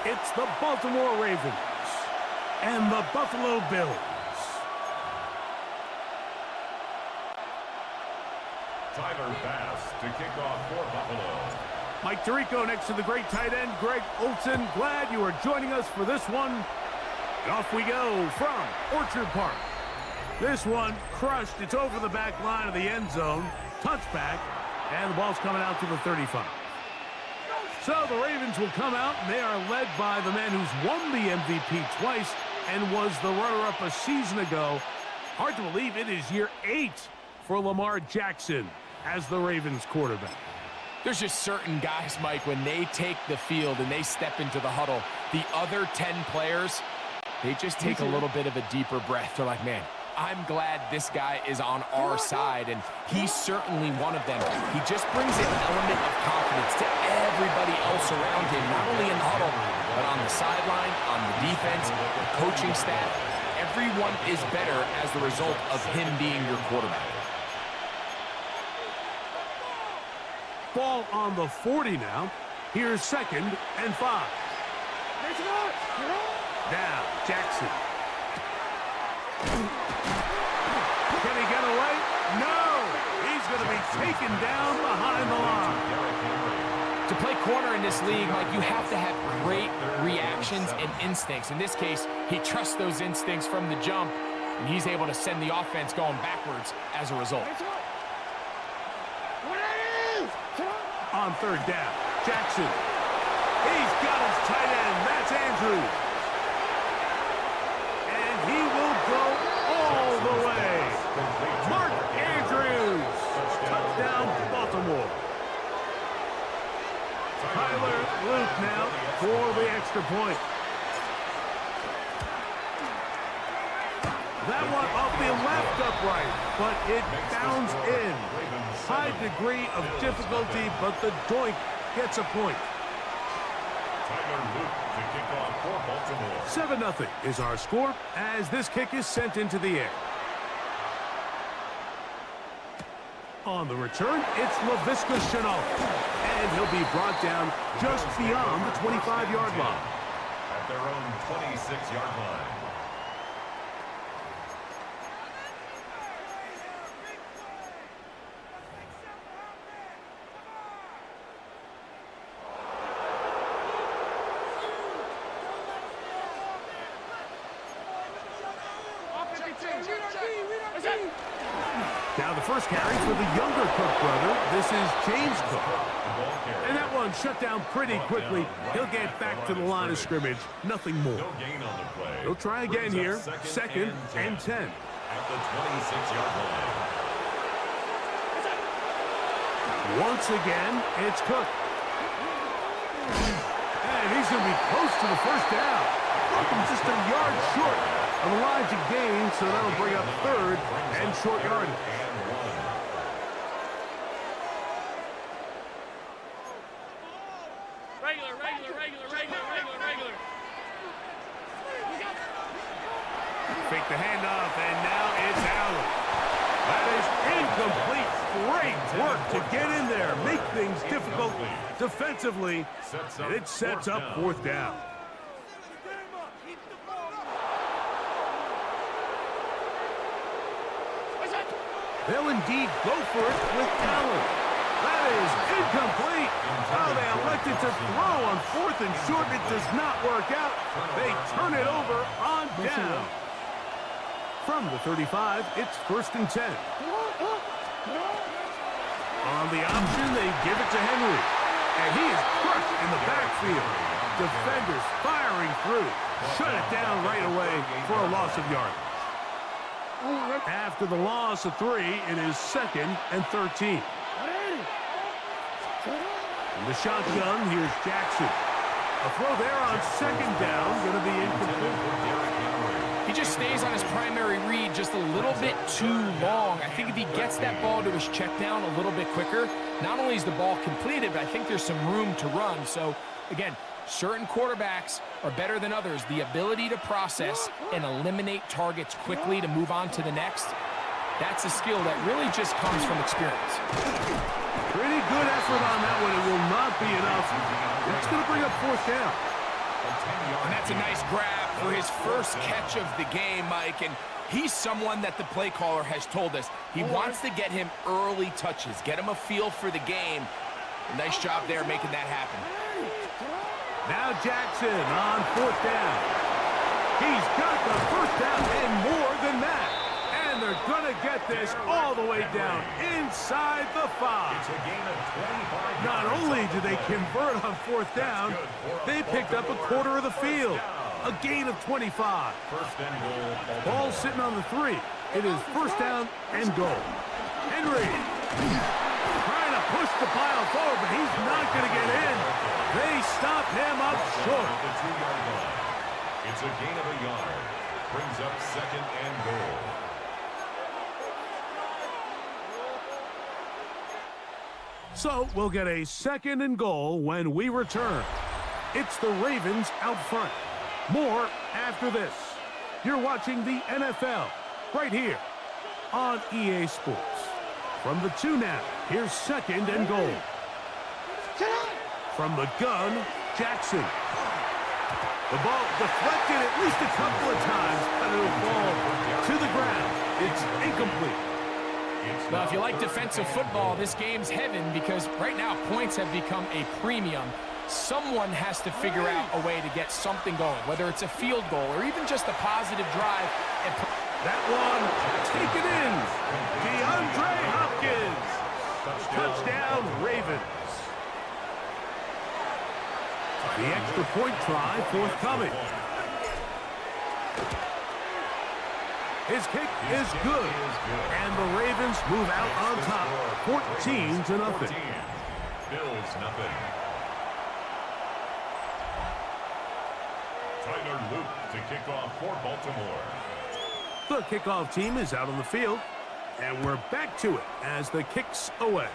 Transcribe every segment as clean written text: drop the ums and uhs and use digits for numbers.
It's the Baltimore Ravens and the Buffalo Bills. Tyler Bass to kick off for Buffalo. Mike Tirico next to the great tight end, Greg Olson. Glad you are joining us for this one. And off we go from Orchard Park. This one crushed. It's over the back line of the end zone. Touchback. And the ball's coming out to the 35. So the Ravens will come out, and they are led by the man who's won the MVP twice and was the runner-up a season ago. Hard to believe it is year 8 for Lamar Jackson as the Ravens quarterback. There's just certain guys, Mike, when they take the field and they step into the huddle, the other 10 players, they just take a little bit of a deeper breath. They're like, man, I'm glad this guy is on our side, and he's certainly one of them. He just brings an element of confidence to everybody else around him, not only in the huddle, but on the sideline, on the defense, the coaching staff. Everyone is better as the result of him being your quarterback. Ball on the 40 now. Here's 2nd and 5. Now, Jackson. Can he get away? No! He's going to be taken down behind the line. To play corner in this league, Mike, you have to have great reactions and instincts. In this case, he trusts those instincts from the jump, and he's able to send the offense going backwards as a result. On 3rd down, Jackson. He's got his tight end. That's Andrews. And he will go all the way. Mark Andrews. Touchdown, Baltimore. Tyler Luke now for the extra point. That one off the left upright, but it bounds in. High degree of difficulty, but the doink gets a point. Tyler Luke to kick off for Baltimore. 7-0 is our score as this kick is sent into the air. On the return, it's Laviska Shenault, and he'll be brought down just beyond the 25-yard line. At their own 26-yard line. Now the first carry for the younger Cook brother. This is James Cook. And that one shut down pretty quickly. He'll get back to the line of scrimmage. Nothing more. No gain on the play. He'll try again here. 2nd and 10. At the 26-yard line. Once again, it's Cook. And he's going to be close to the first down. Just a yard short of the line to gain, so that'll bring up 3rd and short yardage. Regular. Fake the handoff, and now it's Allen. That is incomplete. Great work to get in there, make things difficult defensively, and it sets up 4th down. They'll indeed go for it with Allen. That is incomplete. Oh, they elected to throw on 4th and short. It does not work out. They turn it over on down. From the 35, it's 1st and 10. On the option, they give it to Henry. And he is crushed in the backfield. Defenders firing through. Shut it down right away for a loss of yardage. After the loss of 3, it is 2nd and 13. In the shotgun, here's Jackson. A throw there on 2nd down, going to be incomplete. He just stays on his primary read just a little bit too long. I think if he gets that ball to his check down a little bit quicker, not only is the ball completed, but I think there's some room to run. So, again, certain quarterbacks are better than others. The ability to process and eliminate targets quickly to move on to the next, That's a skill that really just comes from experience. Pretty good effort on that one. It will not be enough. It's going to bring up fourth down. And that's a nice grab for his first catch of the game, Mike. And he's someone that the play caller has told us he wants to get him early touches, get him a feel for the game. Nice job there making that happen. Now Jackson on fourth down. He's got the first down and more than that. And they're going to get this all the way down inside the 5. It's a gain of 25 Not yards. only did they convert on fourth down, they picked up a quarter of the field. A gain of 25. First and goal. Ball sitting on the 3. It is first down and goal. Henry trying to push the pile forward, but he's not going to get in. They stop him up short. The 2-yard line. It's a gain of a yard. Brings up second and goal. So we'll get a second and goal when we return. It's the Ravens out front. More after this. You're watching the NFL right here on EA Sports. From the 2 now, here's second and goal. From the gun, Jackson. The ball deflected at least a couple of times, but it'll fall to the ground. It's incomplete. Well, if you like defensive football, this game's heaven because right now points have become a premium. Someone has to figure out a way to get something going, whether it's a field goal or even just a positive drive. And that one taken in. DeAndre Hopkins. Touchdown, Ravens. The extra point try forthcoming. His kick is good. And the Ravens move out on top, 14-0. Bills nothing. Tyler Luke to kick off for Baltimore. The kickoff team is out on the field, and we're back to it as the kick's away.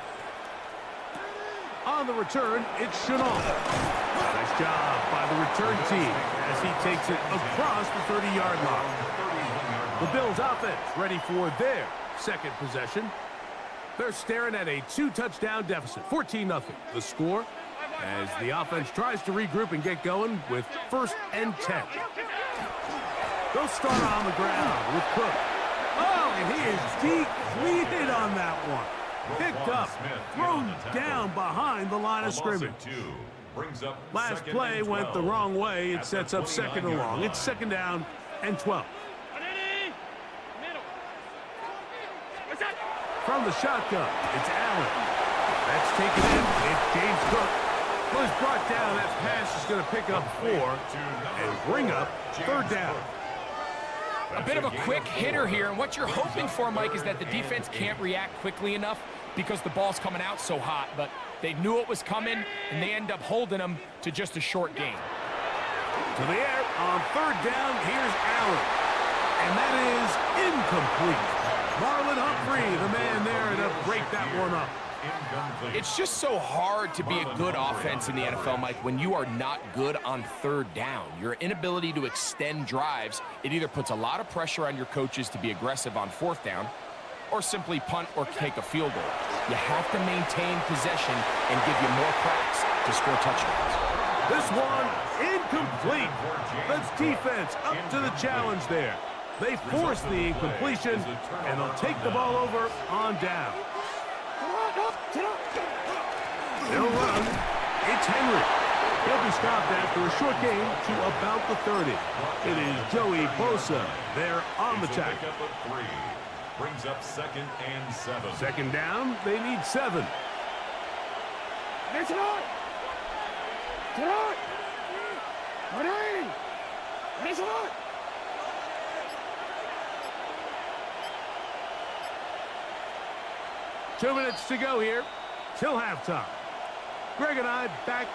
On the return, it's Chenault. Nice job by the return team as he takes it across the 30-yard line. The Bills offense ready for their second possession. They're staring at a 2-touchdown deficit, 14-0. The score as the offense tries to regroup and get going with first and 10. They'll start on the ground with Cook. Oh, and he is depleted on that one. Picked up, thrown down behind the line of scrimmage. Last play went the wrong way. It sets up second and long. It's second down and 12. From the shotgun, it's Allen. That's taken in. It's James Cook. Was brought down. That pass is going to pick up 4 and bring up third down. a bit of a quick hitter here, and what you're hoping for, Mike, is that the defense can't react quickly enough because the ball's coming out so hot, but they knew it was coming, and they end up holding them to just a short gain. To the air on third down, here's Allen. And that is incomplete. Marlon Humphrey, the man there to break that one up. It's just so hard to be a good offense in the NFL, Mike, when you are not good on third down. Your inability to extend drives, it either puts a lot of pressure on your coaches to be aggressive on fourth down or simply punt or take a field goal. You have to maintain possession and give you more cracks to score touchdowns. This one incomplete. The defense up to the challenge there. They force the incompletion, and they'll take the ball over on down. They'll run. It's Henry. He'll be stopped after a short gain to about the 30. It is Joey Bosa there on the tackle. Brings up 2nd and 7. Second down, they need 7. Two minutes to go here till halftime. Greg and I back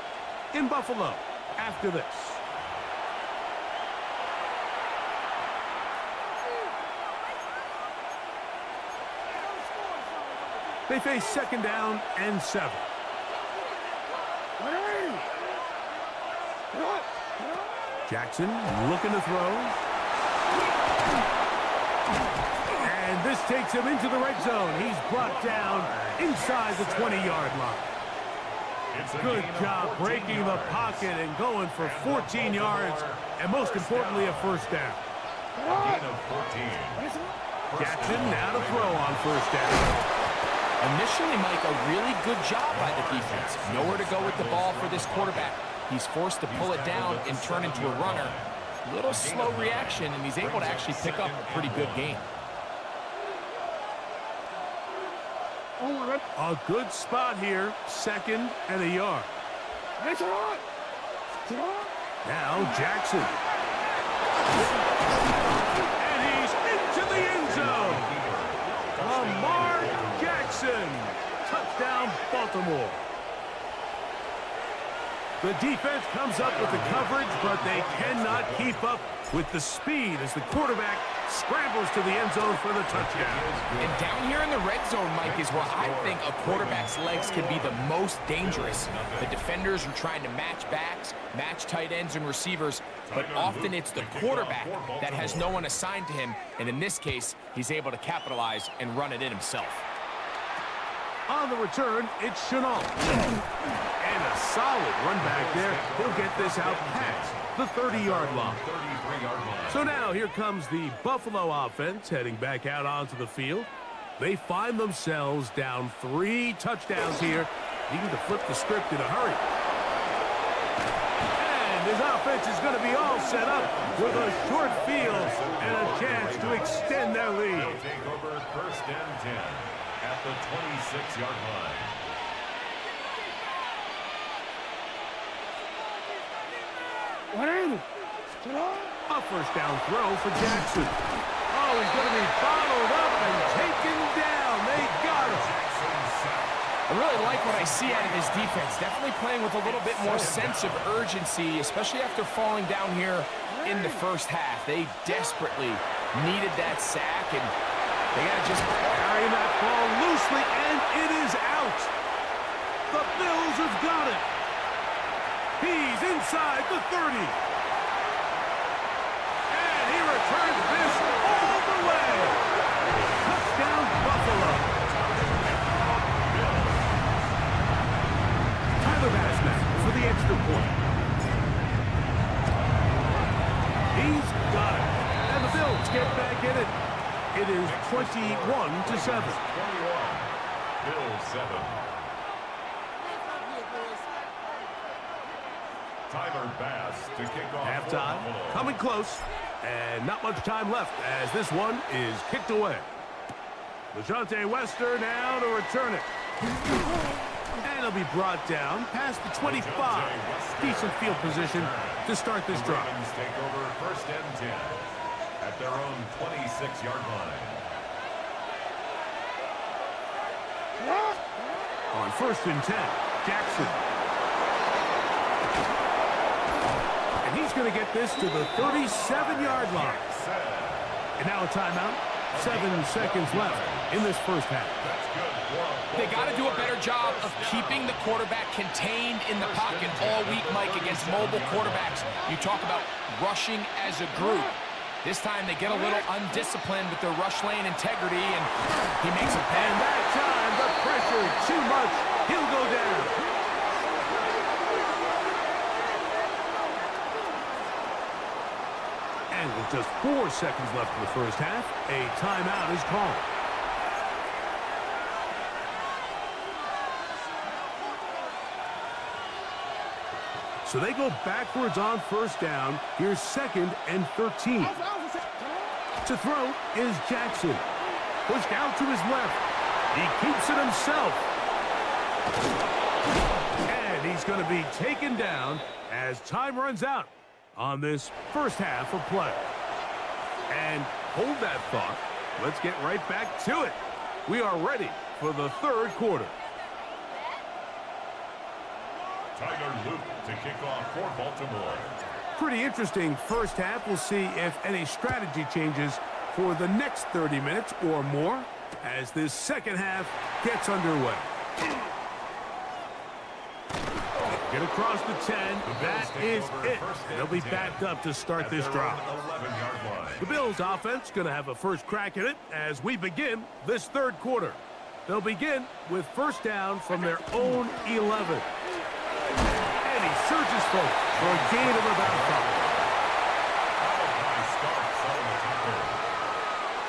in Buffalo after this. They face second down and 7. Jackson looking to throw. And this takes him into the red zone. He's brought down inside the 20-yard line. Good job breaking the pocket and going for 14 yards, and most importantly, a first down. Gain of 14. Jackson now to throw on first down. Initially, Mike, a really good job by the defense. Nowhere to go with the ball for this quarterback. He's forced to pull it down and turn into a runner. Little slow reaction, and he's able to actually pick up a pretty good gain. A good spot here, 2nd and a yard. Now Jackson. And he's into the end zone. Lamar Jackson. Touchdown, Baltimore. The defense comes up with the coverage, but they cannot keep up with the speed as the quarterback scrambles to the end zone for the touchdown. And down here in the red zone, Mike, is where I think a quarterback's legs can be the most dangerous. The defenders are trying to match backs, match tight ends and receivers, but often it's the quarterback that has no one assigned to him, and in this case, he's able to capitalize and run it in himself. On the return, it's Chenault. And a solid run back there. He'll get this out past the 30-yard line. So now here comes the Buffalo offense heading back out onto the field. They find themselves down 3 touchdowns here, needing to flip the script in a hurry. And his offense is going to be all set up with a short field and a chance to extend their lead. They'll take over 1st and 10 at the 26-yard line. A first down throw for Jackson. Oh, he's going to be bottled up and taken down. They got him. I really like what I see out of his defense. Definitely playing with a little bit more sense of urgency, especially after falling down here in the first half. They desperately needed that sack, and they got to just carry that ball loosely, and it is out. The Bills have got it. He's inside the 30. And he returns this all the way. Touchdown, Buffalo. Tyler Bassman for the extra point. He's got it. And the Bills get back in it. It is 21-7. 21. Bills 7. Tyler Bass to kick off. Halftime coming close, and not much time left as this one is kicked away. LaJohntay Wester now to return it. And it'll be brought down past the 25. Decent field position to start this drive. Ravens take over 1st and 10 at their own 26-yard line. On 1st and 10, Jackson. And he's going to get this to the 37-yard line. And now a timeout. 7 seconds left in this first half. They got to do a better job of keeping the quarterback contained in the pocket all week, Mike, against mobile quarterbacks. You talk about rushing as a group. This time they get a little undisciplined with their rush lane integrity, and he makes a pay. And that time, the pressure too much. He'll go down. And with just 4 seconds left in the first half, a timeout is called. So they go backwards on first down. Here's 2nd and 13. To throw is Jackson. Pushed out to his left. He keeps it himself. And he's going to be taken down as time runs out on this first half of play. And hold that thought. Let's get right back to it. We are ready for the 3rd quarter. Tyler Luke to kick off for Baltimore. Pretty interesting first half. We'll see if any strategy changes for the next 30 minutes or more as this second half gets underway. Get across the 10. That is it. They'll be backed up to start this drive. The Bills offense going to have a first crack at it as we begin this third quarter. They'll begin with first down from their own 11. And he surges forward for a gain of about 5.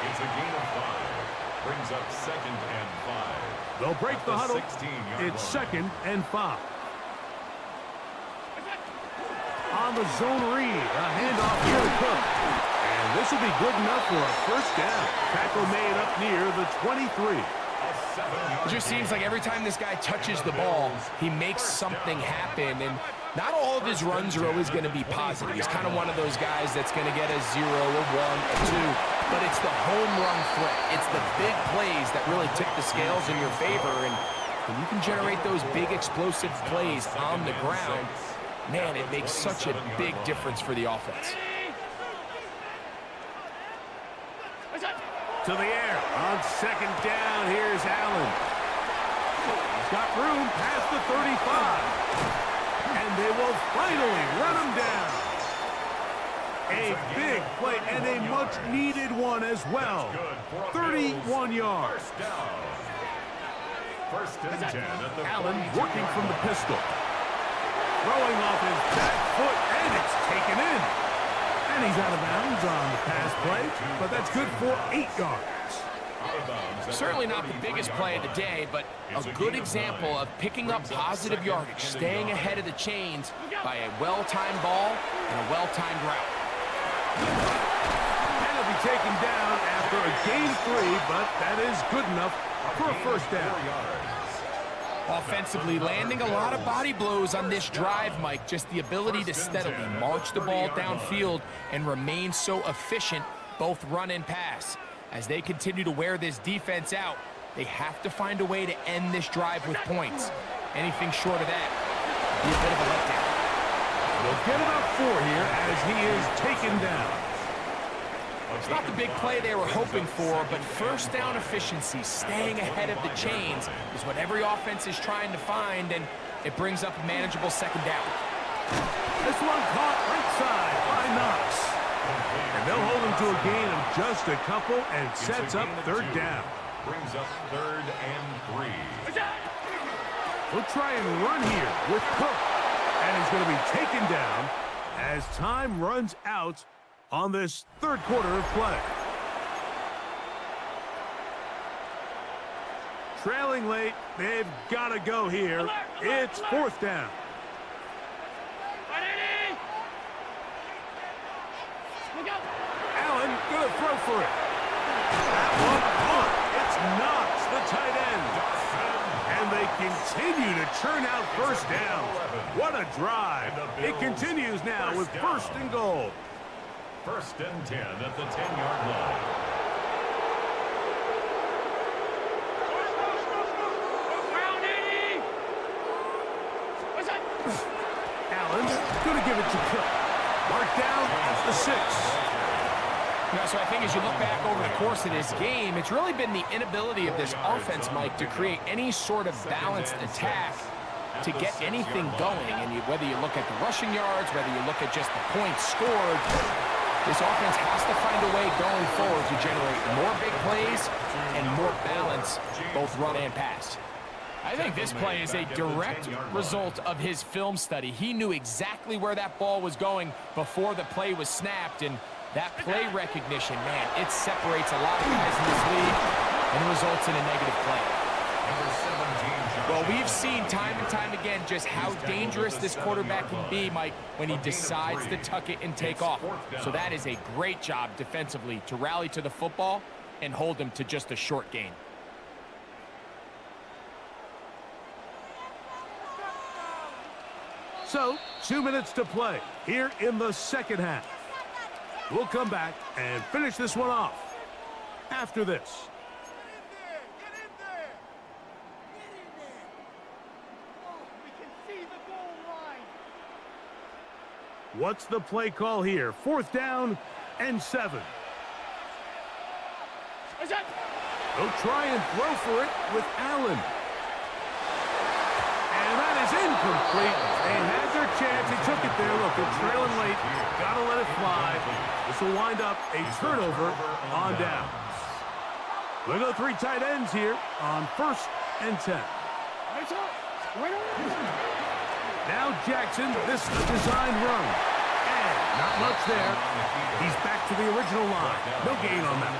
It's a gain of 5. Brings up 2nd and 5. They'll break the huddle. 16-yard It's line. 2nd and 5. On the zone read, a handoff here to Cook. And this will be good enough for a first down. Tackle made up near the 23. It just seems like every time this guy touches the ball, he makes something happen. And not all of his runs are always going to be positive. He's kind of one of those guys that's going to get a 0, a 1, a 2. But it's the home run threat. It's the big plays that really tip the scales in your favor. And when you can generate those big explosive plays on the ground, man, it makes such a big difference for the offense. To the air on second down. Here's Allen. He's got room past the 35. And they will finally run him down. A big play and a much-needed one as well. 31 yards. First and 10 at the Allen working from the pistol. Throwing off his back foot, and it's taken in. And he's out of bounds on the pass play, but that's good for 8 yards. Certainly not the biggest play of the day, but a good example of picking up positive yardage, staying ahead of the chains by a well-timed ball and a well-timed route. And he'll be taken down after a gain 3, but that is good enough for a first down. Offensively, landing a lot of body blows on this drive, Mike. Just the ability to steadily march the ball downfield and remain so efficient, both run and pass. As they continue to wear this defense out, they have to find a way to end this drive with points. Anything short of that would be a bit of a letdown. They'll get about 4 here as he is taken down. It's not the big play they were hoping for, but first down efficiency, staying ahead of the chains, is what every offense is trying to find, and it brings up a manageable second down. This one caught right side by Knox. And they'll hold him to a gain of just a couple and sets up third down. Brings up 3rd and 3. We'll try and run here with Cook. And he's going to be taken down as time runs out on this third quarter of play. Trailing late, they've got to go here. It's 4th down. Allen going to throw for it. That one caught. It's Knox, the tight end. And they continue to churn out first down. What a drive. It continues now with 1st and goal. 1st and 10 at the 10-yard line. Allen going to give it to Cook. Mark down at the 6. You know, so I think as you look back over the course of this game, it's really been the inability of this offense, Mike, to create any sort of balanced attack to get anything going. And whether you look at the rushing yards, whether you look at just the points scored, this offense has to find a way going forward to generate more big plays and more balance, both run and pass. I think this play is a direct result of his film study. He knew exactly where that ball was going before the play was snapped, and that play recognition, man, it separates a lot of guys in this league and results in a negative play. Well, we've seen time and time again just how dangerous this quarterback can be, Mike, when he decides to tuck it and take off. So that is a great job defensively to rally to the football and hold him to just a short gain. So, 2 minutes to play here in the second half. We'll come back and finish this one off after this. What's the play call here? 4th down and 7. They'll try and throw for it with Allen. And And that is incomplete. They had their chance. They took it there. Look, they're trailing late. Got to let it fly. This will wind up a turnover on downs. We'll go 3 tight ends here on 1st and 10. Now Jackson, this is a designed run. And not much there. He's back to the original line. No gain on that.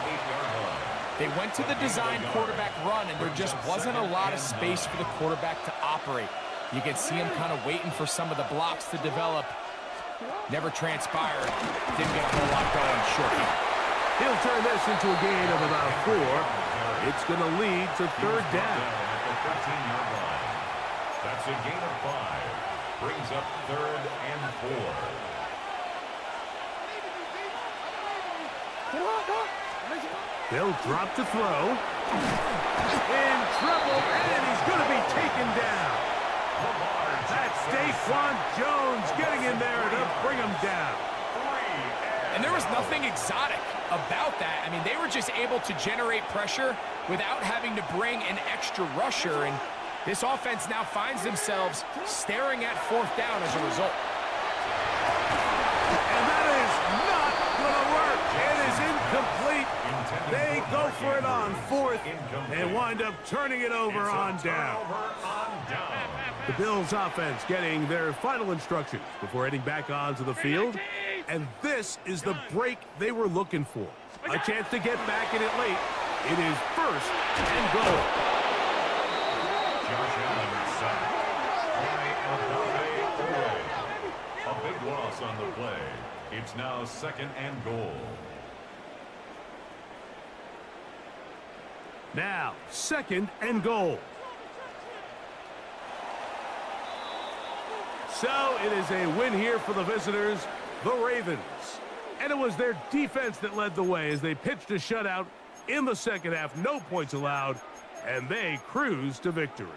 They went to the design quarterback run, and there just wasn't a lot of space for the quarterback to operate. You can see him kind of waiting for some of the blocks to develop. Never transpired. Didn't get a whole lot going short. He'll turn this into a gain of about 4. It's going to lead to 3rd down. At the 13-yard line. That's a gain of 5. Brings up 3rd and 4. They'll drop to throw. In trouble, and he's going to be taken down. That's Daquan Jones getting in there to bring him down. And there was nothing exotic about that. I mean, they were just able to generate pressure without having to bring an extra rusher, and this offense now finds themselves staring at 4th down as a result. And that is not going to work. It is incomplete. They go for it on 4th and wind up turning it over on down. The Bills offense getting their final instructions before heading back onto the field. And this is the break they were looking for. A chance to get back in it late. It is 1st and goal. Josh Allen sacked by Odafe. A big loss on the play. It's now 2nd and goal. Now, 2nd and goal. So it is a win here for the visitors, the Ravens. And it was their defense that led the way as they pitched a shutout in the 2nd half. No points allowed, and they cruised to victory.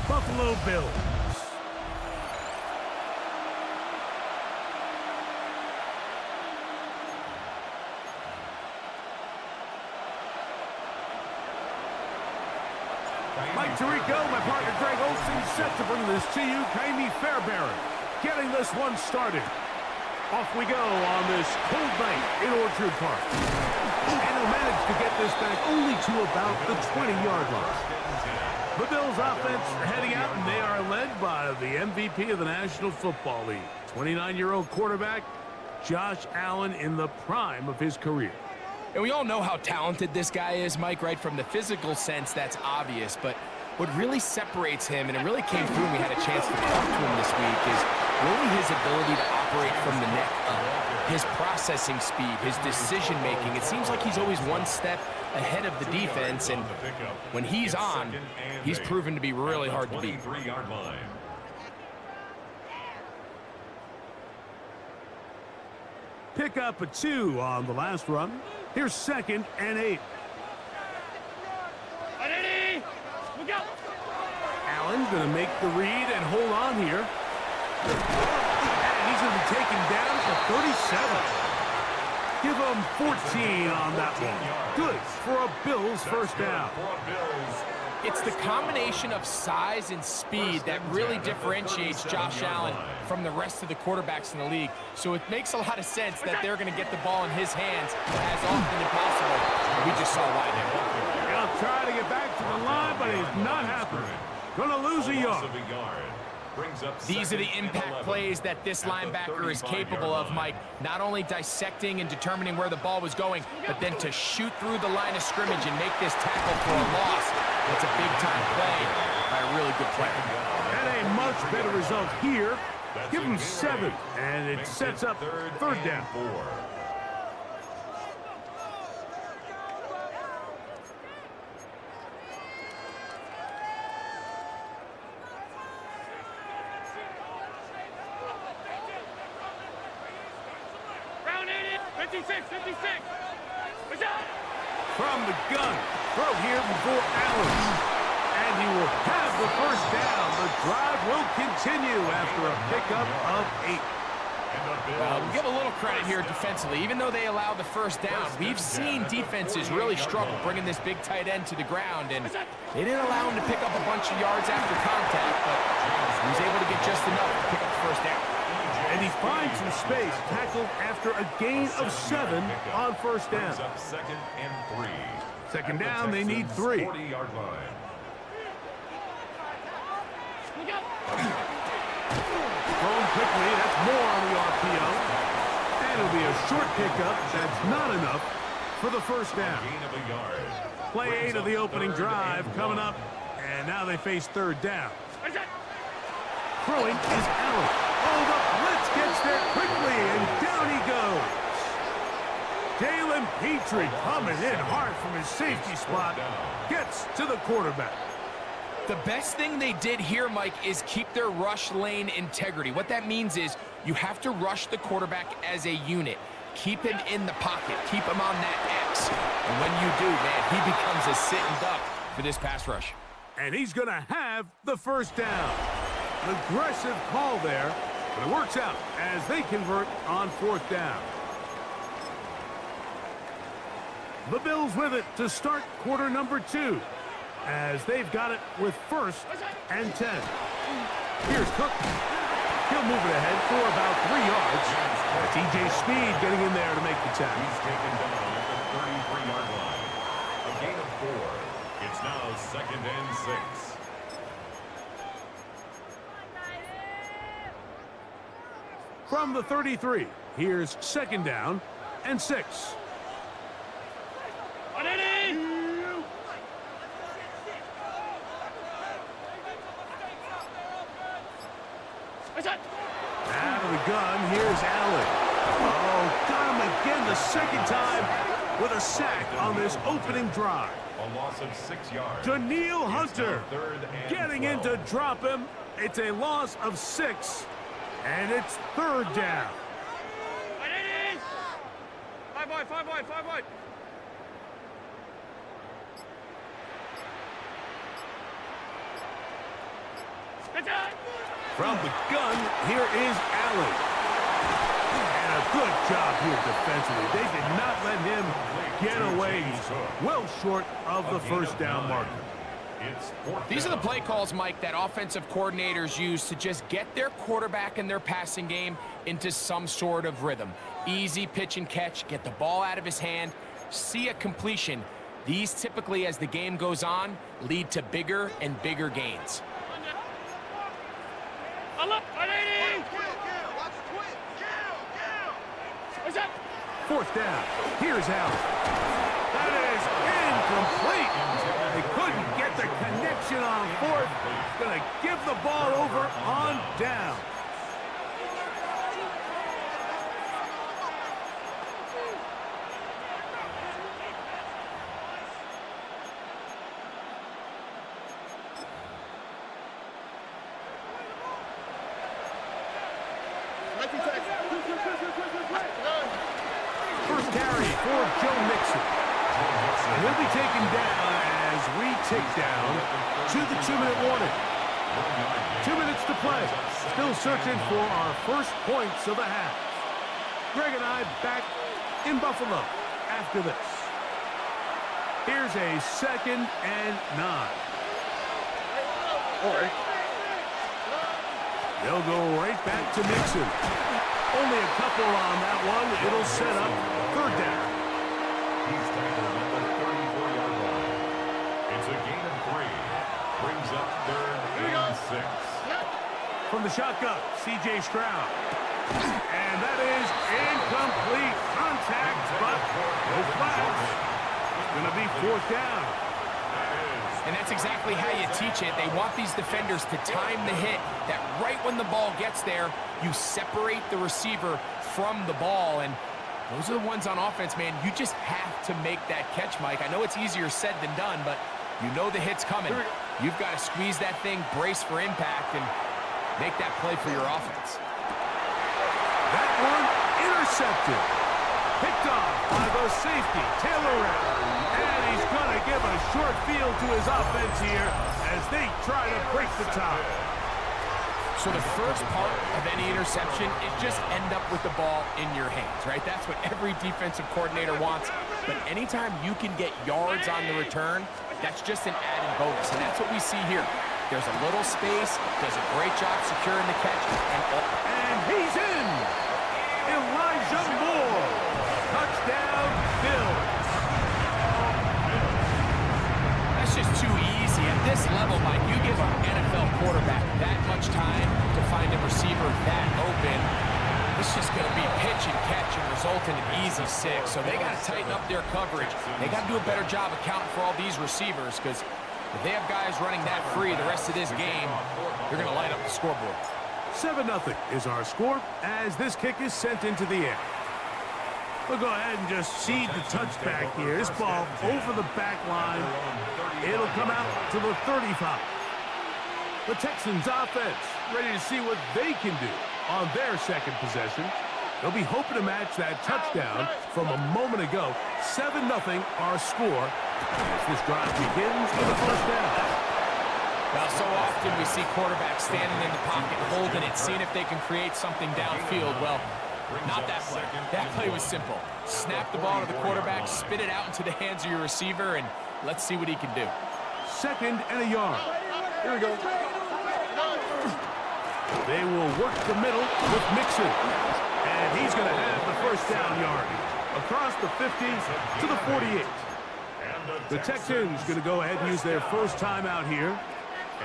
Buffalo Bills. Mike Tirico, my partner Greg Olsen, set to bring this to you. Kaimi Fairbairn getting this one started. Off we go on this cold night in Orchard Park. And he'll manage to get this back only to about the 20-yard line. The Bills offense heading out, and they are led by the MVP of the National Football League, 29-year-old quarterback Josh Allen in the prime of his career. And we all know how talented this guy is, Mike, right? From the physical sense, that's obvious. But what really separates him, and it really came through when we had a chance to talk to him this week, is really his ability to operate from the neck up. His processing speed, his decision-making. It seems like he's always one step ahead of the defense, and when he's on, he's proven to be really hard to beat. Pick up a 2 on the last run. Here's 2nd and 8. Allen going to make the read and hold on here. And he's going to be taken down at 37. Give him 14 on that one. Good for a Bills first down. It's the combination of size and speed that really differentiates Josh Allen from the rest of the quarterbacks in the league. So it makes a lot of sense that they're going to get the ball in his hands as often as possible. We just saw why there. He'll try to get back to the line, but he's not happening. Going to lose a yard. These are the impact plays that this linebacker is capable of, Mike. Not only dissecting and determining where the ball was going, but then to shoot through the line of scrimmage and make this tackle for a loss. It's a big-time play by a really good player. And a much better result here. Give him 7, and it sets up 3rd down. From the gun, throw here before Allen. And he will have the first down. The drive will continue after a pickup of 8. We'll give a little credit here defensively. Even though they allowed the first down, we've seen defenses really struggle bringing this big tight end to the ground, and they didn't allow him to pick up a bunch of yards after contact, but he was able to get just enough to pick up the first down. And he finds some space, tackled after a gain of 7 on first down. Second and 3. Second down, they need 3. 40-yard line. Throwing quickly, that's more on the RPO. And it'll be a short pickup. That's not enough for the first down. Gain of a yard. Play 8 of the opening drive coming up. And now they face third down. Throwing is Allen. Oh, the blitz gets there quickly, and down he goes. Jalen Petrie coming in hard from his safety spot. Gets to the quarterback. The best thing they did here, Mike, is keep their rush lane integrity. What that means is you have to rush the quarterback as a unit. Keep him in the pocket. Keep him on that X. And when you do, man, he becomes a sitting duck for this pass rush. And he's going to have the first down. An aggressive call there, but it works out as they convert on fourth down. The Bills with it to start quarter number 2, as they've got it with first and 10. Here's Cook. He'll move it ahead for about 3 yards. TJ Speed getting in there to make the tackle. He's taken down at the 33-yard line. A gain of 4. It's now second and 6. From the 33, here's second down and 6. Out of the gun, here's Allen. Oh, got him again the second time with a sack on this opening drive. A loss of 6 yards. Daniil Hunter Third and getting 12. in to drop him. It's a loss of 6, and it's third down. Five wide. From the gun, here is Allen. And a good job here defensively. They did not let him get away. He's well short of the first down marker. These are the play calls, Mike, that offensive coordinators use to just get their quarterback and their passing game into some sort of rhythm. Easy pitch and catch, get the ball out of his hand, see a completion. These typically, as the game goes on, lead to bigger and bigger gains. Fourth down. Here's Allen. That is incomplete. They couldn't get the connection on fourth. Going to give the ball over on down. First carry for Joe Mixon. And he'll be taken down as we tick down to the 2-minute warning. 2 minutes to play. Still searching for our first points of the half. Greg and I back in Buffalo after this. Here's a 2nd and 9. They'll go right back to Mixon. Only a couple on that one. It'll set up third down. He's tackled at the 34-yard line. It's a gain of 3. Brings up third and 6. From the shotgun, C.J. Stroud. And that is incomplete. Contact, but no flags. It's going to be fourth down. And that's exactly how you teach it. They want these defenders to time the hit, that right when the ball gets there, you separate the receiver from the ball. And those are the ones on offense, man. You just have to make that catch, Mike. I know it's easier said than done, but you know the hit's coming. You've got to squeeze that thing, brace for impact, and make that play for your offense. That one intercepted. Picked off by the safety, Taylor Rapp. And he's going to give a short field to his offense here as they try to break the tie. So the first part of any interception is just end up with the ball in your hands, right? That's what every defensive coordinator wants. But anytime you can get yards on the return, that's just an added bonus. And that's what we see here. There's a little space, does a great job securing the catch. And he's in! Elijah Moore! Touchdown, Bills! That's just too easy. At this level, Mike, you give an NFL quarterback that much time to find a receiver that open. It's just going to be pitch and catch and result in an easy 6. So they got to tighten up their coverage. They got to do a better job accounting for all these receivers, because if they have guys running that free the rest of this game, they're going to light up the scoreboard. 7-0 is our score as this kick is sent into the air. We'll go ahead and just seed the touchback here. This ball over the back line. It'll come out to the 35. The Texans offense ready to see what they can do on their second possession. They'll be hoping to match that touchdown from a moment ago. 7-0 our score as this drive begins with a first down. Well, so often we see quarterbacks standing in the pocket, holding it, seeing if they can create something downfield. Well, not that play. That play was simple. Snap the ball to the quarterback, spit it out into the hands of your receiver, and let's see what he can do. 2nd and a yard. Here we go. They will work the middle with Mixon. And he's going to have the first down yardage across the 50 to the 48. The Texans going to go ahead and use their first timeout here.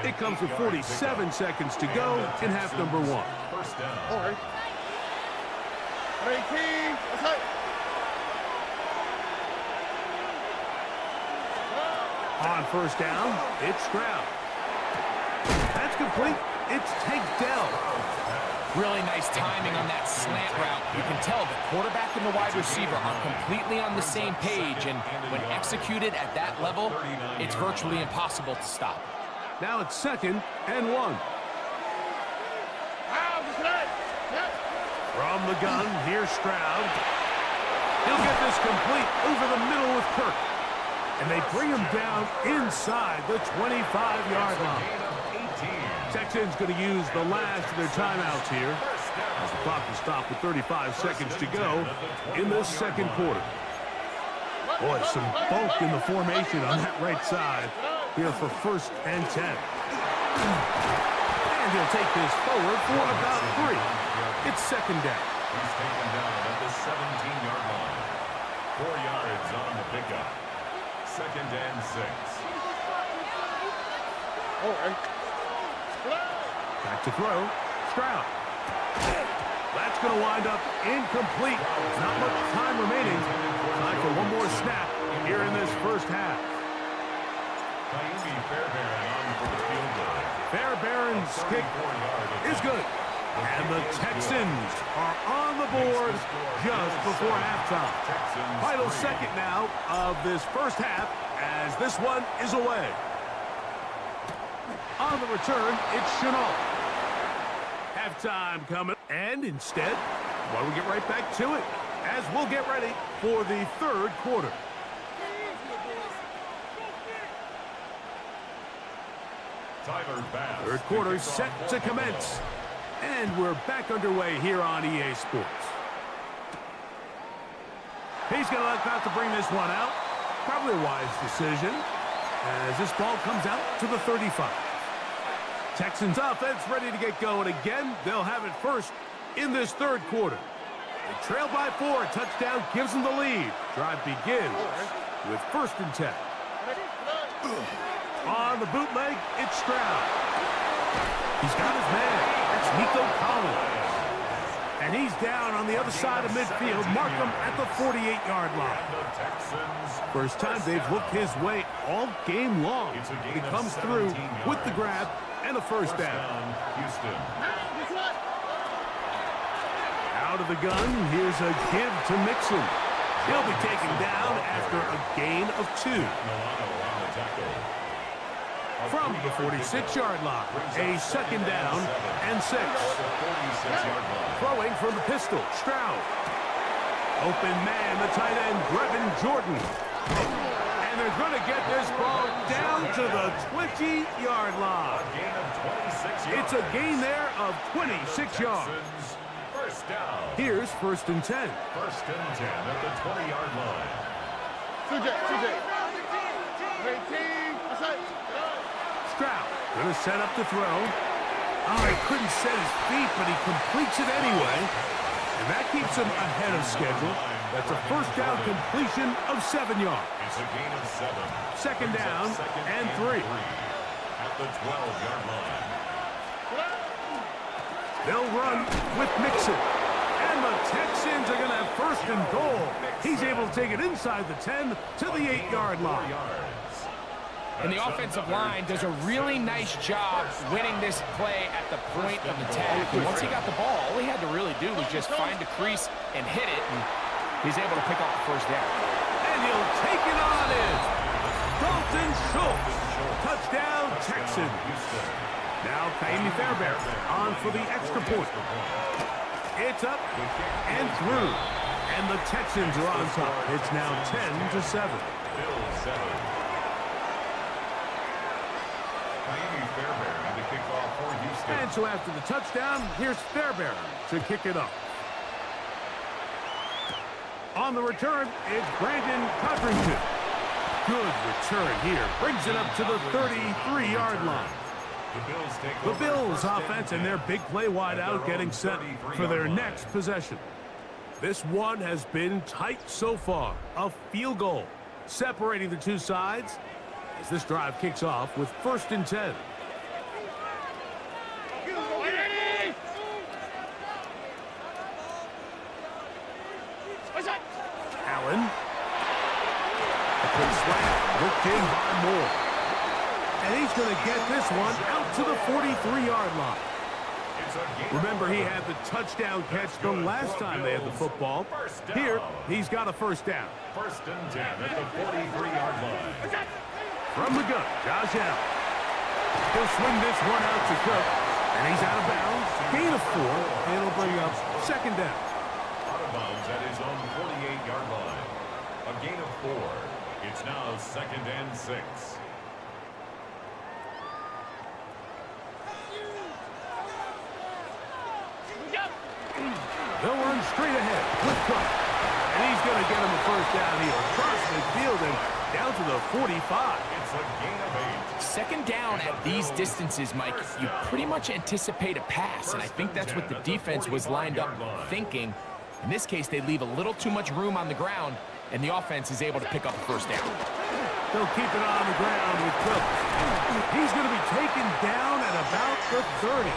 It comes with 47 seconds to go in half number 1. First down. All right. On first down, it's Stroud. That's complete. It's Tank Dell. Really nice timing on that slant route. You can tell the quarterback and the wide receiver are completely on the same page, and when executed at that level, it's virtually impossible to stop. Now it's 2nd and 1. From the gun, here's Stroud. He'll get this complete over the middle with Kirk. And they bring him down inside the 25-yard line. Texans going to use the last of their timeouts here as the clock will stop with 35 seconds to go in this second quarter. Boy, some bulk in the formation on that right side here for 1st and 10. And he'll take this forward for about 3. It's 2nd down. He's taken down at the 17-yard line. 4 yards on the pickup. 2nd and 6. All right. Back to throw. Stroud. That's going to wind up incomplete. Not much time remaining. Time for one more snap here in this first half. Fairbairn on for the field goal. Fairbairn's kick is good. And the Texans are on the board just before halftime. Final second now of this first half as this one is away. On the return, it's Chenault. Halftime coming. And instead, why don't we get right back to it as we'll get ready for the third quarter. Third quarter set to commence. And we're back underway here on EA Sports. He's going to look out to bring this one out. Probably a wise decision as this ball comes out to the 35. Texans offense ready to get going again. They'll have it first in this third quarter. They trail by 4. A touchdown gives them the lead. Drive begins with 1st and 10. On the bootleg, it's Stroud. He's got his man. That's Nico Collins. And he's down on the other side of midfield. Mark him at the 48-yard line. First time they've looked his way all game long. He comes through with the grab and a first down. Out of the gun, here's a give to Mixon. He'll be taken down after a gain of 2. From the 46-yard line, a 2nd down and 6. Throwing from the pistol, Stroud. Open man, the tight end, Brevin Jordan. And And they're going to get this ball down to the 20-yard line. A gain of 26 yards. It's a gain there of 26 yards. Texans, first down. Here's 1st and 10. 1st and 10 at the 20-yard line. CJ. Stroud going to set up the throw. Oh, he couldn't set his feet, but he completes it anyway. And that keeps him ahead of schedule. That's a first down completion of 7 yards. It's a gain of 7. Second down and 3. At the 12-yard line. They'll run with Mixon. And the Texans are going to have 1st and goal. He's able to take it inside the 10 to the 8-yard line. And the offensive line does a really nice job winning this play at the point of attack. And once he got the ball, all he had to really do was just find a crease and hit it, and he's able to pick up the first down. And he'll take it on in. Dalton Schultz. Touchdown, Texans. Now Kaimi Fairbairn on for the extra point. It's up and through. And the Texans are on top. It's now 10-7. Bills 7. Fairbairn to kick off for Houston. And so after the touchdown, here's Fairbairn to kick it up. On the return, it's Brandon Codrington. Good return here. Brings it up to the 33-yard line. The Bills offense and their big play wide out getting set for their next possession. This one has been tight so far. A field goal separating the two sides as this drive kicks off with 1st and 10. Allen. A quick slant. Worked in by Moore. And he's going to get this one out to the 43-yard line. Remember, he had the touchdown catch the last time they had the football. Here, he's got a first down. 1st and 10 at the 43-yard line. From the gun, Josh Allen. He'll swing this one out to Cook. And he's out of bounds. Gain of 4. And it'll bring up 2nd down. Out of bounds at his own 48-yard line. A gain of 4. It's now 2nd and 6. They'll run straight ahead with Cook. And he's going to get him a first down here. Across midfield and down to the 45. It's a gain of 8. 2nd down at these distances, Mike, you pretty much anticipate a pass, and I think that's what the defense was lined up thinking. In this case, they leave a little too much room on the ground, and the offense is able to pick up a first down. They'll keep it on the ground with Cook. He's going to be taken down at about the 30.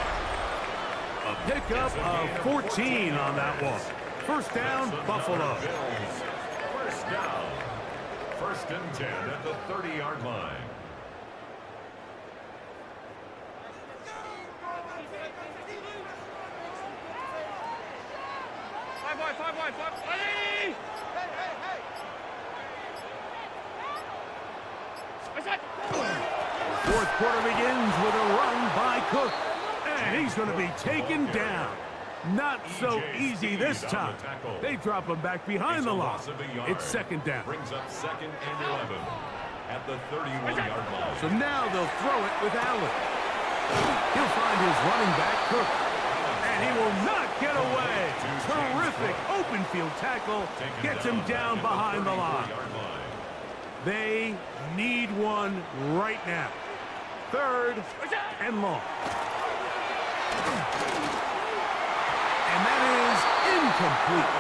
A pickup of 14 on that one. First down, Buffalo. First down. 1st and 10 at the 30-yard line. Fourth quarter begins with a run by Cook. And he's going to be taken down. Not so easy this time. They drop him back behind the line. It's 2nd down. Brings up 2nd and 11 at the 31-yard line. So now they'll throw it with Allen. He'll find his running back, Cook. And he will not get away. Terrific open field tackle. Gets him down behind the line. They need one right now. 3rd and long. And that is incomplete.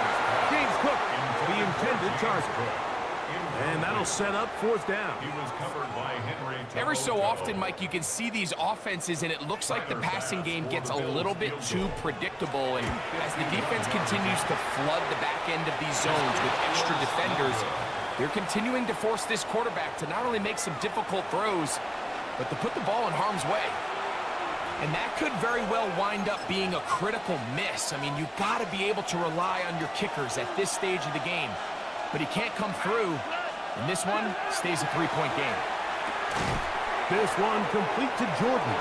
James Cook, the intended target. And that'll set up 4th down. He was covered by Henry. Every so often, Mike, you can see these offenses, and it looks like the passing game gets a little bit too predictable. And as the defense continues to flood the back end of these zones with extra defenders, they're continuing to force this quarterback to not only make some difficult throws, but to put the ball in harm's way. And that could very well wind up being a critical miss. I mean, you've got to be able to rely on your kickers at this stage of the game. But he can't come through. And this one stays a 3-point game. This one complete to Jordan.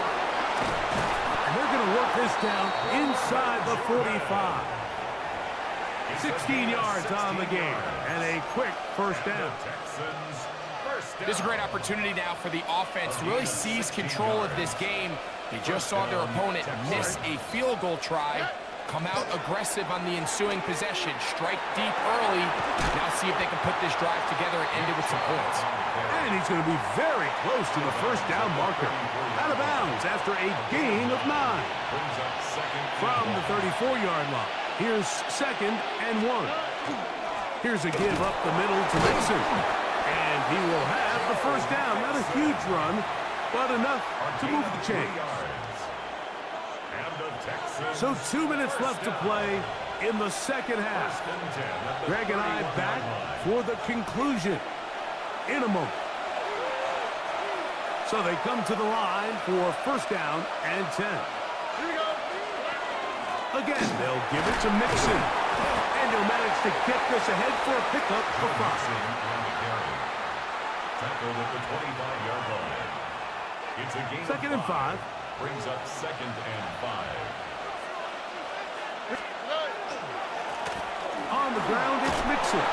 And they're going to work this down inside the 45. 16 yards on the game. And a quick first down. Texans first This is a great opportunity now for the offense to really seize control of this game. They just saw their opponent miss a field goal try, come out aggressive on the ensuing possession, strike deep early. Now see if they can put this drive together and end it with some points. And he's going to be very close to the first down marker. Out of bounds after a gain of 9. From the 34-yard line. Here's 2nd and 1. Here's a give up the middle to Mixon. And he will have the first down. Not a huge run, but enough to move the chains. So 2 minutes left to play in the second half. Greg and I back for the conclusion in a moment. So they come to the line for first down and 10. Again, they'll give it to Mixon. And he'll manage to get this ahead for a pickup of 5. Tackled at the 25-yard line. It's a gain 2nd and 5. Brings up 2nd and 5. On the ground, it's Mixon.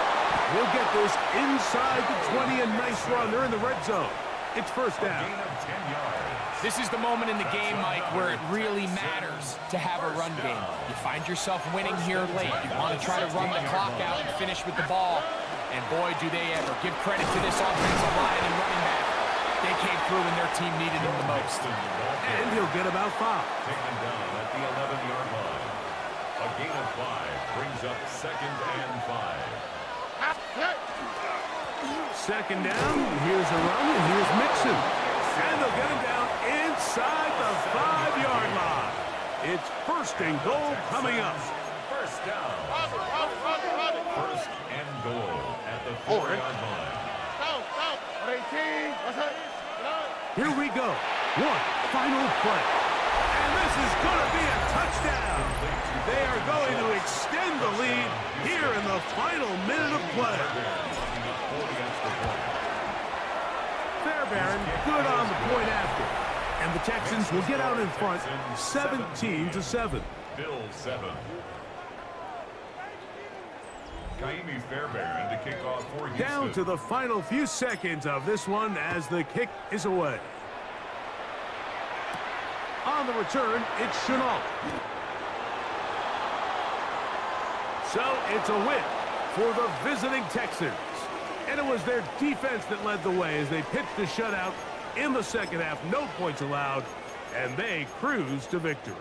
He'll get this inside the 20, and nice run. They're in the red zone. It's first down. Gain of 10 yards. This is the moment in the game, Mike, where it really matters to have a run game. You find yourself winning here late. You want to try to run the clock out and finish with the ball. And boy, do they ever. Give credit to this offensive line and running back. They came through when their team needed them the most. And he'll get about 5. Taken down at the 11-yard line. A gain of 5 brings up 2nd and 5. Second down, here's a run, and here's Mixon. And they'll get him down inside the 5-yard line. It's 1st and goal coming up. First down. First and goal at the 4-yard line. Here we go. One final play. And this is going to be a touchdown. They are going to extend the lead here in the final minute of play. Fairbairn good on the point after. And the Texans will get out in front 17-7. Bill 7. Kaimi Fairbairn to kick off for Houston. Down to the final few seconds of this one as the kick is away. On the return, it's Chenault. So it's a win for the visiting Texans. And it was their defense that led the way as they pitched a shutout in the second half. No points allowed, and they cruised to victory.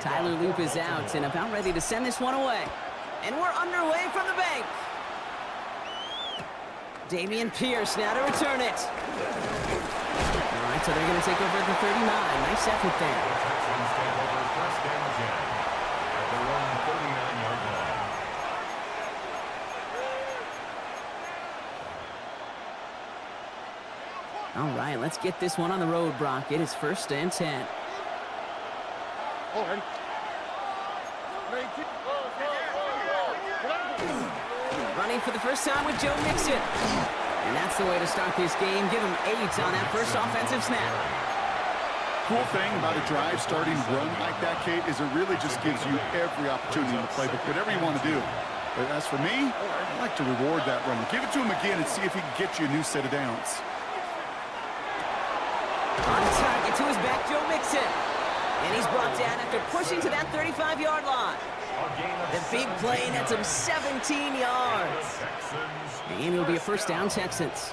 Tyler Loop is out and about ready to send this one away. And we're underway from the bank. Damian Pierce now to return it. All right, so they're going to take over at the 39. Nice effort there. Texans take over first down 10 at their own 39-yard line. All right, let's get this one on the road, Brock. It is first and 10. Running for the first time with Joe Mixon. And that's the way to start this game. Give him 8 on that first offensive snap. Cool thing about a drive starting run like that, Kate, is it really just gives you every opportunity in the playbook, whatever you want to do. But as for me, I like to reward that run. Give it to him again and see if he can get you a new set of downs. On target to his back, Joe Mixon. And he's brought down after pushing to that 35-yard line. The big play nets him 17 yards. And it'll be a first down, Texans.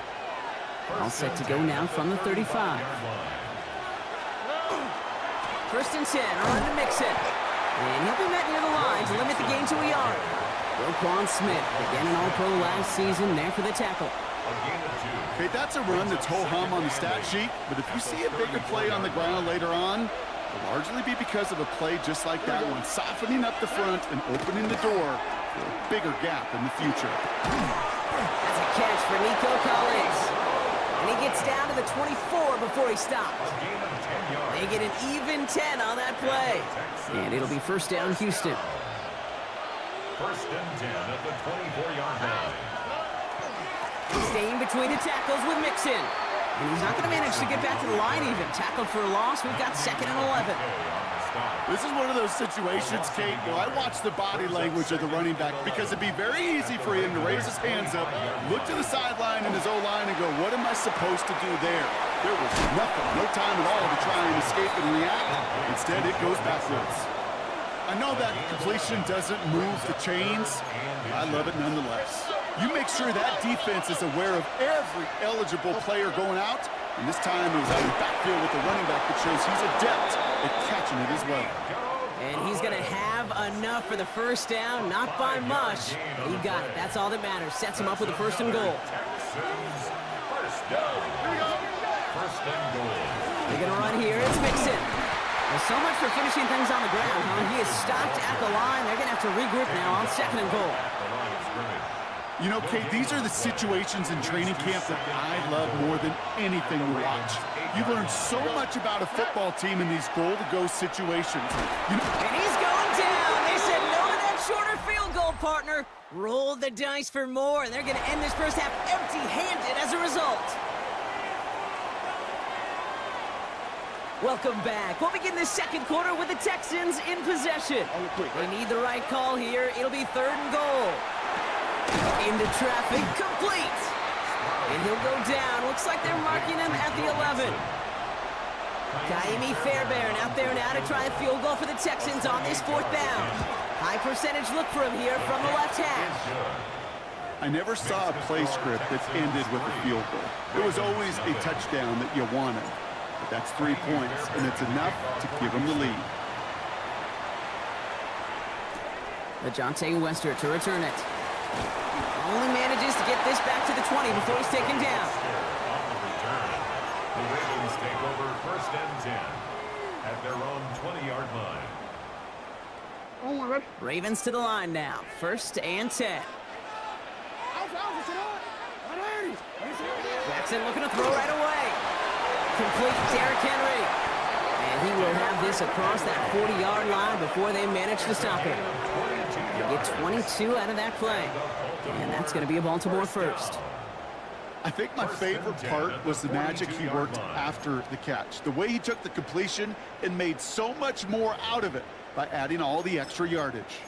All set to go now from the 35. First and 10, run to Mixon. And he'll be met near the line to limit the gain to a yard. Roquan Smith, again an All-Pro last season, there for the tackle. Okay, that's a run that's ho-hum on the stat sheet, but if you see a bigger play on the ground later on, it'll largely be because of a play just like that one, softening up the front and opening the door for a bigger gap in the future. That's a catch for Nico Collins. And he gets down to the 24 before he stops. They get an even 10 on that play. And it'll be first down, Houston. First and 10 at the 24-yard line. Staying between the tackles with Mixon. And he's not going to manage to get back to the line even. Tackled for a loss. We've got second and 11. This is one of those situations, Kate, where I watch the body language of the running back because it'd be very easy for him to raise his hands up, look to the sideline in his O-line and go, what am I supposed to do there? There was nothing, no time at all to try and escape and react. Instead, it goes backwards. I know that completion doesn't move the chains. I love it nonetheless. You make sure that defense is aware of every eligible player going out. And this time it was out in the backfield with the running back that shows he's adept at catching it as well. And he's going to have enough for the first down, not by much. He got it. That's all that matters. Sets him up with a first and goal. First down. First and goal. They're going to run here. It's Mixon. Well, so much for finishing things on the ground, huh? He is stopped at the line. They're going to have to regroup now on second and goal. You know, Kate, these are the situations in training camp that I love more than anything to watch. You learn so much about a football team in these goal-to-go situations. And he's going down. They said no to that shorter field goal, partner. Roll the dice for more, and they're going to end this first half empty-handed as a result. Welcome back. We'll begin the second quarter with the Texans in possession. They need the right call here. It'll be third and goal. Into traffic, complete. And he'll go down. Looks like they're marking him at the 11. Kaimi Fairbairn out there now to try a field goal for the Texans on this fourth down. High percentage look for him here from the left hash. I never saw a play script that ended with a field goal. It was always a touchdown that you wanted. But that's 3 points, and it's enough to give them the lead. LeJohntay Wester to return it. Only manages to get this back to the 20 before he's taken down. The Ravens take over first and 10 at their own 20-yard line. Ravens to the line now. First and 10. Jackson looking to throw right away. Complete Derrick Henry. And he will have this across that 40-yard line before they manage to stop him. They get 22 out of that play. And that's going to be a Baltimore first. I think my favorite part was the magic he worked after the catch. The way he took the completion and made so much more out of it by adding all the extra yardage.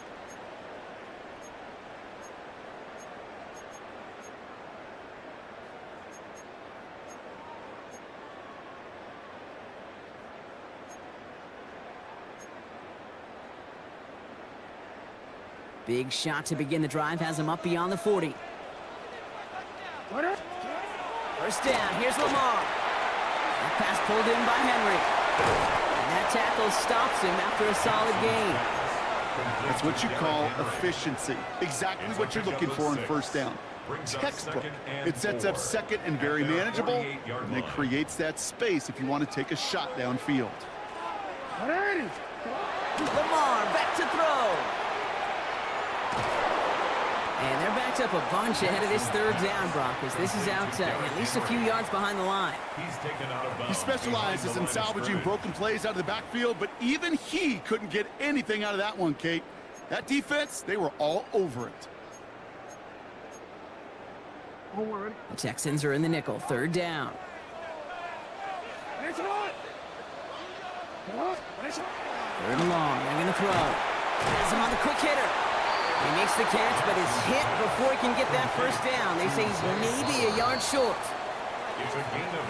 Big shot to begin the drive, has him up beyond the 40. First down, here's Lamar. That pass pulled in by Henry. And And that tackle stops him after a solid gain. That's what you call efficiency. Exactly what you're looking for on first down. Textbook. It sets up second and very manageable, and it creates that space if you want to take a shot downfield. Lamar back to throw. And they're backed up a bunch ahead of this third down, Brock, as this is out at least a few yards behind the line. He specializes in salvaging broken plays out of the backfield, but even he couldn't get anything out of that one, Kate. That defense, they were all over it. The Texans are in the nickel, third down. Third and long, they're going to throw. Has him on the quick hitter. He makes the catch, but is hit before he can get that first down. They say he's maybe a yard short.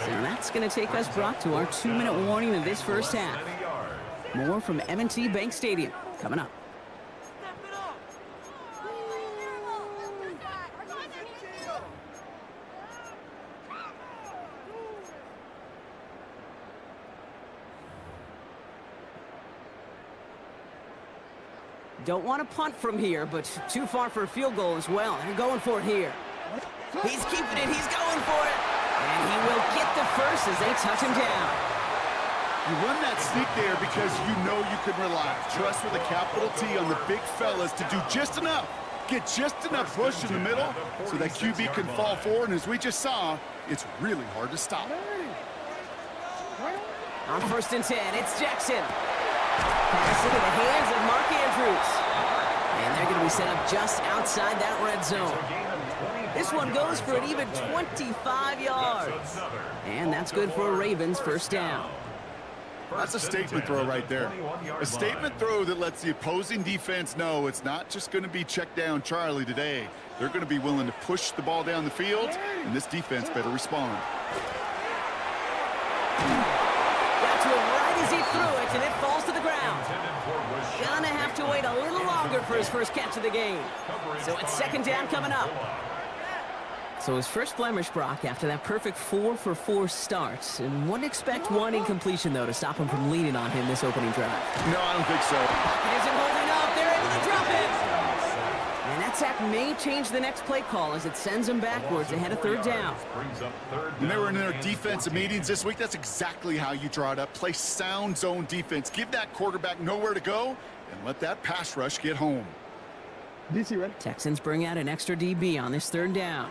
So that's going to take us, Brock, to our 2-minute warning of this first half. More from M&T Bank Stadium coming up. Don't want to punt from here, but too far for a field goal as well. They're going for it here. He's keeping it. He's going for it. And he will get the first as they touch him down. You run that sneak there because you know you can rely. Trust with a capital T on the big fellas to do just enough. Get just enough push in the middle so that QB can fall forward. And as we just saw, it's really hard to stop. On 1st and 10, it's Jackson. Pass into the hands of Mark Andrews. And they're going to be set up just outside that red zone. This one goes for an even 25 yards. And that's good for a Ravens first down. That's a statement throw right there. A statement throw that lets the opposing defense know it's not just going to be check down Charlie today. They're going to be willing to push the ball down the field, and this defense better respond. Got to him right as he threw it, and it falls to the ground. Gonna have to wait a little longer for his first catch of the game. So it's second down coming up. So his first blemish, Brock, after that perfect 4-for-4 start. And wouldn't expect one incompletion, though, to stop him from leaning on him this opening drive. No, I don't think so. Pocket isn't holding up. They're able to drop it. And that sack may change the next play call as it sends him backwards ahead of third down. When they were in their defensive meetings this week, that's exactly how you draw it up. Play sound zone defense. Give that quarterback nowhere to go and let that pass rush get home. Texans bring out an extra DB on this third down.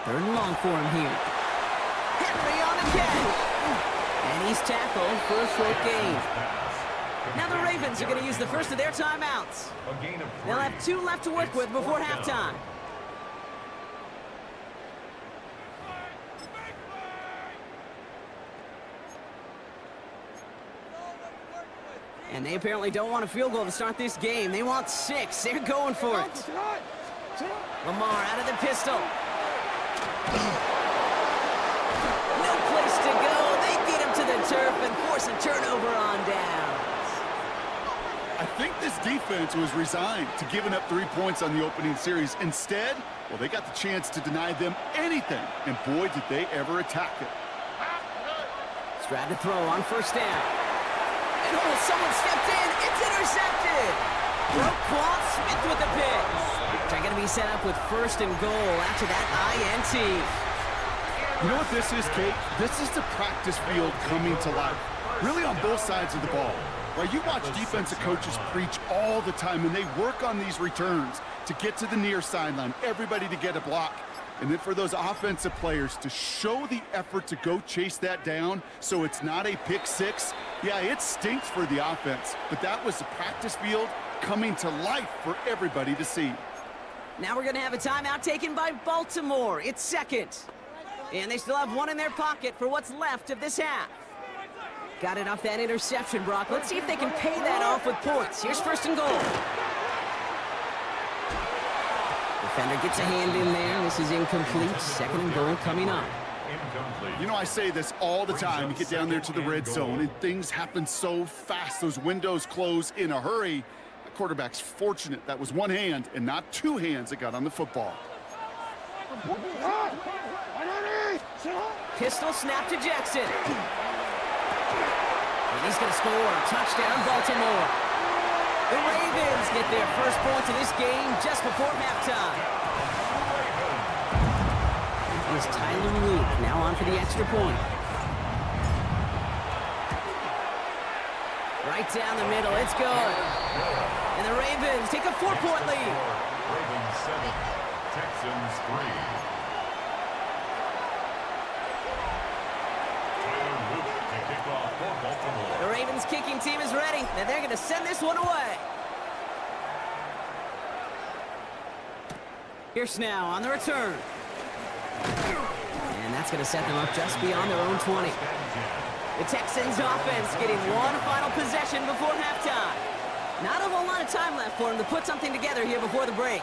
Third and long for him here. Henry on the catch. And he's tackled for a short gain. Now the Ravens are going to use the first of their timeouts. They'll have 2 left to work with before halftime. And they apparently don't want a field goal to start this game. They want 6. They're going for it. Lamar out of the pistol. No place to go. They get him to the turf and force a turnover on down. I think this defense was resigned to giving up 3 points on the opening series. Instead, well, they got the chance to deny them anything. And boy, did they ever attack it. Stroud to throw on first down. And oh, someone stepped in. It's intercepted. Roquan Smith with the pick. They're going to be set up with first and goal after that INT. You know what this is, Kate? This is the practice field coming to life. Really on both sides of the ball. Right, you watch defensive coaches preach all the time, and they work on these returns to get to the near sideline, everybody to get a block. And then for those offensive players to show the effort to go chase that down so it's not a pick six, yeah, it stinks for the offense. But that was the practice field coming to life for everybody to see. Now we're going to have a timeout taken by Baltimore. It's second. And they still have one in their pocket for what's left of this half. Got it off that interception, Brock. Let's see if they can pay that off with points. Here's first and goal. Defender gets a hand in there. This is incomplete. Second and goal coming up. You know, I say this all the time. You get down there to the red zone, and things happen so fast. Those windows close in a hurry. The quarterback's fortunate that was one hand and not 2 hands that got on the football. Pistol snap to Jackson. And he's going to score. Touchdown, Baltimore. The Ravens get their first points of this game just before halftime. Here's Tyler Luke now on for the extra point. Right down the middle, it's good. And the Ravens take a 4-point lead. Ravens 7, Texans 3. Tyler Luke to kick off for Baltimore. The Ravens kicking team is ready, and they're going to send this one away. Here's now on the return. And that's going to set them up just beyond their own 20. The Texans offense getting one final possession before halftime. Not a whole lot of time left for them to put something together here before the break.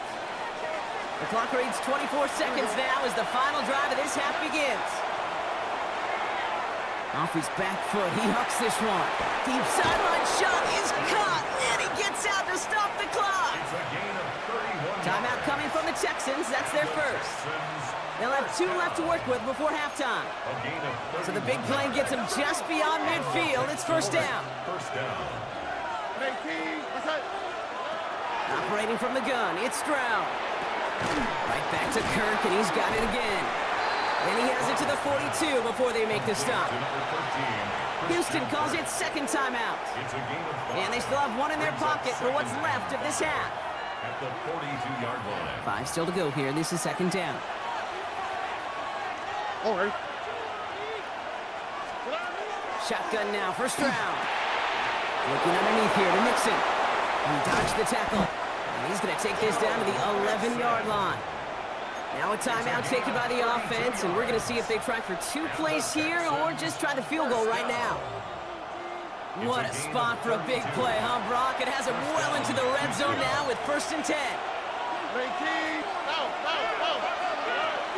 The clock reads 24 seconds now as the final drive of this half begins. Off his back foot, he hucks this one. Deep sideline shot is caught, and he gets out to stop the clock. It's a gain of 31. Timeout coming from the Texans. That's their first. They'll have 2 left to work with before halftime. A gain of 31. So the big play gets him just beyond midfield. It's first down. First down. Operating from the gun, it's Stroud. Right back to Kirk, and he's got it again. Then he has it to the 42 before they make the stop. To number 13. Houston calls it second timeout. It's a gain of 5. And they still have one in their pocket for what's left of this half. At the 42-yard line. 5 still to go here. This is second down. Shotgun now for Stroud. Looking underneath here to Nixon. He dodged the tackle. And he's going to take this down to the 11-yard line. Now a timeout taken by the offense, and we're going to see if they try for 2 plays here or just try the field goal right now. What a spot for a big play, huh, Brock? It has him well into the red zone now with 1st and 10.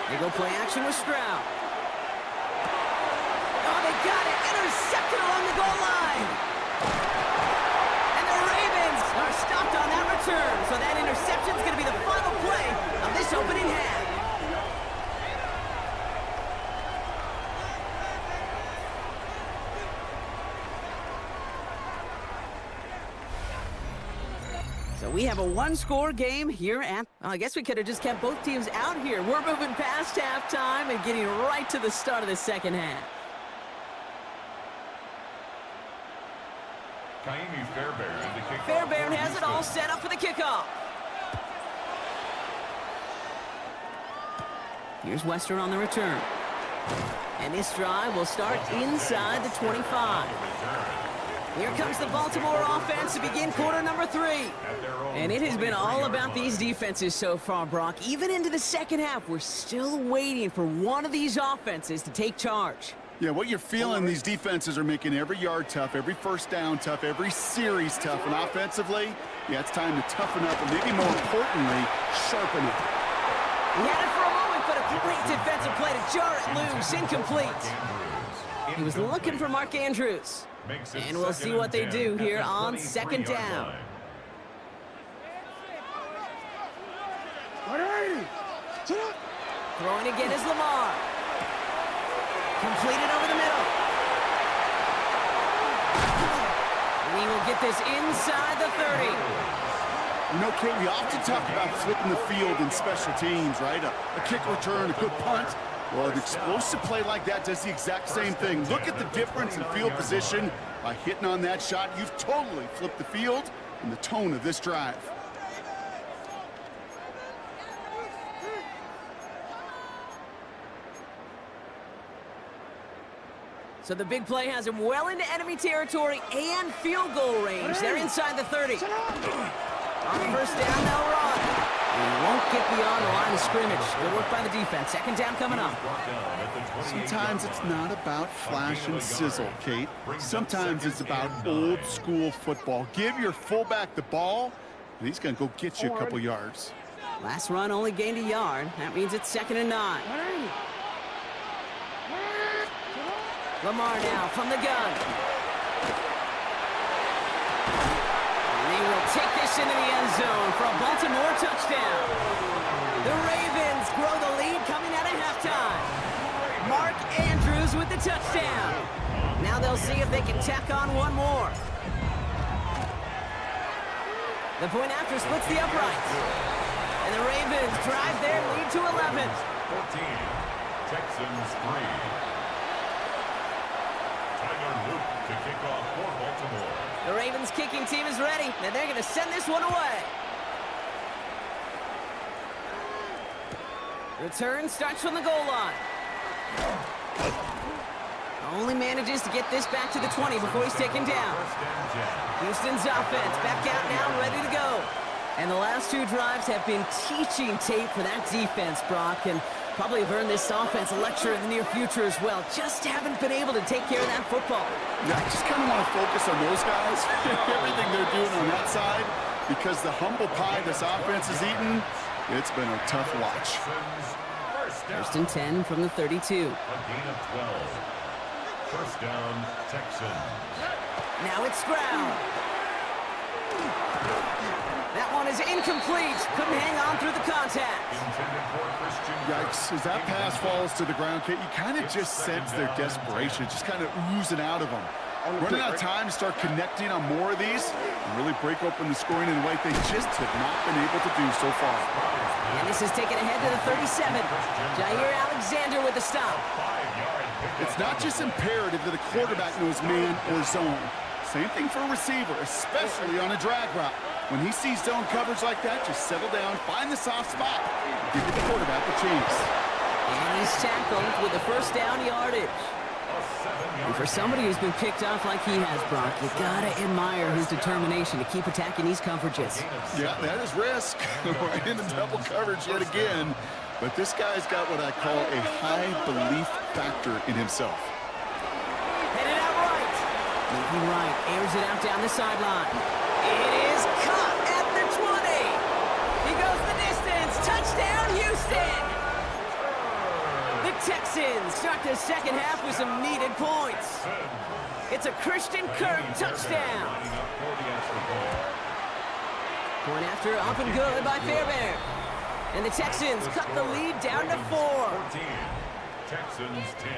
They go play action with Stroud. Oh, they got it. Intercepted along the goal line. And the Ravens are stopped on that return. So that interception is going to be the final play of this opening half. So we have a 1-score game here at... Well, I guess we could have just kept both teams out here. We're moving past halftime and getting right to the start of the second half. Fairbairn has it all set up for the kickoff. Here's Western on the return. And this drive will start inside the 25. Here comes the Baltimore offense to begin quarter number 3. And it has been all about these defenses so far, Brock. Even into the second half, we're still waiting for one of these offenses to take charge. Yeah, what you're feeling, these defenses are making every yard tough, every first down tough, every series tough. And offensively, yeah, it's time to toughen up, and maybe more importantly, sharpen up. He had it for a moment, but a great defensive play to jar it loose. Incomplete. He was looking for Mark Andrews. And we'll see what they do here on second down. Throwing again is Lamar. Completed over the middle. And he will get this inside the 30. You know, Kate, we often talk about flipping the field in special teams, right? A kick return, a good punt. Well, an explosive play like that does the exact same thing. Look at the difference in field position. By hitting on that shot, you've totally flipped the field and the tone of this drive. So the big play has him well into enemy territory and field goal range. They're inside the 30. On first down, they'll run. And he won't get beyond the line of scrimmage. Good work by the defense. Second down coming up. Sometimes it's not about flash and sizzle, Kate. Sometimes it's about old school football. Give your fullback the ball, and he's going to go get you a couple yards. Last run only gained a yard. That means it's 2nd and 9. Lamar now from the gun. And they will take this into the end zone for a Baltimore touchdown. The Ravens grow the lead coming out of halftime. Mark Andrews goes with the touchdown. Now they'll see if they can tack on one more. The point after splits the uprights. And the Ravens drive their lead to 11. 14. Texans 3. Tyler Luke to kick off for Baltimore. The Ravens kicking team is ready, and they're going to send this one away. Return starts from the goal line. Only manages to get this back to the 20 before he's taken down. Houston's offense back out now, ready to go. And the last two drives have been teaching tape for that defense, Brock, and probably have earned this offense a lecture in the near future as well. Just haven't been able to take care of that football. Yeah, I just kind of want to focus on those guys, everything they're doing on that side, because the humble pie this offense has eaten, it's been a tough watch. First and 10 from the 32. A gain of 12. First down, Texans. Now it's Stroud. That one is incomplete. Couldn't hang on through the contact. Intended for Christian. Yikes, as that pass falls to the ground, Kate, you kind of just sense their desperation, just kind of oozing out of them. Running out of time to start connecting on more of these and really break open the scoring in a way they just have not been able to do so far. And this is taken ahead to the 37. Jair Alexander with the stop. It's not just imperative that a quarterback knows man or zone. Same thing for a receiver, especially on a drag route. When he sees zone coverage like that, just settle down, find the soft spot, give the quarterback a chance. And he's tackled with the first down yardage. And for somebody who's been picked off like he has, Brock, you gotta admire his determination to keep attacking these coverages. Yeah, that is risk. Right into double coverage yet again. But this guy's got what I call a high belief factor in himself. Headed out right. Moving right, airs it out down the sideline. It is caught at the 20. He goes the distance. Touchdown, Houston. The Texans start the second half with some needed points. It's a Christian Kirk touchdown. Point after, up and good by Fairbairn. And the Texans cut the lead down to 4. 14. Texans 10.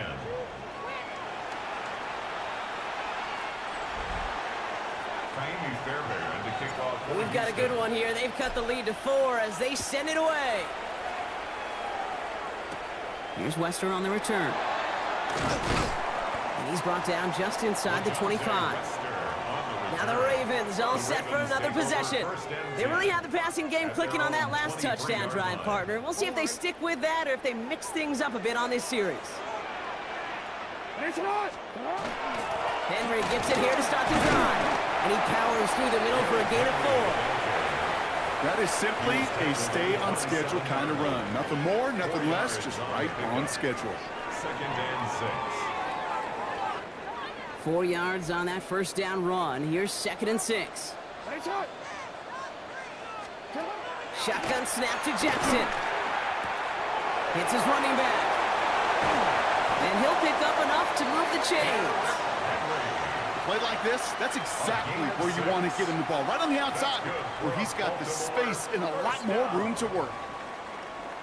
Fairbairn to kick off. We've got a good one here. They've cut the lead to 4 as they send it away. Here's Wester on the return. And he's brought down just inside the 25. Now the Ravens all set for another possession. They really have the passing game clicking on that last touchdown drive, partner. We'll see if they stick with that or if they mix things up a bit on this series. Henry gets it here to start the drive. And he powers through the middle for a gain of 4. That is simply a stay-on-schedule kind of run. Nothing more, nothing less, just right on schedule. Second and 6. 4 yards on that first down run. Here's second and 6. Shotgun snap to Jackson. Hits his running back. And he'll pick up enough to move the chains. Play like this, that's exactly where you want to get him the ball. Right on the outside, where he's got the space and a lot more room to work.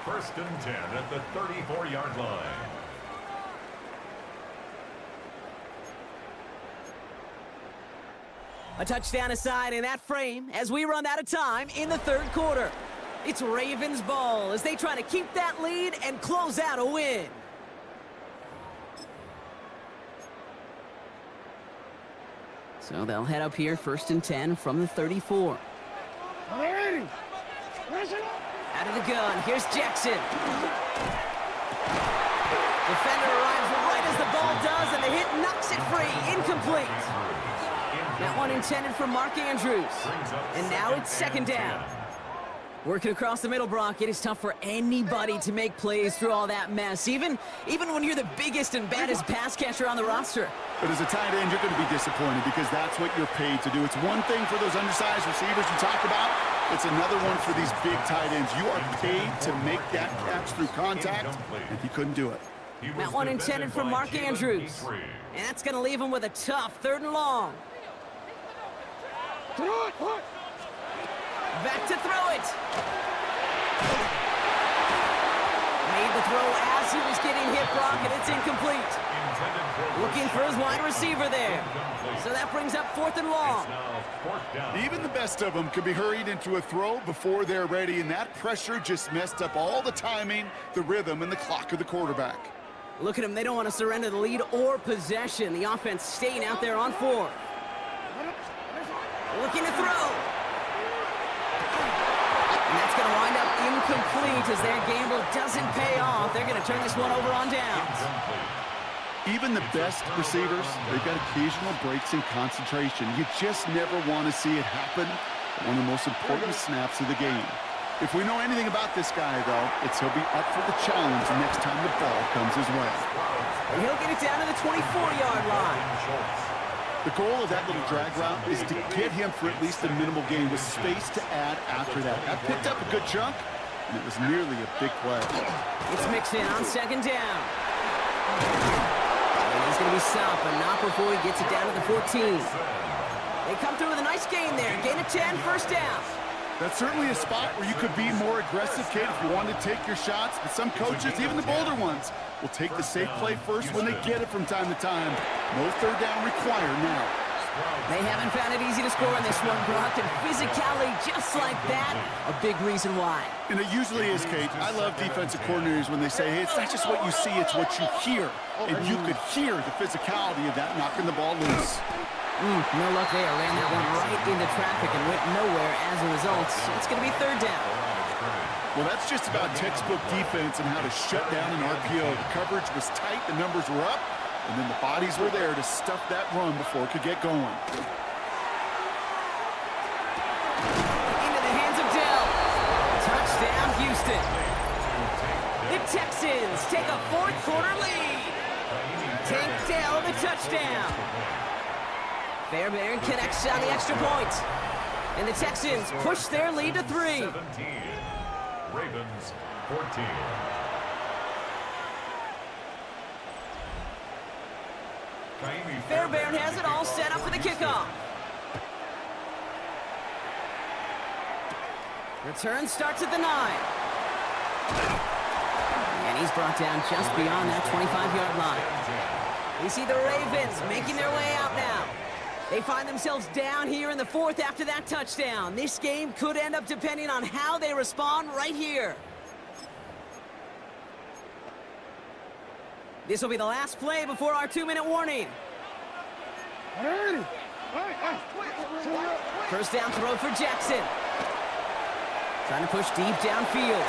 First and 10 at the 34-yard line. A touchdown aside in that frame as we run out of time in the third quarter. It's Ravens ball as they try to keep that lead and close out a win. So they'll head up here first and 10 from the 34. Out of the gun, here's Jackson. Defender arrives right as the ball does, and the hit knocks it free. Incomplete. That one intended for Mark Andrews. And now it's second down. Working across the middle, Brock, it is tough for anybody to make plays through all that mess, even when you're the biggest and baddest pass catcher on the roster. But as a tight end, you're going to be disappointed because that's what you're paid to do. It's one thing for those undersized receivers you talk about. It's another one for these big tight ends. You are paid to make that catch through contact, and he couldn't do it. That one intended for Mark Andrews. And that's going to leave him with a tough third and long. Back to throw it. Made the throw as he was getting hit, Brock, and it's incomplete. intended for Looking for his wide receiver there. So that brings up 4th and long. now 4th down. Even the best of them could be hurried into a throw before they're ready, and that pressure just messed up all the timing, the rhythm, and the clock of the quarterback. Look at them. They don't want to surrender the lead or possession. The offense staying out there on 4th. Looking to throw. And that's going to wind up incomplete as their gamble doesn't pay off. They're going to turn this one over on downs. Even the best receivers, they've got occasional breaks in concentration. You just never want to see it happen at one of the most important snaps of the game. If we know anything about this guy, though, it's he'll be up for the challenge next time the ball comes his way. And he'll get it down to the 24-yard line. The goal of that little drag route is to get him for at least a minimal gain with space to add after that. That picked up a good chunk, and it was nearly a big play. It's mixed in on 2nd down. And he's going to be stopped, but not before he gets it down to the 14. They come through with a nice gain there. Gain of 10, 1st down. That's certainly a spot where you could be more aggressive, Kate, if you wanted to take your shots. But some coaches, even the bolder ones, will take the safe play first when they get it from time to time. No 3rd down required now. They haven't found it easy to score in this one, Brock, and physicality just like that, a big reason why. And it usually is, Kate. I love defensive coordinators when they say, hey, it's not just what you see, it's what you hear. And you could hear the physicality of that knocking the ball loose. No luck there. Ran that one right into traffic and went nowhere as a result. It's going to be 3rd down. Well, that's just about textbook defense and how to shut down an RPO. The coverage was tight, the numbers were up, and then the bodies were there to stuff that run before it could get going. Into the hands of Dell. Touchdown, Houston. The Texans take a 4th quarter lead. Tank Dell the touchdown. Fairbairn connects on the extra point. And the Texans push their lead to 3. 17. Ravens 14. Fairbairn has it all set up for the kickoff. Return starts at the 9. And he's brought down just beyond that 25-yard line. We see the Ravens making their way out now. They find themselves down here in the 4th after that touchdown. This game could end up depending on how they respond right here. This will be the last play before our 2-minute warning. 1st down throw for Jackson. Trying to push deep downfield.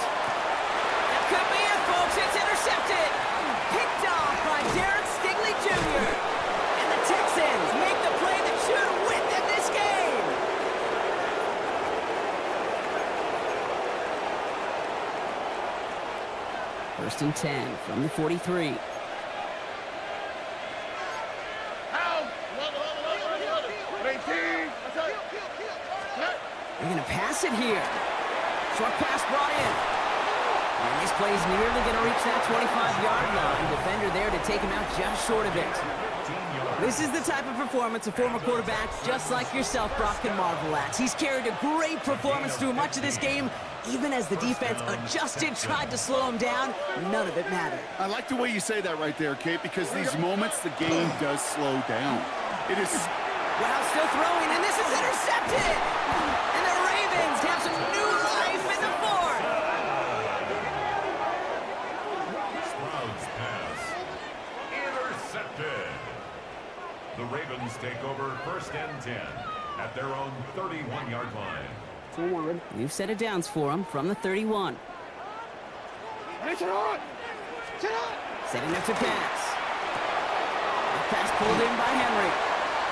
That could be it, folks. It's intercepted. Picked off by Derek Stigley Jr. And the Texans make the play that should win them this game. First and 10 from the 43. They're going to pass it here. Short pass brought in. And this play is nearly going to reach that 25-yard line. Defender there to take him out just short of it. This is the type of performance a former quarterback just like yourself, Brock, can marvel at. He's carried a great performance through much of this game. Even as the defense adjusted, tried to slow him down, none of it mattered. I like the way you say that right there, Kate, because these moments the game does slow down. It is... Wow, still throwing, and this is intercepted! And the Ravens have some new life in the 4th! Stroud's pass. Intercepted. The Ravens take over 1st and 10 at their own 31-yard line. New set of downs for him from the 31. Setting up to pass. The pass pulled in by Henry.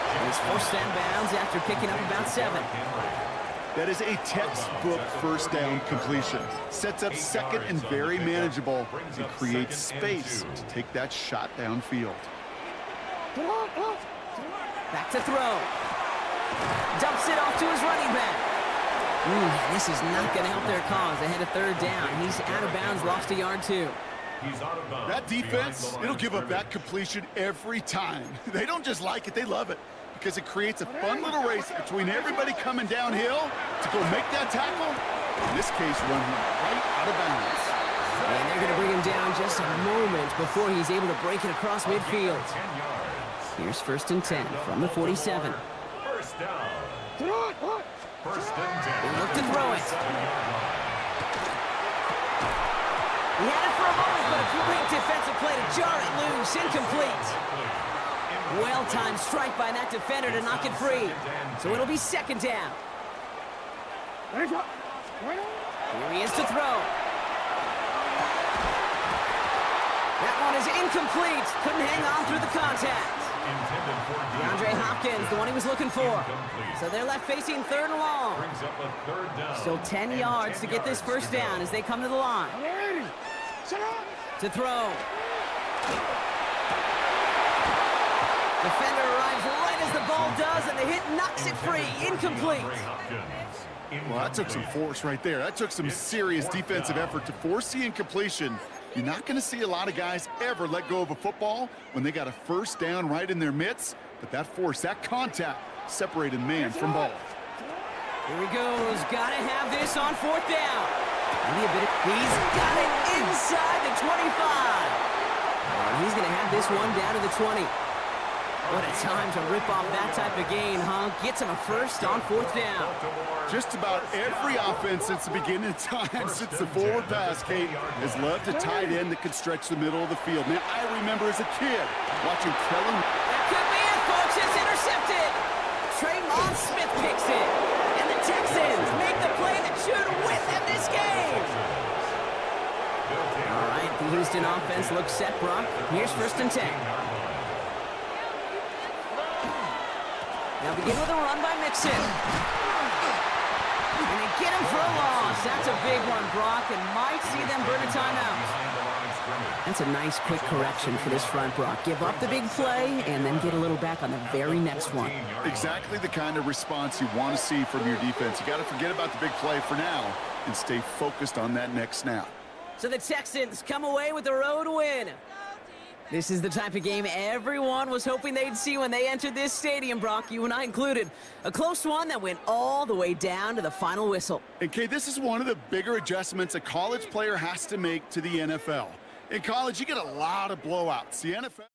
And he's forced down bounds after picking up about 7. That is a textbook 1st down completion. Sets up 2nd and very manageable and creates space to take that shot downfield. Back to throw. Dumps it off to his running back. This is not going to help their cause. They had a 3rd down. He's out of bounds, lost a yard too. He's out of bounds. That defense, it'll give up that completion every time. They don't just like it, they love it. Because it creates a fun little race between everybody coming downhill to go make that tackle. In this case, run him right out of bounds. And they're going to bring him down just a moment before he's able to break it across midfield. 10 yards. Here's 1st and 10 from the 47. First down. First and 10. They look to throw it. 7-yard line. He had it for a moment, but a great defensive play to jar it loose. Incomplete. Well-timed strike by that defender to knock it free. So it'll be 2nd down. Here he is to throw. That one is incomplete. Couldn't hang on through the contact. DeAndre Hopkins, the one he was looking for. So they're left facing 3rd and long. Brings up a 3rd down. Still 10 yards to get this 1st down as they come to the line. To throw. Defender arrives right as the ball does, and the hit knocks it free. Incomplete. Well, that took some force right there. That took some serious defensive effort to force the incompletion. You're not going to see a lot of guys ever let go of a football when they got a 1st down right in their midst. But that force, that contact, separated man from ball. Here he goes. Got to have this on 4th down. He's got it inside the 25. And he's going to have this one down to the 20. What a time to rip off that type of gain, huh? Gets him a 1st on 4th down. Just about every offense since the beginning of time, since the forward pass, Kate, has loved a tight end that can stretch the middle of the field. Man, I remember as a kid watching Kellen. That could be it, folks. It's intercepted. Tremont Smith picks it. And the Texans make the play that should win them this game. All right, the Houston offense looks set, Brock. Here's 1st and 10. Now begin with a run by Mixon. And they get him for a loss. That's a big one, Brock, and might see them burn a timeout. That's a nice quick correction for this front, Brock. Give up the big play and then get a little back on the very next one. Exactly the kind of response you want to see from your defense. You got to forget about the big play for now and stay focused on that next snap. So the Texans come away with the road win. This is the type of game everyone was hoping they'd see when they entered this stadium, Brock, you and I included. A close one that went all the way down to the final whistle. And Kay, this is one of the bigger adjustments a college player has to make to the NFL. In college, you get a lot of blowouts. The NFL...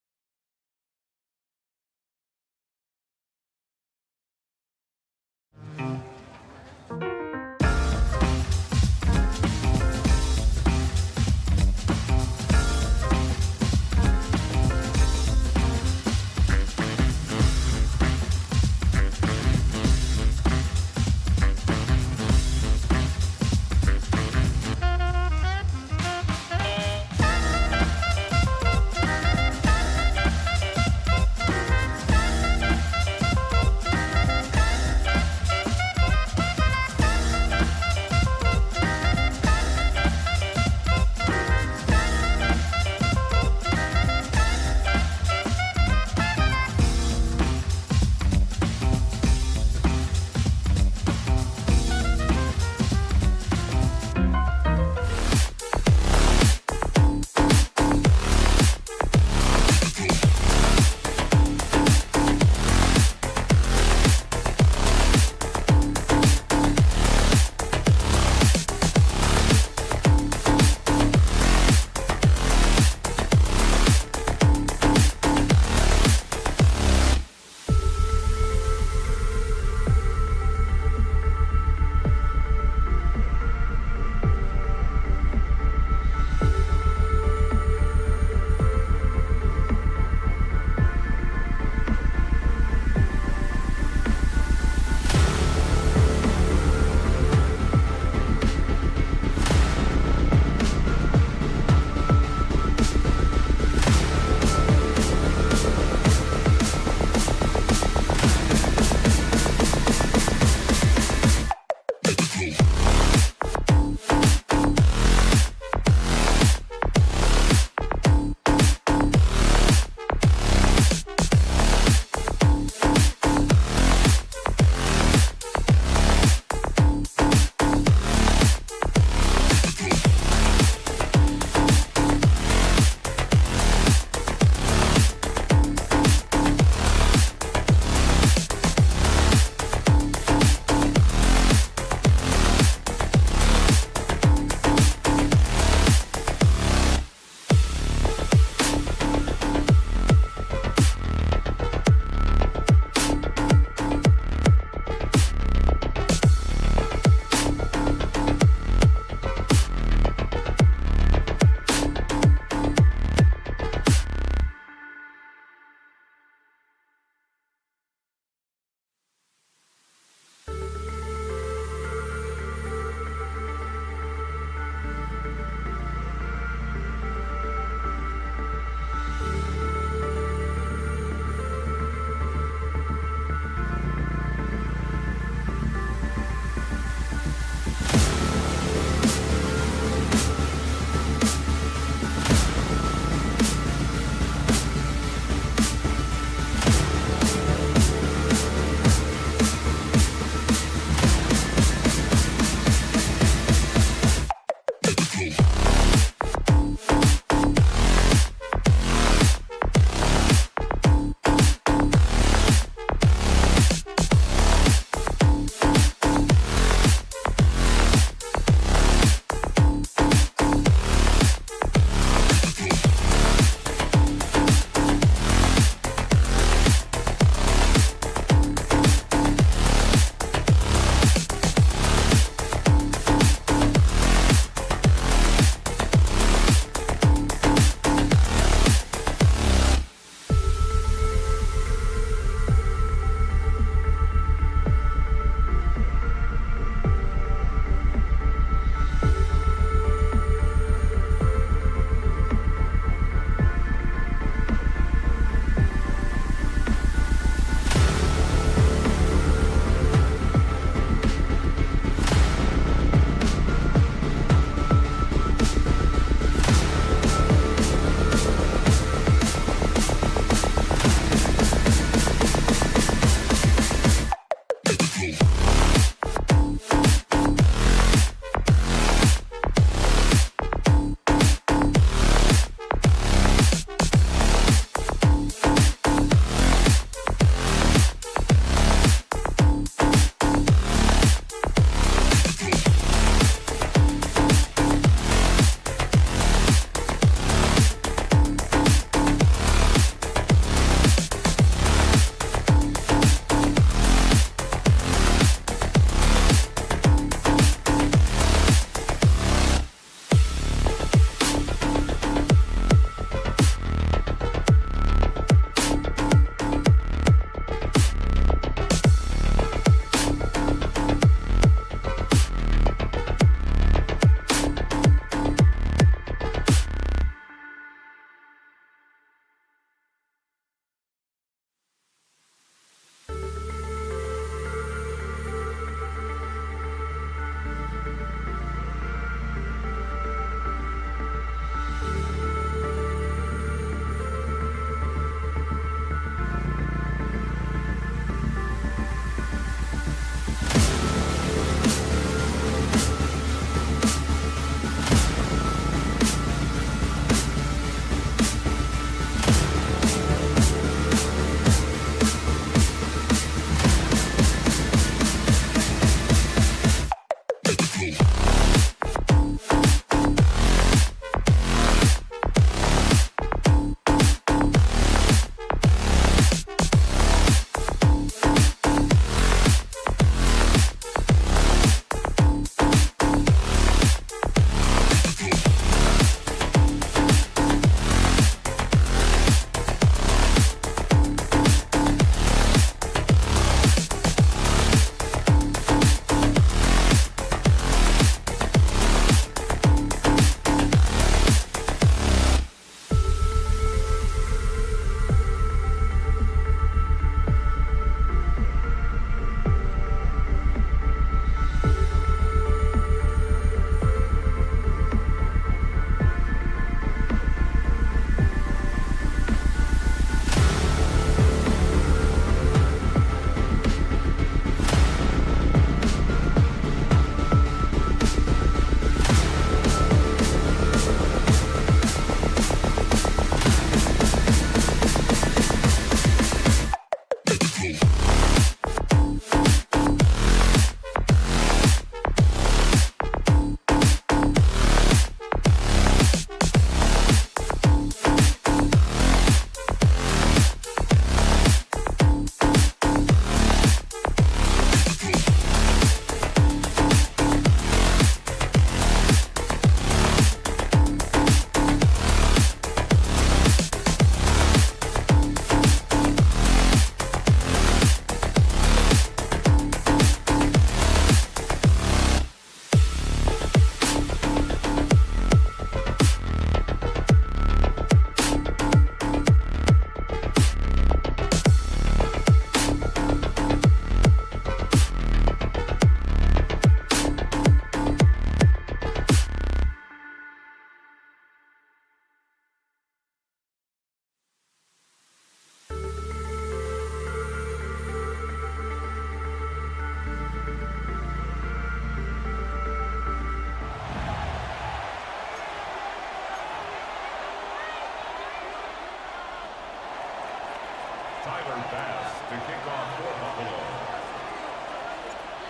To kick off for Buffalo.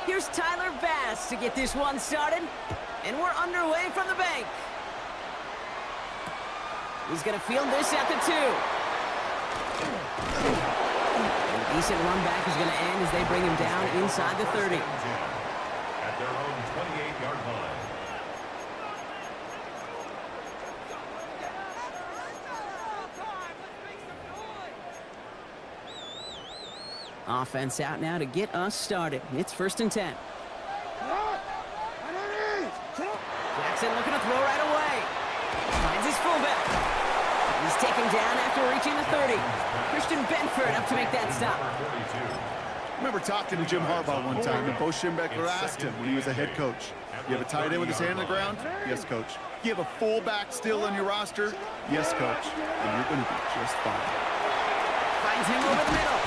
Here's Tyler Bass to get this one started, and we're underway from the bank. He's going to field this at the 2. A decent run back is going to end as they bring him down inside the 30. At their own 28-yard line. Offense out now to get us started. It's 1st and 10. Jackson looking to throw right away. Finds his fullback. He's taken down after reaching the 30. Christian Benford up to make that stop. I remember talking to Jim Harbaugh one time, and Bo Schembechler asked him when he was a head coach, you have a tight end with his hand on the ground? Yes, coach. You have a fullback still on your roster? Yes, coach. And you're going to be just fine. Finds him over the middle.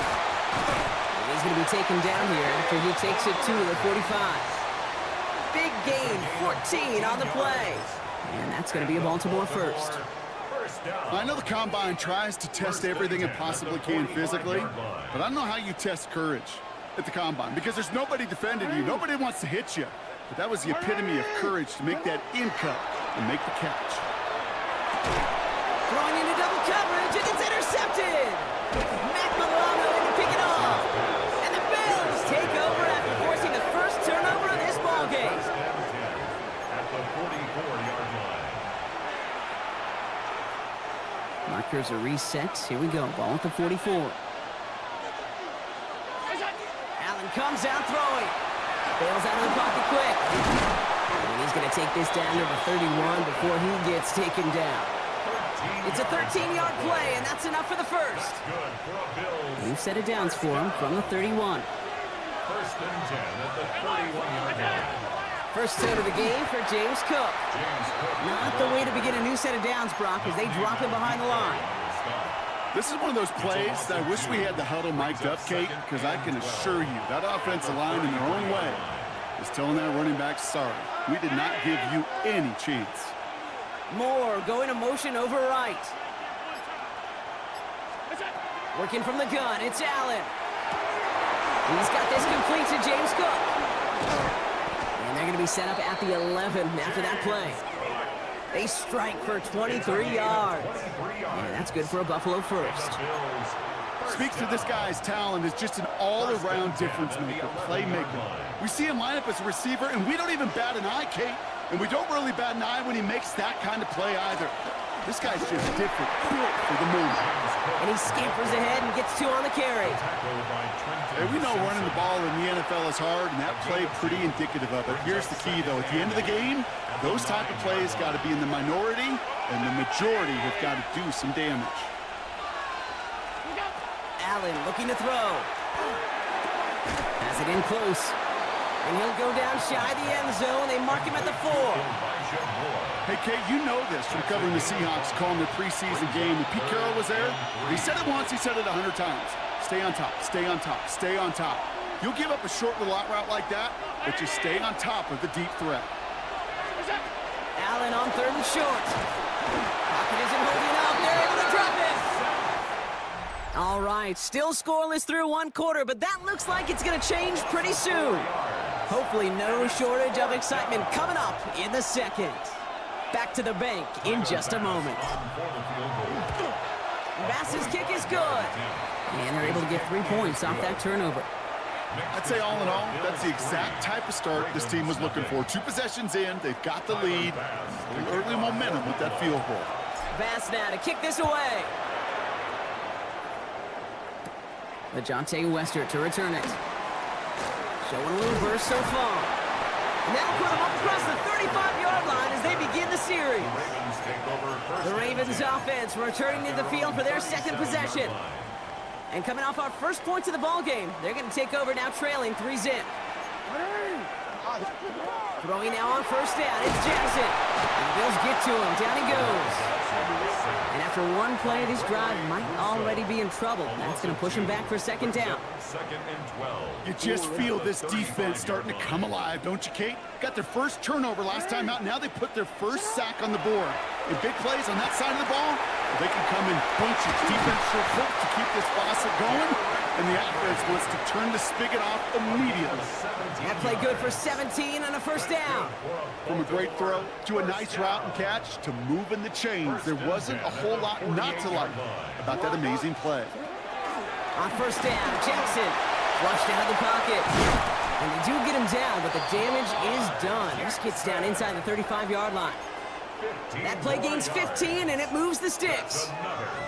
He's going to be taken down here after he takes it to the 45. Big gain, 14 on the play. And that's going to be a Baltimore first. I know the Combine tries to test everything it possibly can physically, but I don't know how you test courage at the Combine because there's nobody defending you. Nobody wants to hit you. But that was the epitome of courage to make that in-cut and make the catch. Throwing into double coverage, and it's intercepted. Matt Milano in to pick it off. And the Bills take over after forcing the first turnover of this ballgame. At the 44-yard line. Markers are reset. Here we go. Ball at the 44. Allen comes out throwing. Bails out of the pocket quick. And he's going to take this down to the 31 before he gets taken down. It's a 13-yard play, and that's enough for the first. Good for a Bills. New set of downs for him from the 31. 1st and 10 at the 31-yard line. First turn of the game for James Cook. Not the way to begin a new set of downs, Brock, as they drop him behind the line. This is one of those plays that I wish we had the huddle mic'd up, Kate, because I can assure you that offensive line in their own way is telling that running back, sorry, we did not give you any chance. Moore going to motion over right. Working from the gun, it's Allen. He's got this complete to James Cook. And they're going to be set up at the 11 after that play. They strike for 23 yards. And that's good for a Buffalo first. Speaks to this guy's talent as just an all-around difference maker, playmaker. We see him line up as a receiver, and we don't even bat an eye, Kate. And we don't really bat an eye when he makes that kind of play either. This guy's just different, built for the moment. And he scampers ahead and gets 2 on the carry. Hey, we know running the ball in the NFL is hard, and that play pretty indicative of it. Here's the key, though. At the end of the game, those type of plays got to be in the minority, and the majority have got to do some damage. Allen looking to throw. Has it in close. And he'll go down shy the end zone. They mark him at the 4. Hey, Kate, you know this from covering the Seahawks, calling their preseason game. When Pete Carroll was there, he said it once, he said it 100 times. Stay on top, stay on top, stay on top. You'll give up a short little out route like that, but just stay on top of the deep threat. Allen on 3rd and short. Pocket isn't holding up. They're able to drop it. All right, still scoreless through 1 quarter, but that looks like it's going to change pretty soon. Hopefully no shortage of excitement coming up in the second. Back to the bank in just a moment. Bass's kick is good. And they're able to get 3 points off that turnover. I'd say all in all, that's the exact type of start this team was looking for. 2 possessions in, they've got the lead. Early momentum with that field goal. Bass now to kick this away. LaJohntay Westert to return it. Showing a little burst so far. And that'll put them up across the 35-yard line as they begin the series. The Ravens offense returning to the field for their second possession. And coming off our first points of the ball game, they're going to take over now trailing 3-zip. Throwing now on first down, it's Jackson. And the Bills get to him, down he goes. And after 1 play, this drive might already be in trouble. That's going to push him back for 2nd down. 2nd and 12. You just feel this defense starting to come alive, don't you, Kate? Got their first turnover last time out. Now they put their first sack on the board. In big plays on that side of the ball, They can come in bunches. Defense should hope to keep this faucet going, and the offense wants to turn the spigot off immediately. That play good for 17 and a first down. From a great throw to a nice route and catch to moving the chains, there wasn't a whole lot not to like about that amazing play. On first down, Jackson flushed out of the pocket. And they do get him down, but the damage is done. This gets down inside the 35-yard line. That play gains 15, and it moves the sticks.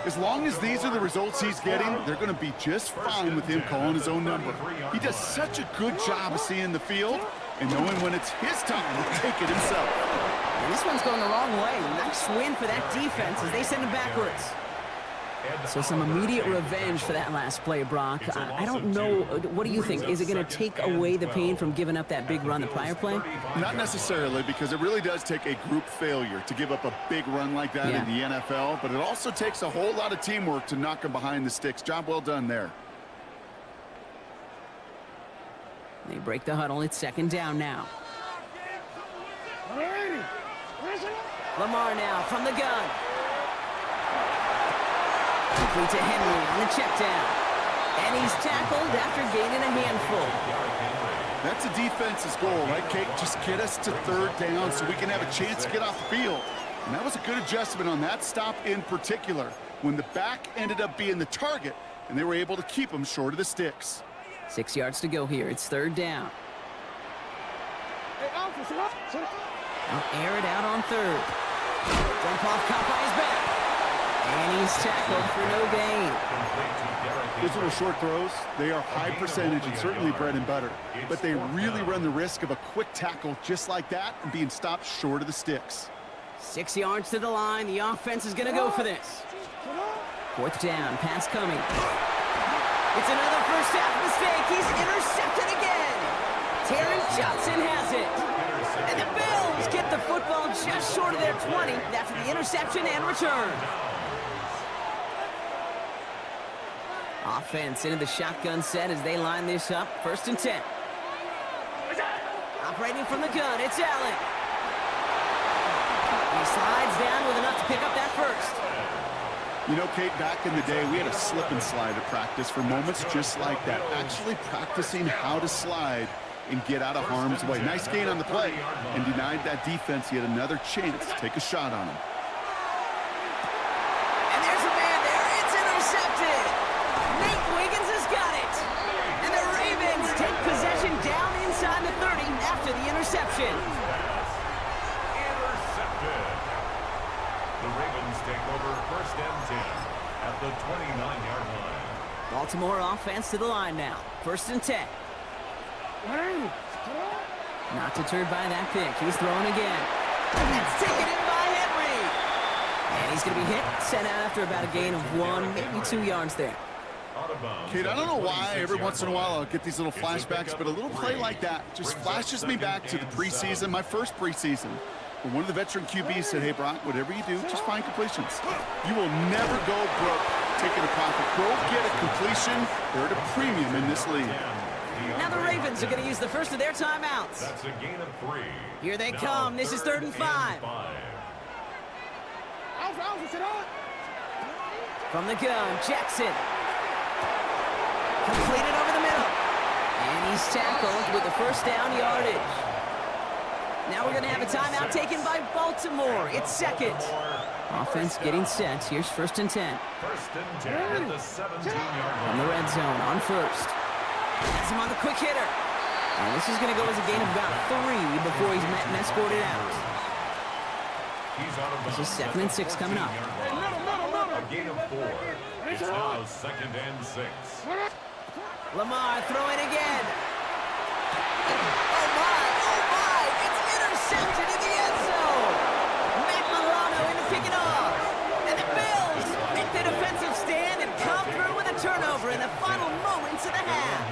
As long as these are the results he's getting, they're going to be just fine with him calling his own number. He does such a good job of seeing the field and knowing when it's his time to take it himself. And this one's going the wrong way. Nice win for that defense as they send him backwards. So some immediate revenge for that last play, Brock. I don't know. What do you think? Is it going to take away the pain from giving up that big run the prior play? Not necessarily, because it really does take a group failure to give up a big run like that in the NFL, but it also takes a whole lot of teamwork to knock them behind the sticks. Job well done there. They break the huddle. It's second down now. Lamar now from the gun. Complete to Henry on the check down. And he's tackled after gaining a handful. That's a defense's goal, right, Kate? Just get us to third down so we can have a chance to get off the field. And that was a good adjustment on that stop in particular, when the back ended up being the target, and they were able to keep him short of the sticks. 6 yards to go here. It's third down. They'll air it out on third. Dump off, caught by his back. And he's tackled for no gain. Those little short throws, they are high percentage and certainly bread and butter. But they really run the risk of a quick tackle just like that and being stopped short of the sticks. 6 yards to the line. The offense is going to go for this. Fourth down, pass coming. It's another first half mistake. He's intercepted again. Taron Johnson has it. And the Bills get the football just short of their 20 after the interception and return. Offense into the shotgun set as they line this up. First and 10. Operating from the gun, it's Allen. He slides down with enough to pick up that first. You know, Kate, back in the day, we had a slip and slide at practice for moments just like that. Actually practicing how to slide and get out of harm's way. Nice gain on the play and denied that defense yet another chance to take a shot on him. And there's a man there. It's intercepted. Nate Wiggins has got it. And the Ravens take possession down inside the 30 after the interception. Intercepted. The Ravens take over first and 10 at the 29-yard line. Baltimore offense to the line now. First and 10. Not deterred by that pick. He's throwing again. That's taken in by Henry. And he's going to be hit. Sent out after about a gain of 1, maybe 2 yards there. Kate, I don't know why every once in a while I'll get these little flashbacks, but a little play like that just flashes me back to the preseason, my first preseason. When one of the veteran QBs said, hey, Brock, whatever you do, just find completions. You will never go broke taking a profit. Go get a completion. They're at a premium in this league. Now the Ravens are going to use the first of their timeouts. That's a gain of 3. Here they come. This is third and 5. From the gun, Jackson. Completed over the middle. And he's tackled with the first down yardage. Now we're going to have a timeout taken by Baltimore. It's second. Offense getting set. Here's first and 10. First and 10 at the 17-yard line. From the red zone on first. Has him on the quick hitter. And this is going to go as a gain of about 3 before he's met and escorted out. He's out of bounds. This is second and 6 coming up. A gain of 4. It's now second and 6. Lamar throwing again. Oh my, it's intercepted in the end zone. Matt Milano in to pick it off. And the Bills make the defensive stand and come through with a turnover in the final moments of the half.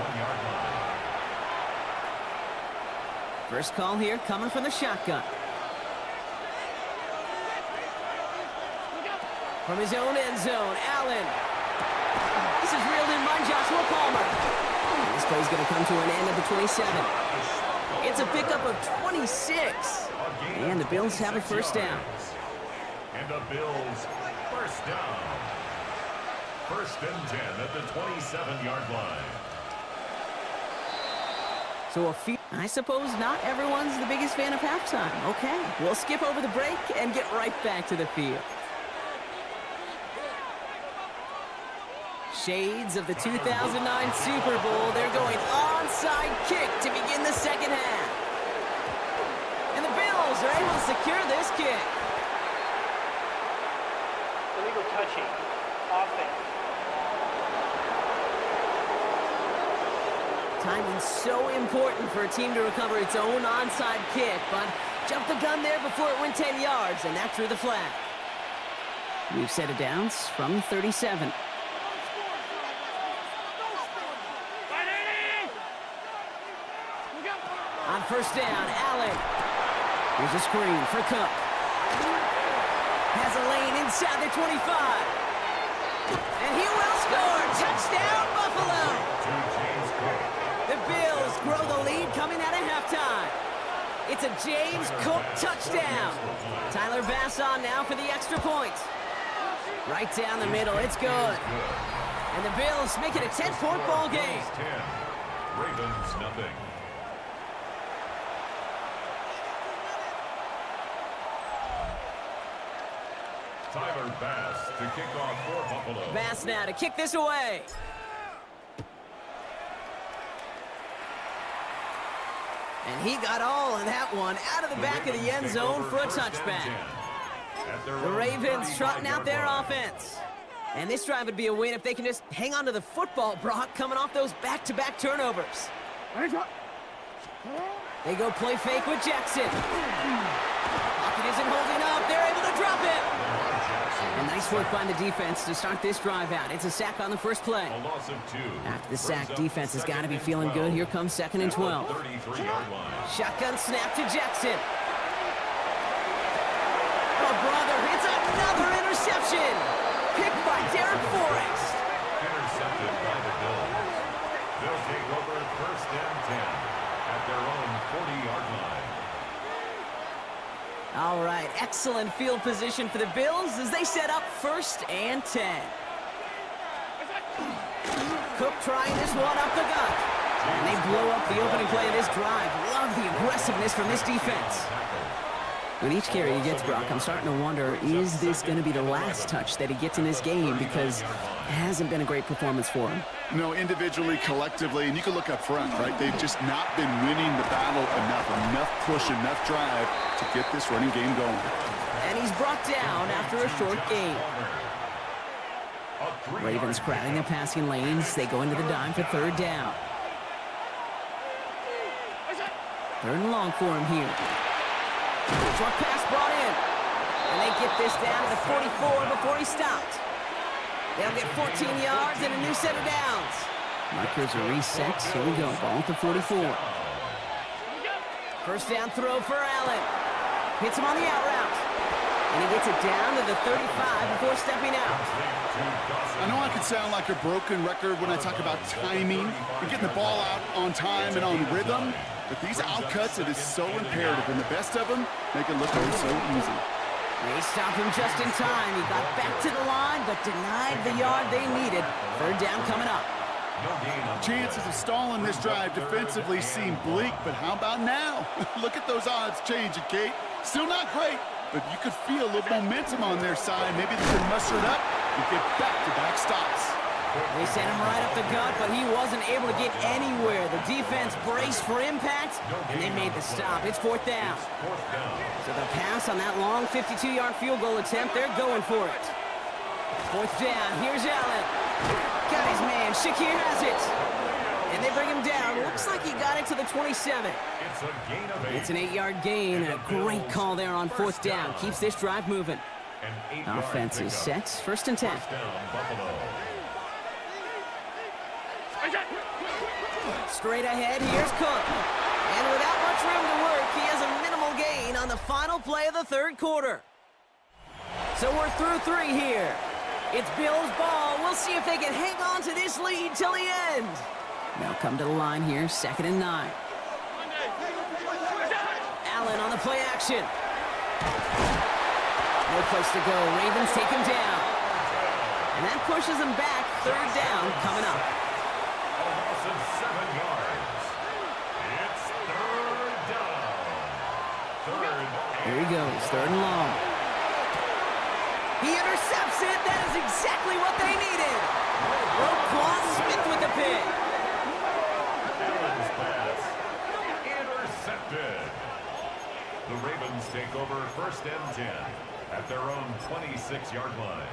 First call here coming from the shotgun. From his own end zone, Allen. This is reeled in by Joshua Palmer. And this play's going to come to an end at the 27. It's a pickup of 26. And the Bills have a first down. And the Bills First down. First and 10 at the 27-yard line. So I suppose not everyone's the biggest fan of halftime. Okay, we'll skip over the break and get right back to the field. Shades of the 2009 Super Bowl. They're going onside kick to begin the second half. And the Bills are able to secure this kick. Illegal touching. Offense. Timing's so important for a team to recover its own onside kick, but jumped the gun there before it went 10 yards, and that drew the flag. We've set it downs from 37. On first down, Allen. Here's a screen for Cook. Has a lane inside the 25. And he will score. Touchdown, Buffalo. The Bills grow the lead coming out of halftime. It's a James Cook touchdown. Tyler Bass on now for the extra point. Right down the middle. It's good. And the Bills make it a 10-point ball game. Ravens nothing. Tyler Bass to kick off for Buffalo. Bass now to kick this away. And he got all of that one out of the back of the end zone for a touchback. The Ravens trotting out their offense. And this drive would be a win if they can just hang on to the football, Brock, coming off those back-to-back turnovers. They go play fake with Jackson. Pocket isn't holding up. They're able to drop it. And nice work by the defense to start this drive out. It's a sack on the first play. A loss of 2. After the sack, defense has got to be feeling good. Here comes 2nd and 12. Shotgun snap to Jackson. Oh, brother, it's another interception. Picked by Derek Forrest. Intercepted by the Bills. They'll take over first and 10 at their own 40-yard line. All right, excellent field position for the Bills as they set up 1st and 10. Cook trying this one up the gut. And they blow up the opening play of this drive. Love the aggressiveness from this defense. With each carry he gets, Brock, I'm starting to wonder, is this going to be the last touch that he gets in this game? Because it hasn't been a great performance for him. No, individually, collectively, and you can look up front, right? They've just not been winning the battle enough push, enough drive to get this running game going. And he's brought down after a short gain. Ravens crowding their passing lanes. They go into the dime for 3rd down. 3rd and long for him here. Short pass brought in. And they get this down to the 44 before he stopped. They'll get 14 yards and a new set of downs. Markers are reset. Here we go. Ball at the 44. First down throw for Allen. Hits him on the out route. And he gets it down to the 35 before stepping out. I know I can sound like a broken record when I talk about timing and getting the ball out on time and on rhythm, but these outcuts, it is so imperative, and the best of them make it look so easy. They stop him just in time. He got back to the line, but denied the yard they needed. 3rd down coming up. Chances of stalling this drive defensively seem bleak, but how about now? Look at those odds changing, Kate. Still not great, but you could feel a little momentum on their side. Maybe they can muster it up and get back-to-back stops. They sent him right up the gut, but he wasn't able to get anywhere. The defense braced for impact, and they made the stop. It's 4th down. So the pass on that long 52-yard field goal attempt, they're going for it. 4th down, here's Allen. Got his man, Shakir has it. And they bring him down. Looks like he got it to the 27. It's an 8-yard gain, and a great call there on 4th down. Keeps this drive moving. Offense is set, 1st and 10. Straight ahead, here's Cook. And without much room to work, he has a minimal gain on the final play of the 3rd quarter. So we're through 3 here. It's Bills ball. We'll see if they can hang on to this lead till the end. Now come to the line here, 2nd and 9. Allen on the play action. No place to go. Ravens take him down. And that pushes them back. Third down coming up. A loss of 7 yards. It's third down. Here he goes, third and long. He intercepts it. That is exactly what they needed. Roquan Smith with the pick. Allen's pass intercepted. The Ravens take over first and 10 at their own 26-yard line.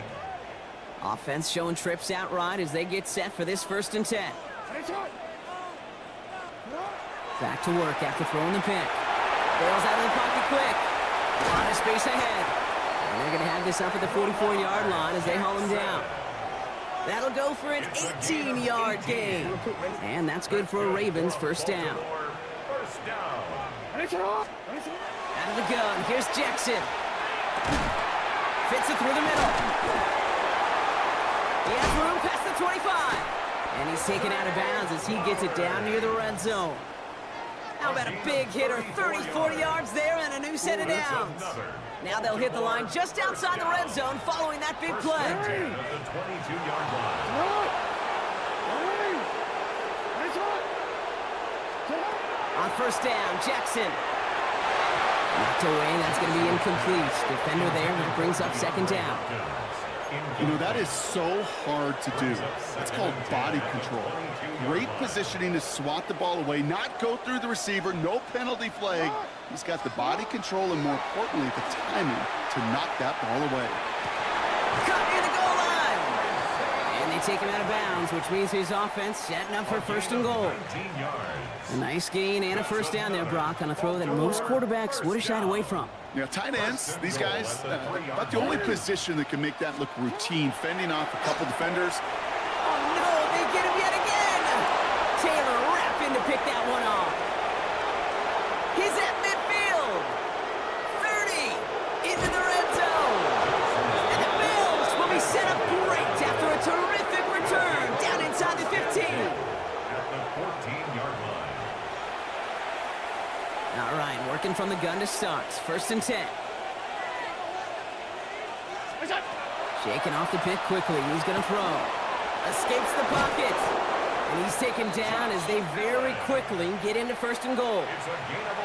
Offense showing trips out right as they get set for this first and 10. Back to work after throwing the pick. Bails out of the pocket quick. A lot of space ahead. And they're going to have this up at the 44-yard line as they haul him down. That'll go for an 18-yard gain. And that's good for a Ravens first down. First down. Out of the gun, here's Jackson. Fits it through the middle. He has room past the 25. And he's taken out of bounds as he gets it down near the red zone. How about a big hitter, 30, 40 yards there and a new set of downs. Now they'll hit the line just outside the red zone following that big play. At the 22-yard line. On first down, Jackson. Knocked away, that's going to be incomplete. Defender there, that brings up second down. You know, that is so hard to do. That's called body control. Great positioning to swat the ball away, not go through the receiver, no penalty flag. He's got the body control and, more importantly, the timing to knock that ball away. Cut near the goal line. And they take him out of bounds, which means his offense setting up for first and goal. 19 yards. A nice gain and a first down there, Brock, on a throw that most quarterbacks would have shied away from. Yeah, tight ends, these guys, about the only position that can make that look routine, fending off a couple defenders. Oh, no, they get him yet again. Taylor wrapping to pick that one off. He's at midfield. 30 into the red zone. And the Bills will be set up great after a terrific return down inside the 15. At the 14-yard line. All right, working from the gun to start. First and 10. Shaking off the pick quickly. He's going to throw. Escapes the pocket. And he's taken down as they very quickly get into first and goal. It's a gain of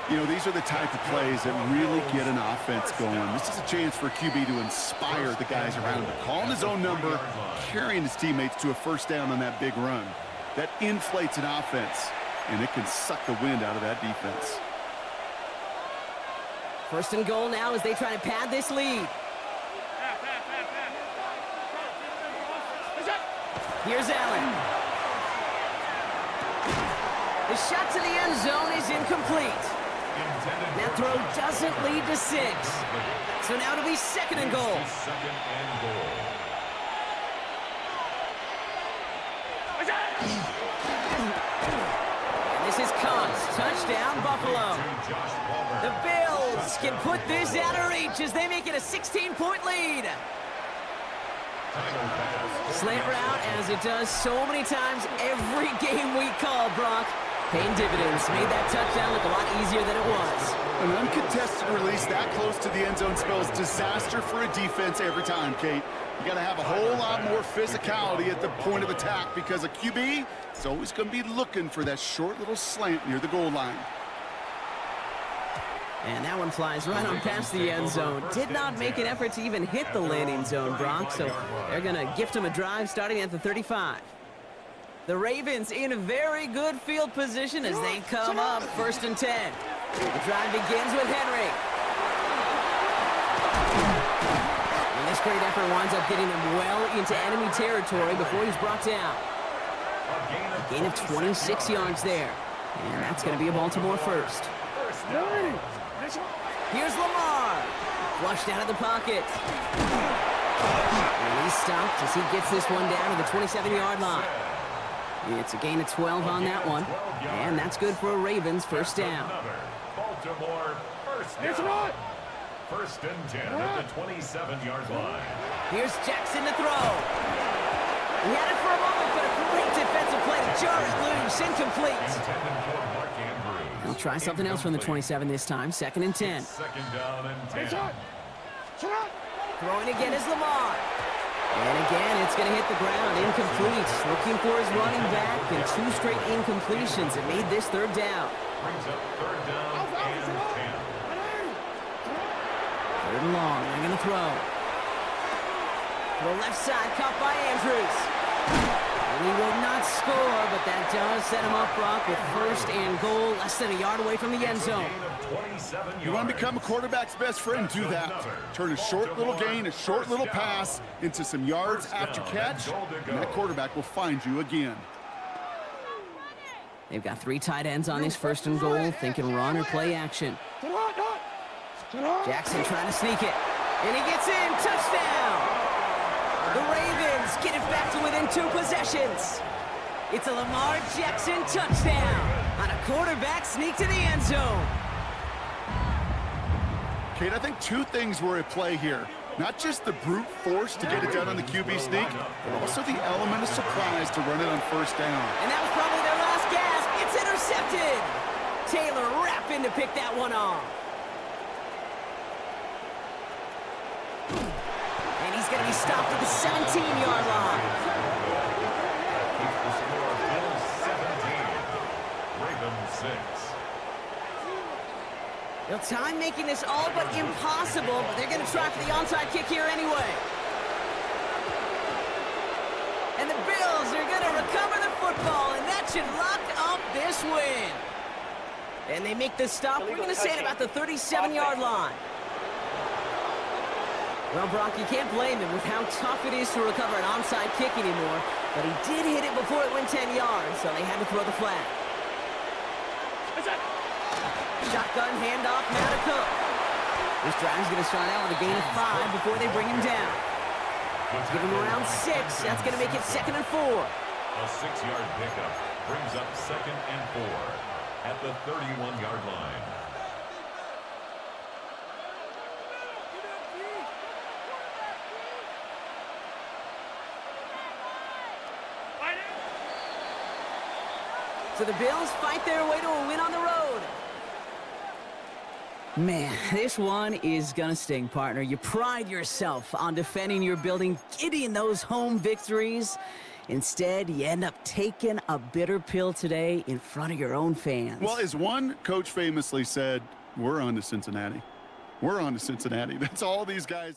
11. You know, these are the type of plays that really get an offense going. This is a chance for QB to inspire the guys around him. Calling his own number, carrying his teammates to a first down on that big run. That inflates an offense, and it can suck the wind out of that defense. First and goal now as they try to pad this lead. Here's Allen. The shot to the end zone is incomplete. That throw doesn't lead to 6. So now it'll be second and goal. Second and goal. And this is caught. Touchdown, Buffalo. The Bills can put this out of reach as they make it a 16-point lead. Slant route, as it does so many times every game we call, Brock. Paying dividends. Made that touchdown look a lot easier than it was. An uncontested release that close to the end zone spells disaster for a defense every time, Kate. You got to have a whole lot more physicality at the point of attack because a QB is always going to be looking for that short little slant near the goal line. And that one flies right on past the end zone. Did not make an effort to even hit the landing zone, Brock, so they're going to gift him a drive starting at the 35. The Ravens in a very good field position as they come up first and 10. The drive begins with Henry. And this great effort winds up getting him well into enemy territory before he's brought down. A gain of 26 yards there. And that's going to be a Baltimore first. Here's Lamar. Flushed out of the pocket. And he's stopped as he gets this one down to the 27-yard line. It's a gain of 12 on that one. And that's good for a Ravens first down. Baltimore first down. First and 10 at the 27-yard line. Here's Jackson to throw. He had it for a moment, but a great defensive play to jar it loose. Incomplete. Intended for Mark Andrews. He'll try something else from the 27 this time. Second and 10. Second down and 10. Throwing again is Lamar. And again, it's going to hit the ground. Incomplete. Looking for his running back, and 2 straight incompletions. It made this 3rd down. Brings up 3rd down and 10. 3rd and long. They're going to throw. To the left side, caught by Andrews. And he will not score, but that does set him up, Brock, with 1st and goal, less than a yard away from the end zone. You want to become a quarterback's best friend, do that. Turn a short little gain, a short little pass into some yards after catch, and that quarterback will find you again. They've got 3 tight ends on this 1st and goal, thinking run or play action. Jackson trying to sneak it, and he gets in, touchdown! The Ravens get it back to within 2 possessions. It's a Lamar Jackson touchdown on a quarterback sneak to the end zone. Kate, I think 2 things were at play here. Not just the brute force to get it done on the QB sneak, but also the element of surprise to run it on 1st down. And that was probably their last gasp. It's intercepted. Taylor rapping to pick that one off. And he's going to be stopped at the 17-yard line. Keeps the score Bills 17, Ravens 6. They'll time making this all but impossible, but they're going to try for the onside kick here anyway. And the Bills are going to recover the football, and that should lock up this win. And they make the stop. We're going to say it about the 37-yard line. Well, Brock, you can't blame him with how tough it is to recover an onside kick anymore, but he did hit it before it went 10 yards, so they had to throw the flag. Shotgun handoff, Maricopa. This drive's going to start out with a gain of 5 before they bring him down. Give him around 6. That's going to make it 2nd and 4. A 6-yard pickup brings up 2nd and 4 at the 31-yard line. So the Bills fight their way to a win on the road. Man, this one is gonna sting, partner. You pride yourself on defending your building, getting those home victories. Instead, you end up taking a bitter pill today in front of your own fans. Well, as one coach famously said, we're on to Cincinnati. We're on to Cincinnati. That's all these guys.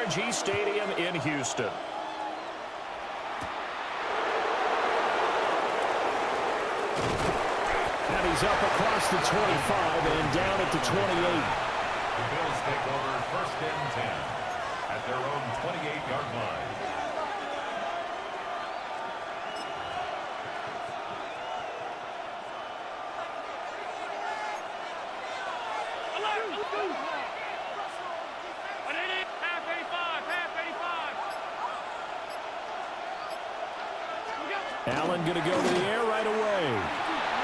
NRG Stadium in Houston. And he's up across the 25 and down at the 28. The Bills take over 1st and 10 at their own 28-yard line. Allen going to go to the air right away.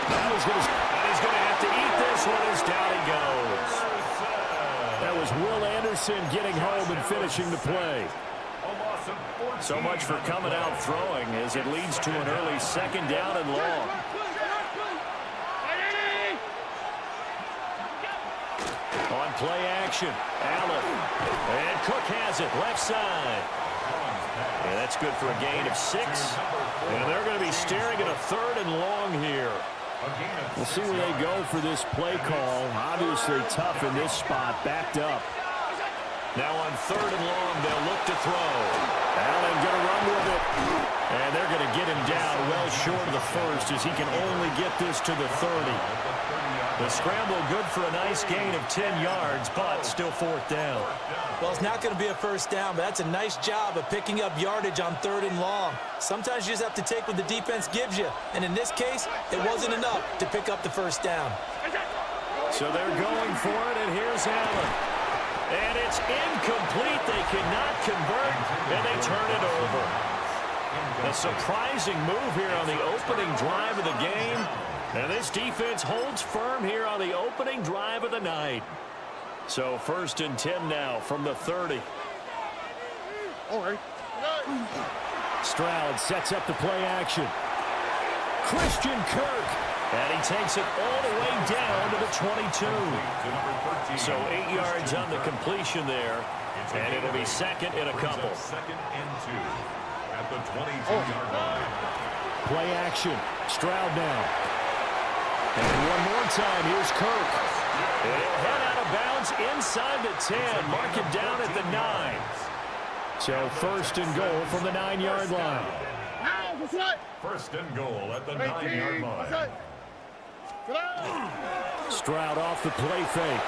Now he's going to have to eat this one as down he goes. That was Will Anderson getting home and finishing the play. So much for coming out throwing as it leads to an early 2nd down and long. On play action, Allen. And Cook has it, left side. Yeah, that's good for a gain of 6. And they're going to be staring at a 3rd and long here. We'll see where they go for this play call. Obviously tough in this spot, backed up. Now on 3rd and long, they'll look to throw. Allen going to run with it. And they're going to get him down well short of the 1st as he can only get this to the 30. The scramble good for a nice gain of 10 yards, but still 4th down. Well, it's not going to be a 1st down, but that's a nice job of picking up yardage on 3rd and long. Sometimes you just have to take what the defense gives you, and in this case, it wasn't enough to pick up the 1st down. So they're going for it, and here's Allen. And it's incomplete. They cannot convert, and they turn it over. A surprising move here on the opening drive of the game. And this defense holds firm here on the opening drive of the night. So 1st and 10 now from the 30. Stroud sets up the play action. Christian Kirk. And he takes it all the way down to the 22. So 8 yards on the completion there. And it'll be 2nd and a couple. 2nd and 2 at the 22-yard line. Play action. Stroud now. And one more time, here's Kirk. And he'll head out of bounds inside the 10. Mark it down at the 9. So 1st and goal from the 9-yard line. 1st and goal at the 9-yard line. Stroud off the play fake.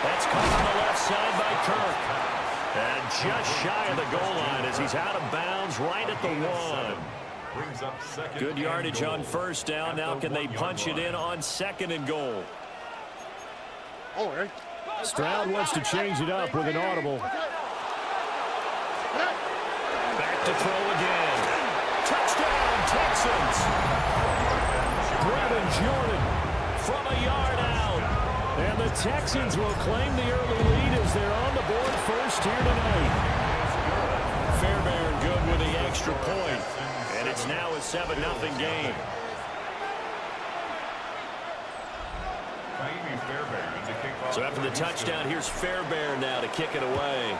That's caught on the left side by Kirk. And just shy of the goal line as he's out of bounds right at the 1. Good yardage on 1st down. Now can they punch it in on 2nd and goal? Stroud wants to change it up with an audible. Back to throw again. Touchdown, Texans. Brevin Jordan from a yard out. And the Texans will claim the early lead as they're on the board first here tonight. Fairbairn good with the extra point. And it's now a 7-0 game. So after the touchdown, here's Fairbairn now to kick it away.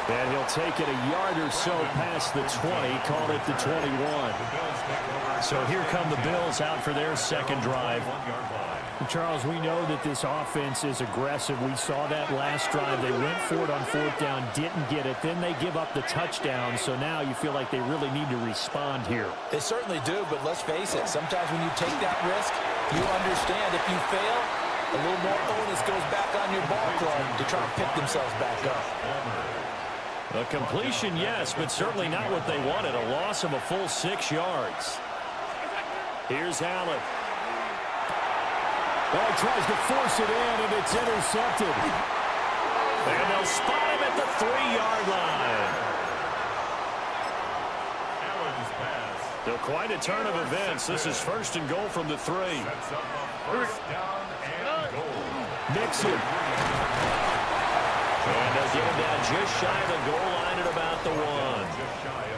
And he'll take it a yard or so past the 20, call it the 21. So here come the Bills out for their 2nd drive. Charles, we know that this offense is aggressive. We saw that last drive. They went for it on 4th down, didn't get it. Then they give up the touchdown. So now you feel like they really need to respond here. They certainly do, but let's face it. Sometimes when you take that risk, you understand if you fail, a little more onus goes back on your ball club to try to pick themselves back up. A completion, yes, but certainly not what they wanted. A loss of a full 6 yards. Here's Allen. Well, he tries to force it in, and it's intercepted. And they'll spot him at the 3-yard line. So quite a turn of events. This is 1st and goal from the 3. Mixon. And they'll get him down just shy of the goal line at about the 1.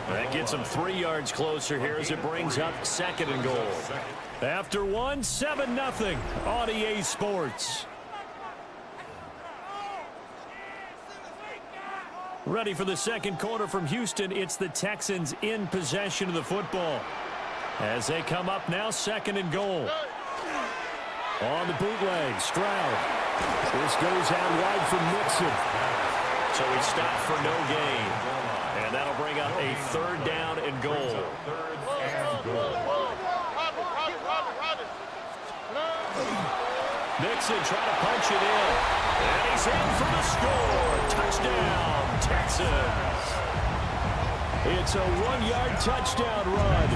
That gets him 3 yards closer here as it brings up 2nd and goal. After 1, 7-0 on EA Sports. Ready for the 2nd quarter from Houston. It's the Texans in possession of the football. As they come up now, 2nd and goal. On the bootleg, Stroud. This goes out wide from Nixon. So he stopped for no gain. And that'll bring up a 3rd down and goal. Nixon trying to punch it in. And he's in for the score. Touchdown, Texans. It's a 1-yard touchdown run.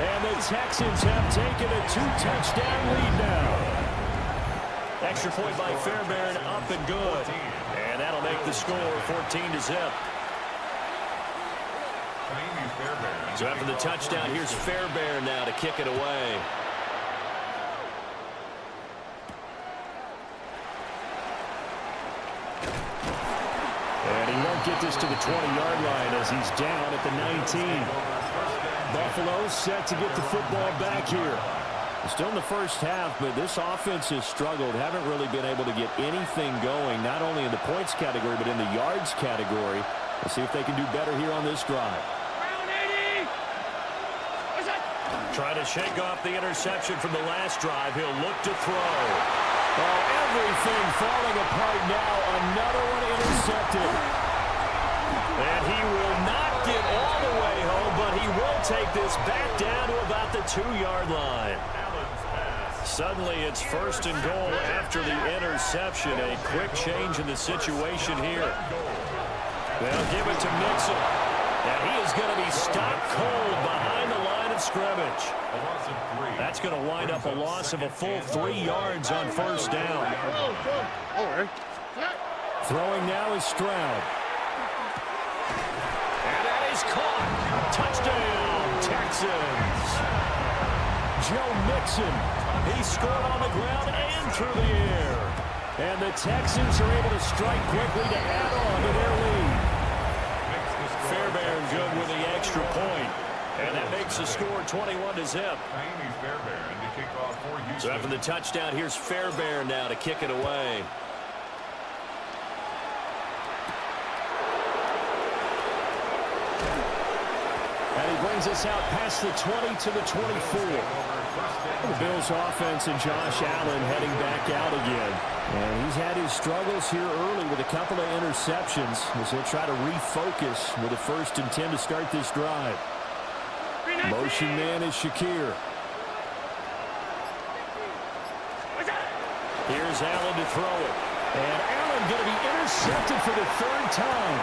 And the Texans have taken a 2-touchdown lead now. Extra point by Fairbairn, up and good. And that'll make the score 14-0. So after the touchdown, here's Fairbairn now to kick it away. And he won't get this to the 20-yard line as he's down at the 19. Buffalo set to get the football back here. Still in the first half, but this offense has struggled. Haven't really been able to get anything going, not only in the points category, but in the yards category. Let's see if they can do better here on this drive. Trying to shake off the interception from the last drive. He'll look to throw. Oh, everything falling apart now. Another one intercepted. And he will not get all the way home, but he will take this back down to about the 2-yard line. Suddenly it's 1st and goal after the interception. A quick change in the situation here. They'll give it to Nixon. And he is going to be stopped cold behind the line of scrimmage. That's going to wind up a loss of a full 3 yards on 1st down. Throwing now is Stroud. And that is caught. Touchdown, Texans. Joe Mixon. He scored on the ground and through the air. And the Texans are able to strike quickly to add on to their lead. Fairbairn good with the extra point. And that makes the score 21-0. So after the touchdown, here's Fairbairn now to kick it away. And he brings us out past the 20 to the 24. The Bills offense and Josh Allen heading back out again. And he's had his struggles here early with a couple of interceptions as he'll try to refocus with a 1st and 10 to start this drive. Motion man is Shakir. Here's Allen to throw it. And Allen going to be intercepted for the 3rd time.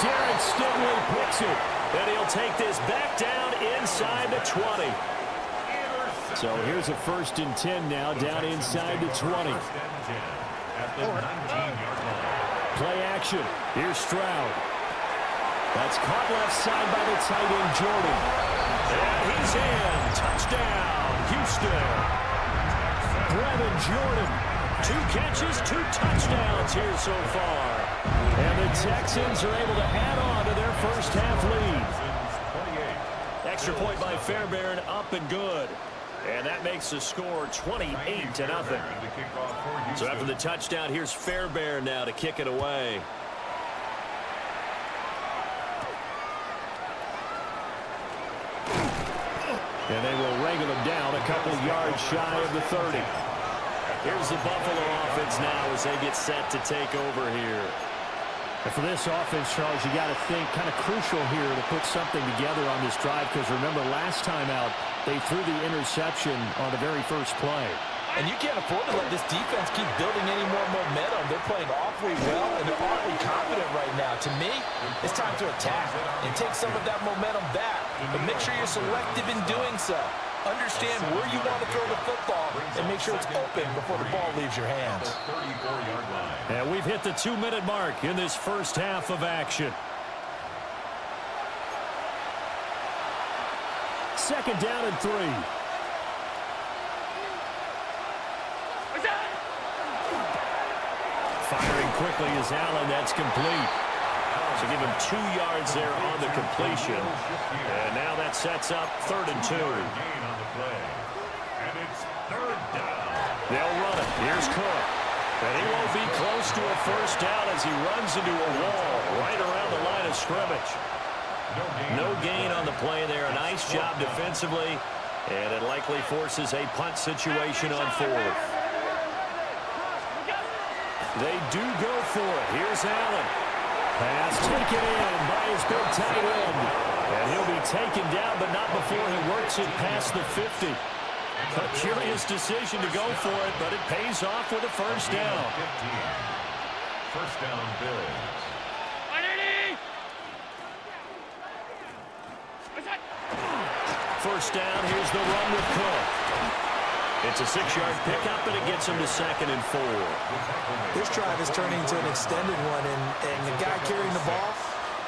Derek Stingley picks it. And he'll take this back down inside the 20. So here's a 1st and 10 now down inside the 20. Play action. Here's Stroud. That's caught left side by the tight end, Jordan. And he's in. Touchdown, Houston. Brevin Jordan. 2 catches, 2 touchdowns here so far. And the Texans are able to add on to their first half lead. Extra point by Fairbairn, up and good. And that makes the score 28-0. So after the touchdown, here's Fairbairn now to kick it away. And they will wrangle him down a couple yards shy of the 30. Here's the Buffalo offense now as they get set to take over here. And for this offense, Charles, you got to think kind of crucial here to put something together on this drive, because remember last time out they threw the interception on the very first play. And you can't afford to let this defense keep building any more momentum. They're playing awfully well, and they're awfully confident right now. To me, it's time to attack and take some of that momentum back. But make sure you're selective in doing so. Understand where you want to throw the football and make sure it's open before the ball leaves your hands. And we've hit the 2-minute mark in this first half of action. 2nd down and 3. Firing quickly is Allen. That's complete. So give him 2 yards there on the completion. And now that sets up 3rd and 2. And it's 3rd down. They'll run it. Here's Cook. And he won't be close to a 1st down as he runs into a wall right around the line of scrimmage. No gain on the play there. A nice job defensively, and it likely forces a punt situation on fourth. They do go for it. Here's Allen. Pass taken in by his big tight end. And he'll be taken down, but not before he works it past the 50. A curious decision to go for it, but it pays off with a first down. 15. First down, Bills. First down, here's the run with Cook. It's a 6-yard pickup, and it gets him to 2nd and 4. This drive is turning into an extended one, and the guy carrying the ball,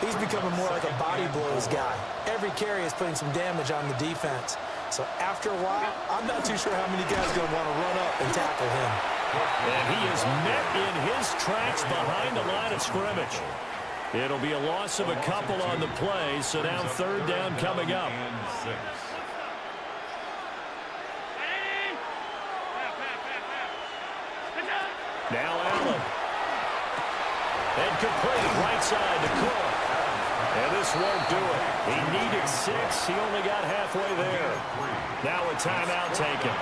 he's becoming more like a body blows guy. Every carry is putting some damage on the defense. So after a while, I'm not too sure how many guys are going to want to run up and tackle him. And he is met in his tracks behind the line of scrimmage. It'll be a loss of a couple on the play, so now 3rd down coming up. Now Allen. And complete right side to Cook. And this won't do it. He needed 6. He only got halfway there. Now a timeout taken.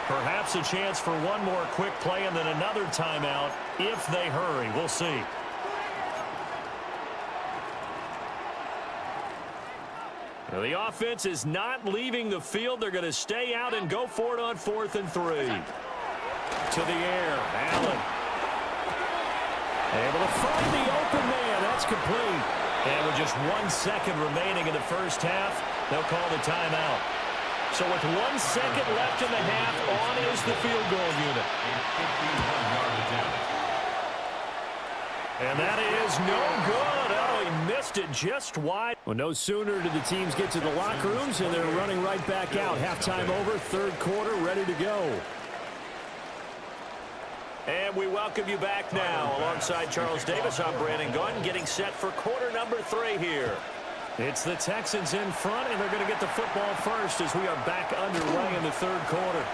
Perhaps a chance for one more quick play and then another timeout if they hurry. We'll see. Now the offense is not leaving the field. They're going to stay out and go for it on 4th and 3. To the air. Allen. Able to find the open man. That's complete. And with just 1 second remaining in the first half, they'll call the timeout. So with 1 second left in the half, on is the field goal unit. And that is no good. Oh, he missed it just wide. Well, no sooner did the teams get to the locker rooms, and they're running right back out. Halftime over, 3rd quarter, ready to go. And we welcome you back now. Alongside Charles Davis, I'm Brandon Gunn, getting set for quarter number 3 here. It's the Texans in front, and they're going to get the football first as we are back underway in the 3rd quarter.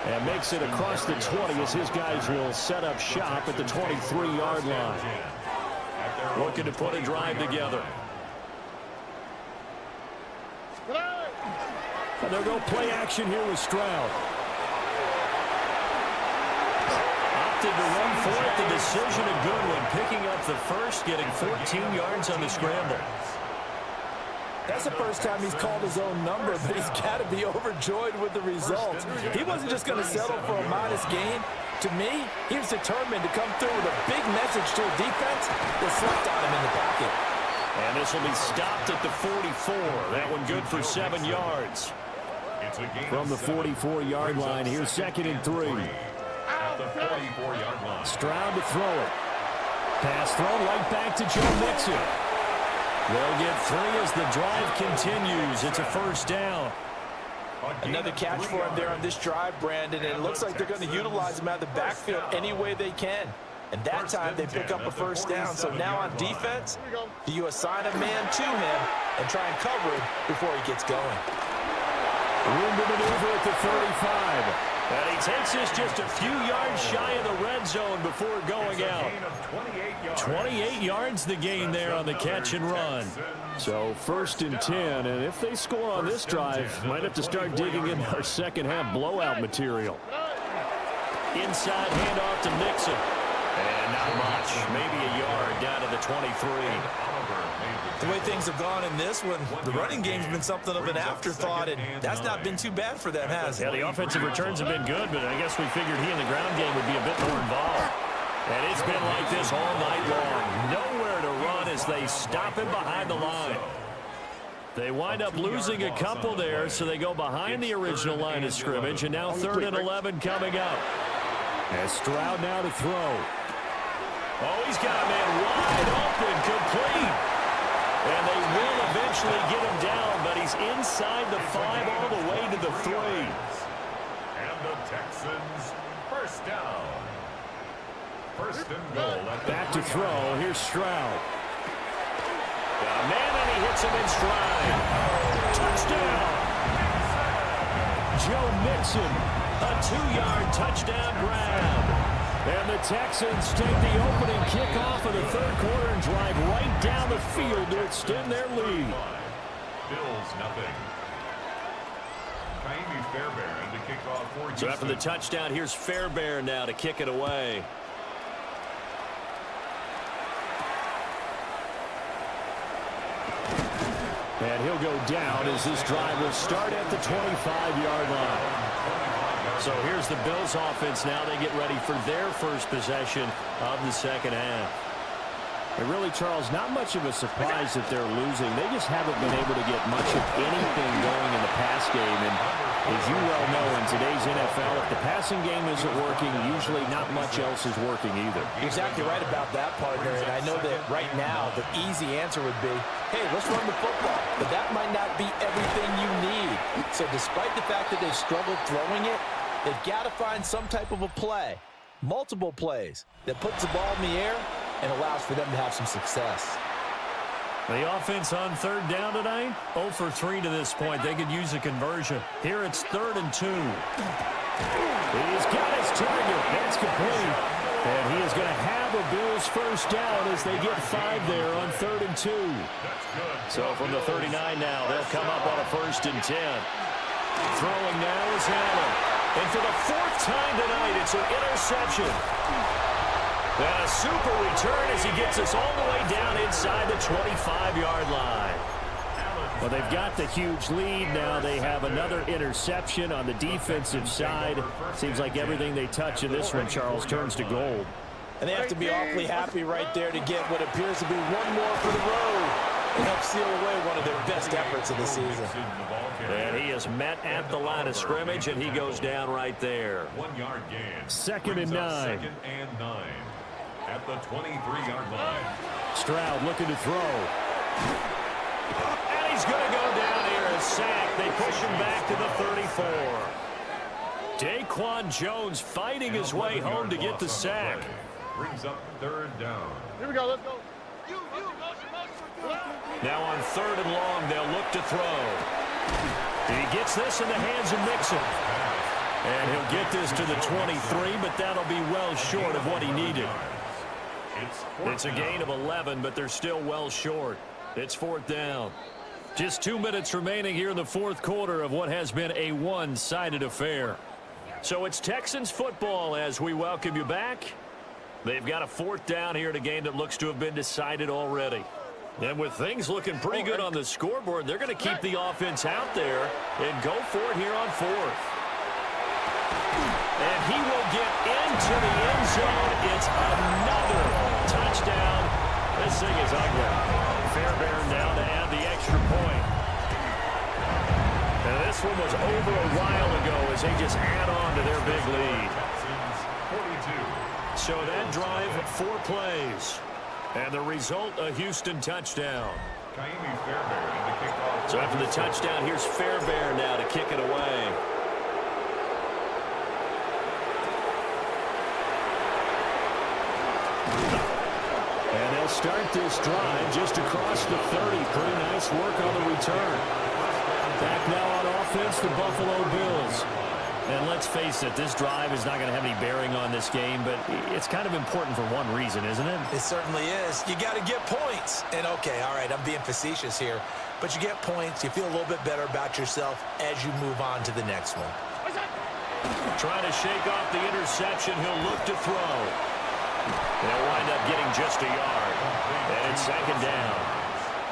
And makes it across the 20 as his guys will set up shop at the 23-yard line. Looking to put a drive together. And they'll go play action here with Stroud. Opted to run for it. The decision a good one. Picking up the first, getting 14 yards on the scramble. That's the first time he's called his own number, but he's got to be overjoyed with the result. He wasn't just going to settle for a modest gain. To me, he was determined to come through with a big message to a defense that slept on him in the pocket. And this will be stopped at the 44. That one good for 7 yards. From the 44-yard line, here's 2nd and 3. At the 44-yard line. Stroud to throw it. Pass thrown right back to Joe Mixon. They'll get 3 as the drive continues. It's a first down. Another catch for him there on this drive, Brandon, and it looks like they're going to utilize him out of the backfield any way they can. And that time they pick up a first down. So now on defense, do you assign a man to him and try and cover him before he gets going? Room to maneuver at the 35. And he takes this just a few yards shy of the red zone before going out. 28 yards the gain there on the catch and run. So 1st and 10, and if they score on this drive, might have to start digging in our second half blowout material. Inside handoff to Mixon. And not much, maybe a yard down to the 23. The way things have gone in this one, the running game's been something of an afterthought, and that's not been too bad for them, has it? Yeah, the offensive returns have been good, but I guess we figured he in the ground game would be a bit more involved. And it's been like this all night long. Nowhere to run as they stop him behind the line. They wind up losing a couple there, so they go behind the original line of scrimmage, and now 3rd and 11 coming up. As Stroud now to throw. Oh, he's got a man wide open, complete. And they will eventually get him down, but he's inside the 5 all the way to the 3. And the Texans, first down. 1st and goal. Back to throw. Here's Stroud. Got a man, and he hits him in stride. Touchdown. Joe Mixon. A 2-yard touchdown grab. And the Texans take the opening kickoff of the 3rd quarter and drive right down the field to extend their lead. Bills nothing. Fairbairn to kick off for Houston. So after the touchdown, here's Fairbairn now to kick it away. And he'll go down as this drive will start at the 25-yard line. So here's the Bills offense now. They get ready for their first possession of the second half. And really, Charles, not much of a surprise that they're losing. They just haven't been able to get much of anything going in the pass game. And as you well know, in today's NFL, if the passing game isn't working, usually not much else is working either. You're exactly right about that, partner. And I know that right now the easy answer would be, hey, let's run the football. But that might not be everything you need. So despite the fact that they've struggled throwing it, they've got to find some type of a play, multiple plays, that puts the ball in the air and allows for them to have some success. The offense on third down tonight, 0 for 3 to this point. They could use a conversion. Here it's 3rd and 2. He's got his target. That's complete. And he is going to have a Bills first down as they get 5 there on 3rd and 2. So from the 39 now, they'll come up on a 1st and 10. Throwing now is Allen. And for the 4th time tonight, it's an interception. And a super return as he gets us all the way down inside the 25-yard line. Well, they've got the huge lead now. They have another interception on the defensive side. Seems like everything they touch in this one, Charles, turns to gold. And they have to be awfully happy right there to get what appears to be one more for the road and help seal away one of their best efforts of the season. And he is met at the line of scrimmage, and he goes down right there. 1-yard gain. 2nd and 9. 2nd and 9. At the 23-yard line. Stroud looking to throw. And he's going to go down here as sacked. They push him back to the 34. Daquan Jones fighting his way home to get the sack. Brings up 3rd down. Here we go, let's go. Now on 3rd and long, they'll look to throw. He gets this in the hands of Mixon. And he'll get this to the 23, but that'll be well short of what he needed. It's a gain of 11, but they're still well short. It's 4th down. Just 2 minutes remaining here in the 4th quarter of what has been a one-sided affair. So it's Texans football as we welcome you back. They've got a 4th down here in a game that looks to have been decided already. And with things looking pretty good on the scoreboard, they're going to keep the offense out there and go for it here on 4th. And he will get into the end zone. It's another touchdown. This thing is ugly. Fairbairn now to add the extra point. And this one was over a while ago as they just add on to their big lead. 42. So that drive, 4 plays. And the result, a Houston touchdown. Fairbairn to kick off. So after the touchdown, here's Fairbairn now to kick it away. And they'll start this drive just across the 30. Pretty nice work on the return. Back now on offense, the Buffalo Bills. And let's face it, this drive is not going to have any bearing on this game, but it's kind of important for one reason, isn't it? It certainly is. You got to get points. And okay, all right, I'm being facetious here, but you get points, you feel a little bit better about yourself as you move on to the next one. Trying to shake off the interception, he'll look to throw. They'll wind up getting just a yard. And it's 2nd down.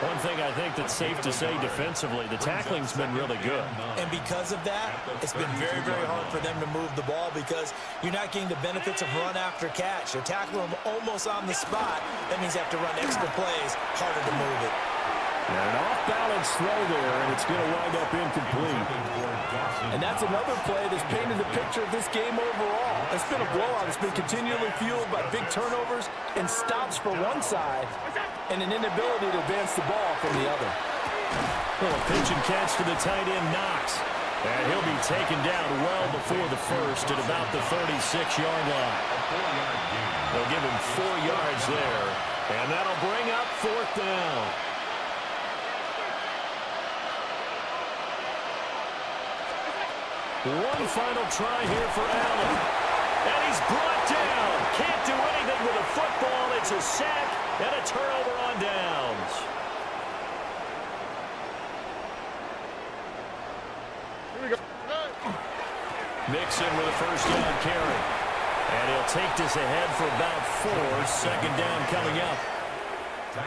One thing I think that's safe to say defensively, the tackling's been really good. And because of that, it's been very, very hard for them to move the ball because you're not getting the benefits of run after catch. They're tackling them almost on the spot. That means you have to run extra plays, harder to move it. And an off-balance throw there, and it's going to wind up incomplete. And that's another play that's painted the picture of this game overall. It's been a blowout. It's been continually fueled by big turnovers and stops for one side and an inability to advance the ball from the other. Little pitch and catch to the tight end, Knox. And he'll be taken down well before the first at about the 36-yard line. They'll give him 4 yards there. And that'll bring up 4th down. One final try here for Allen. And he's brought down. Can't do anything with a football. It's a sack and a turnover on downs. Here we go. Mixon with a first down carry. And he'll take this ahead for about 4. Second down coming up.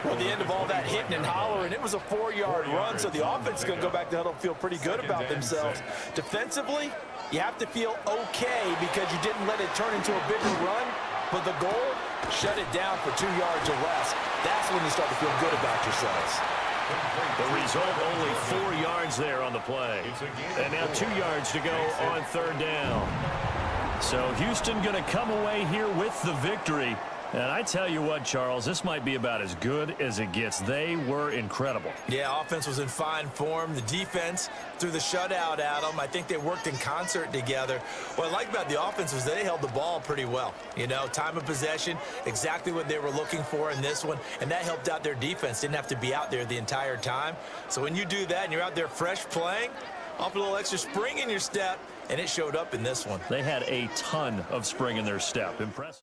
Well, at the end of all that hitting and hollering, it was a 4-yard run, so the offense is going to go back to huddle and feel pretty good about themselves. Defensively, you have to feel okay because you didn't let it turn into a bigger run, but the goal, shut it down for 2 yards or less. That's when you start to feel good about yourselves. The result, only 4 yards there on the play. And now 2 yards to go on third down. So Houston going to come away here with the victory. And I tell you what, Charles, this might be about as good as it gets. They were incredible. Yeah, offense was in fine form. The defense threw the shutout at them. I think they worked in concert together. What I like about the offense was they held the ball pretty well. You know, time of possession, exactly what they were looking for in this one, and that helped out their defense. Didn't have to be out there the entire time. So when you do that and you're out there fresh playing, off a little extra spring in your step, and it showed up in this one. They had a ton of spring in their step. Impressive.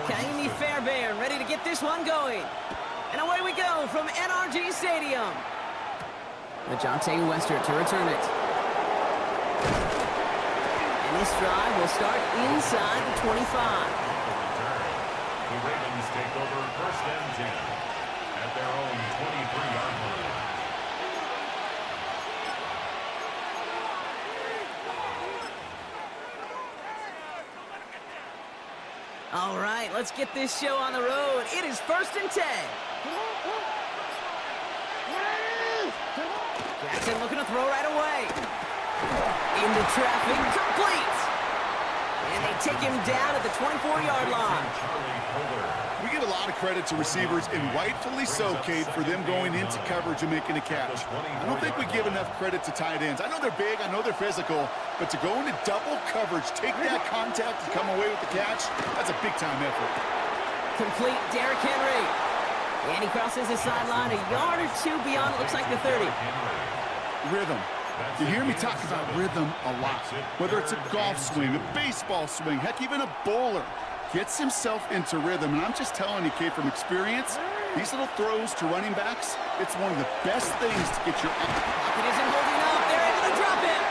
Kaimi Fairbairn ready to get this one going. And away we go from NRG Stadium. Najante Wester to return it. And this drive will start inside the 25. The Ravens take over first and 10 at their own 23-yard line. All right, let's get this show on the road. It is first and 10. Jackson looking to throw right away. Into traffic, complete. And they take him down at the 24-yard line. We give a lot of credit to receivers, and rightfully so, Kate, for them going into coverage and making a catch. I don't think we give enough credit to tight ends. I know they're big, I know they're physical, but to go into double coverage, take that contact and come away with the catch, that's a big-time effort. Complete, Derrick Henry. And he crosses the sideline a yard or two beyond, it looks like the 30. Rhythm. You hear me talk about rhythm a lot. Whether it's a golf swing, a baseball swing, heck, even a bowler. Gets himself into rhythm, and I'm just telling you, Kate, from experience, these little throws to running backs, it's one of the best things to get your... It isn't holding up. They're able to drop him.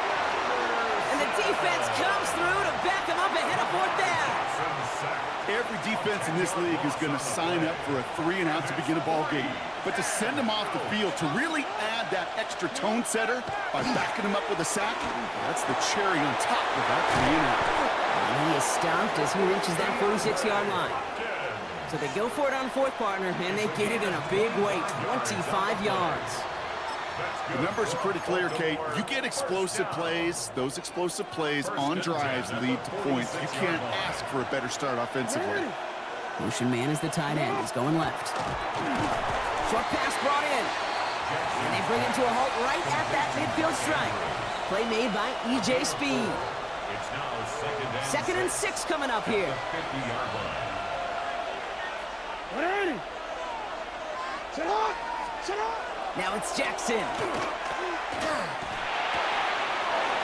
And the defense comes through to back him up ahead of fourth down. Every defense in this league is going to sign up for a 3-and-out to begin a ball game. But to send him off the field, to really add that extra tone setter by backing him up with a sack, that's the cherry on top of that 3-and-out. And he is stopped as he reaches that 46-yard line. So they go for it on fourth, partner, and they get it in a big way, 25 yards. The numbers are pretty clear, Kate. You get explosive plays. Those explosive plays on drives lead to points. You can't ask for a better start offensively. Motion man is the tight end. He's going left. Short pass brought in. And they bring him to a halt right at that midfield stripe. Play made by E.J. Speed. It's now Second and 6 coming up here. 50-yard line. Now it's Jackson.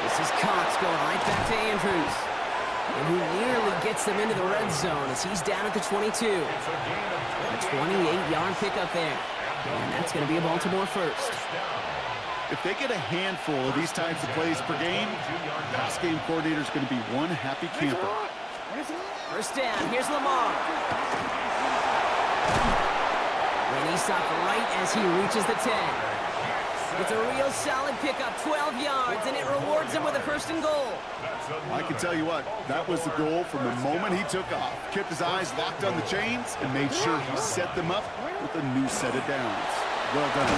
This is Cox going right back to Andrews. And he nearly gets them into the red zone as he's down at the 22. A 28-yard pickup there. And that's going to be a Baltimore first. If they get a handful of these types of plays per game, the pass game coordinator is going to be one happy camper. First down, here's Lamar. And he stopped right as he reaches the 10. It's a real solid pickup, 12 yards, and it rewards him with a first and goal. I can tell you what, that was the goal from the moment he took off. Kept his eyes locked on the chains and made sure he set them up with a new set of downs. Well done.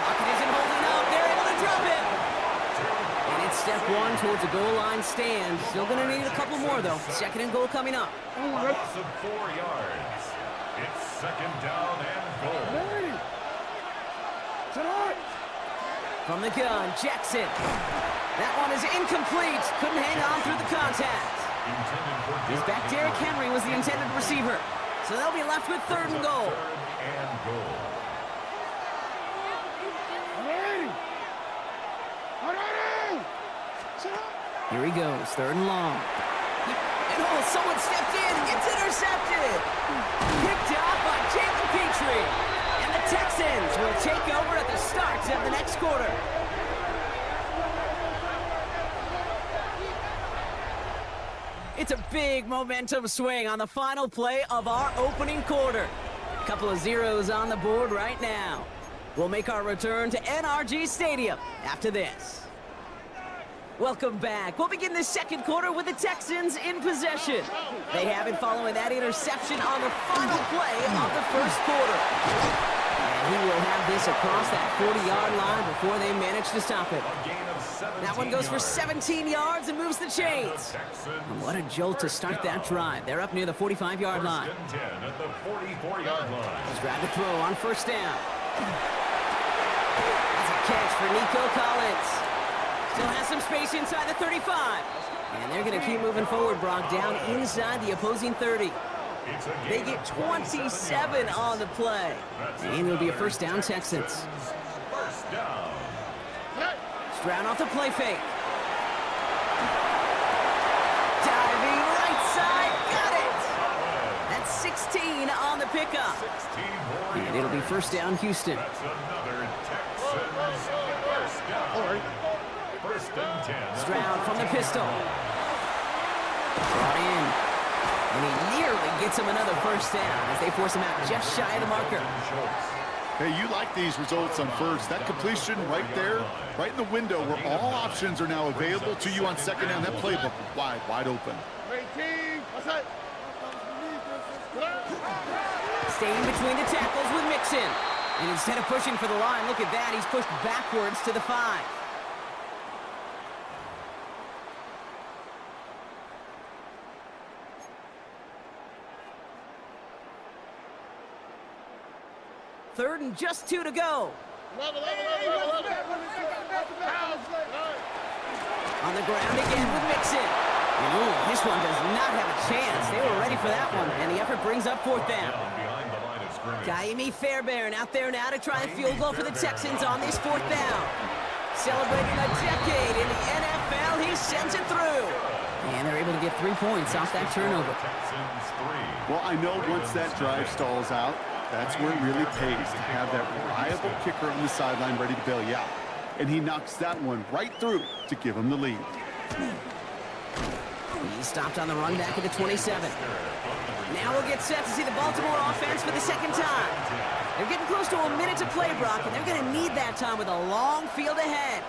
Pocket isn't holding up. They're able to drop it. And it's step one towards a goal line stand. Still going to need a couple more, though. Second and goal coming up. Loss of 4 yards. It's second down and goal. From the gun, Jackson. That one is incomplete. Couldn't hang on through the contact. His back, Derrick Henry, was the intended receiver. So they'll be left with third and goal. Here he goes, third and long. And oh, someone stepped in. It's intercepted. Picked off by Jalen Petrie. And the Texans will take over at the start of the next quarter. It's a big momentum swing on the final play of our opening quarter. A couple of zeros on the board right now. We'll make our return to NRG Stadium after this. Welcome back. We'll begin the second quarter with the Texans in possession. They have it following that interception on the final play of the first quarter. And he will have this across that 40-yard line before they manage to stop it. That one goes for 17 yards and moves the chains. And what a jolt to start that drive. They're up near the 45-yard line. Grab the throw on first down. That's a catch for Nico Collins. Still has some space inside the 35. And they're going to keep moving forward, Brock, down inside the opposing 30. They get 27 on the play. And it'll be a first down, Texans. Stroud off the play fake. Diving right side, got it! That's 16 on the pickup. And it'll be first down, Houston. That's another Texans first down. First and 10. Stroud from the pistol. Brought in. And he nearly gets him another first down as they force him out just shy of the marker. Hey, you like these results on first. That completion right there, right in the window where all options are now available to you on second down. That playbook wide open. Staying between the tackles with Mixon. And instead of pushing for the line, look at that. He's pushed backwards to the 5. Third and just 2 to go. On the ground again with Mixon. And ooh, this one does not have a chance. They were ready for that one, and the effort brings up fourth down. Kaimi Fairbairn out there now to try a field goal for the Texans on this fourth down. Celebrating a decade in the NFL, he sends it through. And they're able to get 3 points off that turnover. Well, I know once that drive stalls out, that's where it really pays to have that reliable kicker on the sideline ready to bail you out. And he knocks that one right through to give him the lead. He stopped on the run back at the 27. Now we'll get set to see the Baltimore offense for the second time. They're getting close to a minute to play, Brock, and they're going to need that time with a long field ahead.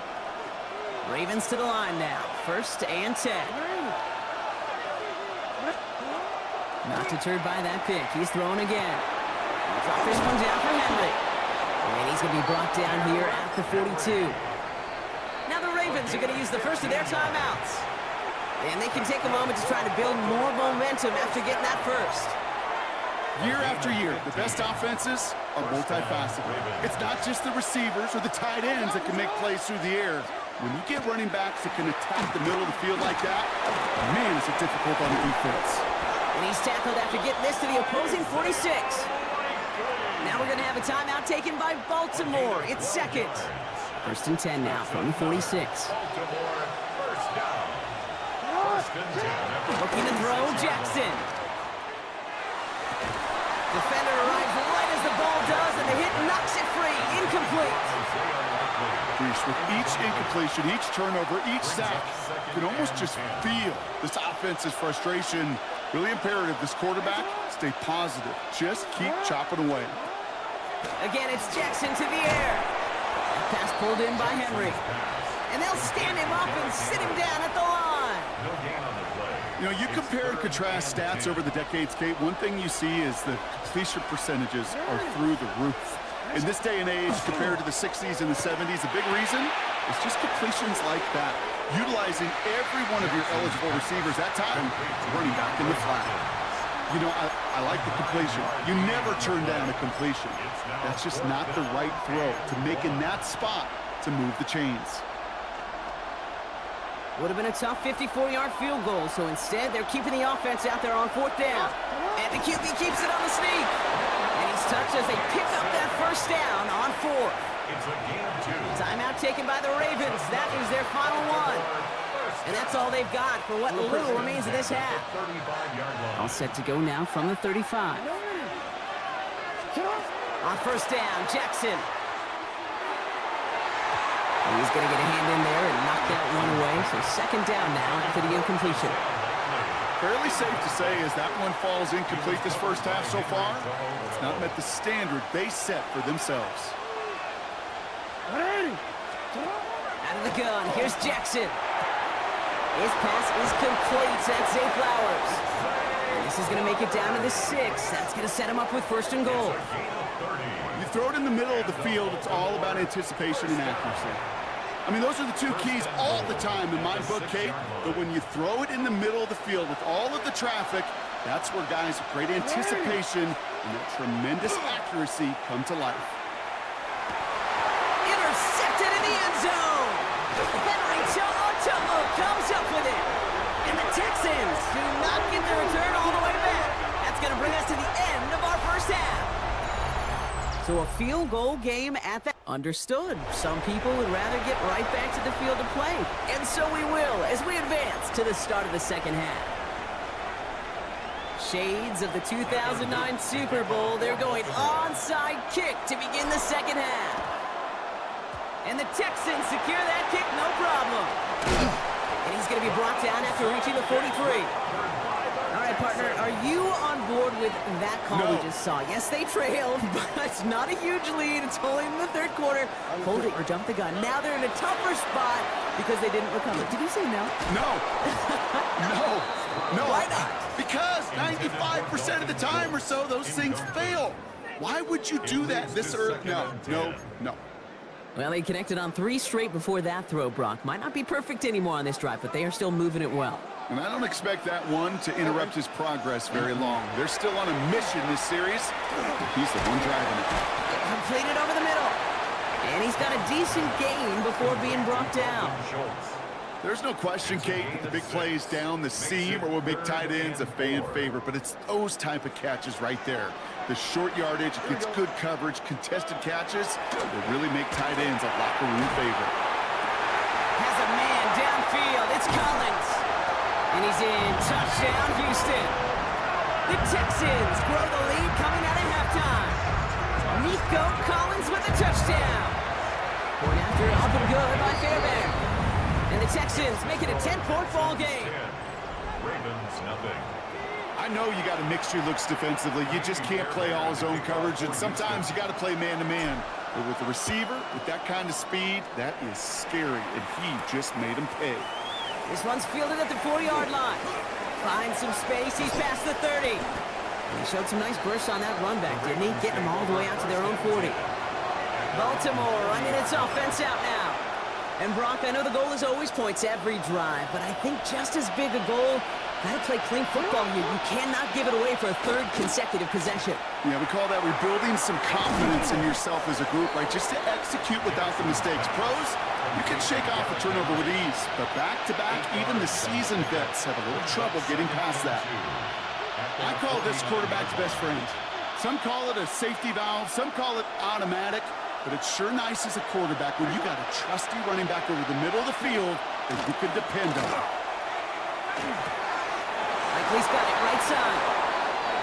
Ravens to the line now. First and 10. Not deterred by that pick. He's throwing again. Drop this one down for Henry. And he's going to be brought down here at the 42. Now the Ravens are going to use the first of their timeouts. And they can take a moment to try to build more momentum after getting that first. Year after year, the best offenses are multifaceted. It's not just the receivers or the tight ends that can make plays through the air. When you get running backs that can attack the middle of the field like that, man, is it difficult on the defense. And he's tackled after getting this to the opposing 46. Now we're going to have a timeout taken by Baltimore. It's second. 1st and 10 now from the 46. Looking to throw, Jackson. Defender arrives right as the ball does, and the hit knocks it free. Incomplete. Reese, with each incompletion, each turnover, each sack, you can almost just feel this offense's frustration. Really imperative, this quarterback, stay positive. Just keep chopping away. Again, it's Jackson to the air. Pass pulled in by Henry. And they'll stand him up and sit him down at the line. You know, you compare and contrast stats over the decades, Kate. One thing you see is the completion percentages are through the roof. In this day and age, compared to the 60s and the 70s, a big reason is just completions like that. Utilizing every one of your eligible receivers that time, running back in the flat. You know, I like the completion. You never turn down a completion. That's just not the right throw to make in that spot to move the chains. Would have been a tough 54-yard field goal, so instead they're keeping the offense out there on 4th down. And the QB keeps it on the sneak. And he's touched as they pick up that first down on 4th. Timeout taken by the Ravens. That is their final one. And that's all they've got for what little remains of this half. All set to go now from the 35. On 1st down, Jackson. He's going to get a hand in there and knock that one away. So 2nd down now after the incompletion. Fairly safe to say as that one falls incomplete this first half so far, it's not met the standard they set for themselves. Out of the gun, here's Jackson. His pass is complete. That's Zay Flowers. And this is going to make it down to the 6. That's going to set him up with 1st and goal. You throw it in the middle of the field, it's all about anticipation and accuracy. I mean, those are the two keys all the time in my book, Kate. But when you throw it in the middle of the field with all of the traffic, that's where guys with great anticipation and that tremendous accuracy come to life. Intercepted in the end zone. Henry To'o comes up with it. And the Texans do not get the return all the way back. That's going to bring us to the end of our first half. So a field goal game at that. Understood. Some people would rather get right back to the field to play. And so we will as we advance to the start of the second half. Shades of the 2009 Super Bowl. They're going onside kick to begin the second half. And the Texans secure that kick, no problem. And he's going to be brought down after reaching the 43. All right, partner, are you on board with that call we just saw? Yes, they trailed, but it's not a huge lead. It's only in the 3rd quarter. Hold it or jump the gun. Now they're in a tougher spot because they didn't recover. Did you say no? No. No. Why not? Because 95% of the time or so, those things fail. Why would you do that this early? No. Well, they connected on 3 straight before that throw, Brock. Might not be perfect anymore on this drive, but they are still moving it well. And I don't expect that one to interrupt his progress very long. They're still on a mission this series. He's the one driving it. Completed over the middle. And he's got a decent gain before being brought down. There's no question, Kate, that the big plays down the seam or what make tight ends a fan favorite, but it's those type of catches right there. The short yardage gets good coverage, contested catches that really make tight ends a locker room favorite. Has a man downfield. It's Collins. And he's in. Touchdown, Houston. The Texans grow the lead coming out of halftime. Nico Collins with a touchdown. Point after up and good by Fairbairn. And the Texans make it a 10-point ball game. Ravens, nothing. I know you got to mix your looks defensively. You just can't play all zone coverage, and sometimes you got to play man-to-man. But with the receiver, with that kind of speed, that is scary, and he just made him pay. This one's fielded at the 4-yard line. Finds some space. He's past the 30. He showed some nice bursts on that run back, didn't he? Getting them all the way out to their own 40. Baltimore running its offense out now. And Brock, I know the goal is always points every drive, but I think just as big a goal, gotta play clean football here. You cannot give it away for a third consecutive possession. Yeah, we call that rebuilding some confidence in yourself as a group, right? Just to execute without the mistakes. Pros, you can shake off a turnover with ease, but back-to-back, even the seasoned vets have a little trouble getting past that. I call this quarterback's best friend. Some call it a safety valve, some call it automatic, but it's sure nice as a quarterback when you got a trusty running back over the middle of the field that you can depend on. Likely's got it right side.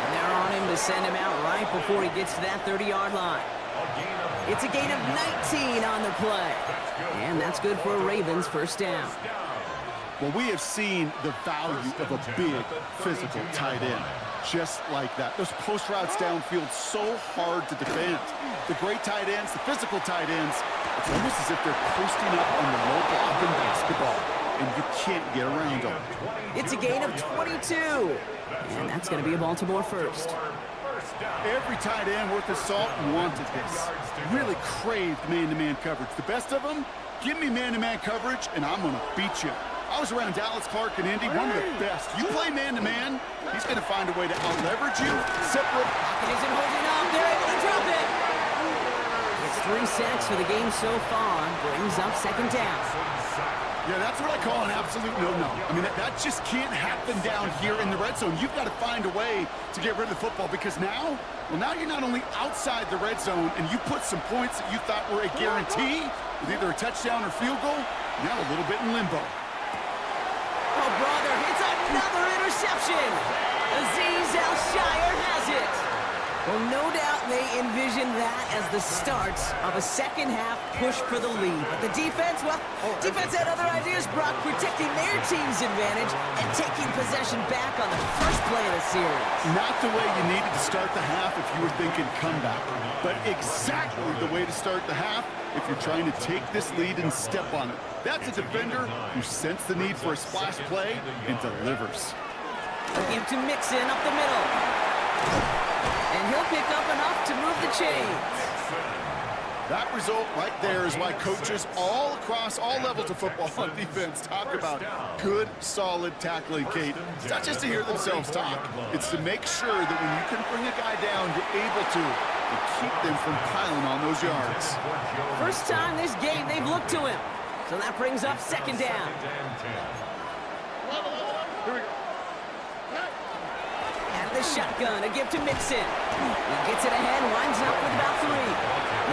And they're on him to send him out right before he gets to that 30-yard line. It's a gain of 19 on the play. And that's good for a Ravens first down. Well, we have seen the value of a big physical tight end. Just like that. Those post routes downfield so hard to defend. The great tight ends, the physical tight ends, it's almost as if they're posting up on the low block in basketball, and you can't get around them. It's a gain of 22. And that's going to be a Baltimore first. Every tight end worth his salt wanted this. Really craved man-to-man coverage. The best of them, give me man-to-man coverage, and I'm going to beat you. I was around Dallas Clark and Indy, one of the best. You play man-to-man, he's going to find a way to out-leverage you, separate. Pocket isn't holding up. They're able to drop it. It's 3 sacks for the game so far. Brings up second down. Yeah, that's what I call an absolute no-no. I mean, that just can't happen down here in the red zone. You've got to find a way to get rid of the football because now you're not only outside the red zone and you put some points that you thought were a guarantee with either a touchdown or field goal, now a little bit in limbo. Oh, brother, it's another interception. Azeez Al-Shire has it. Well, no doubt they envisioned that as the start of a second-half push for the lead. But the defense, well, defense had other ideas, Brock, protecting their team's advantage and taking possession back on the first play of the series. Not the way you needed to start the half if you were thinking comeback, but exactly the way to start the half if you're trying to take this lead and step on it. That's a defender who sensed the need for a splash play and delivers. Give to Mixon up the middle. And he'll pick up enough to move the chains. That result right there is why coaches all across all levels of football on defense talk about good, solid tackling, Kate. It's not just to hear themselves talk. It's to make sure that when you can bring a guy down, you're able to keep them from piling on those yards. First time this game they've looked to him. So that brings up second down. Here we go. The shotgun, a give to Mixon. He gets it ahead, winds up with about 3.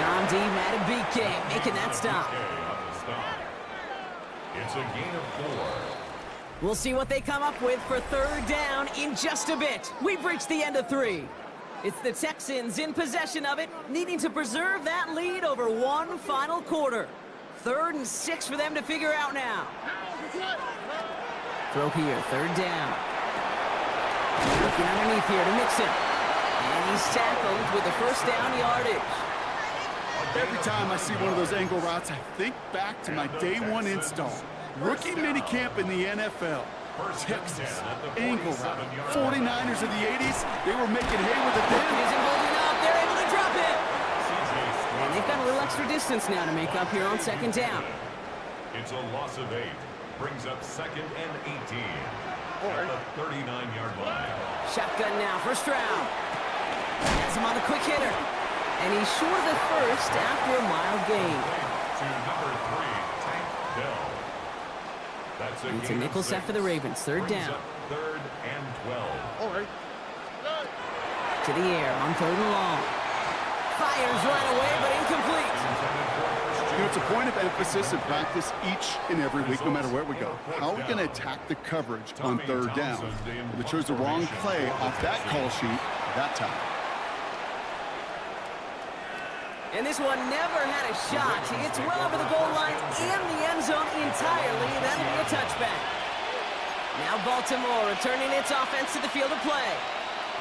Namdi Madubuike making that stop. It's a gain of 4. We'll see what they come up with for third down in just a bit. We've reached the end of 3. It's the Texans in possession of it, needing to preserve that lead over one final quarter. 3rd and 6 for them to figure out now. Throw here, third down. Looking underneath here to Mixon. And he's tackled with the first down yardage. Every time I see one of those angle routes, I think back to my day 1 install. Rookie minicamp in the NFL. Texas, angle route. 49ers of the 80s, they were making hay with it then. Isn't holding up. They're able to drop it. And they've got a little extra distance now to make up here on second down. It's a loss of 8. Brings up 2nd and 18. At the 39-yard line. Shotgun now, first round. Has him on the quick hitter. And he's short of the first after a mild gain. To number 3, Tank Dell. That's It's a nickel set for the Ravens, third down. 3rd and 12. All right. To the air on 3rd and long. Fires right away, but incomplete. You know, it's a point of emphasis in practice each and every week, no matter where we go. How are we going to attack the coverage on 3rd down? They chose the wrong play off that call sheet that time. And this one never had a shot. It's well over the goal line and the end zone entirely. That'll be a touchback. Now Baltimore returning its offense to the field of play.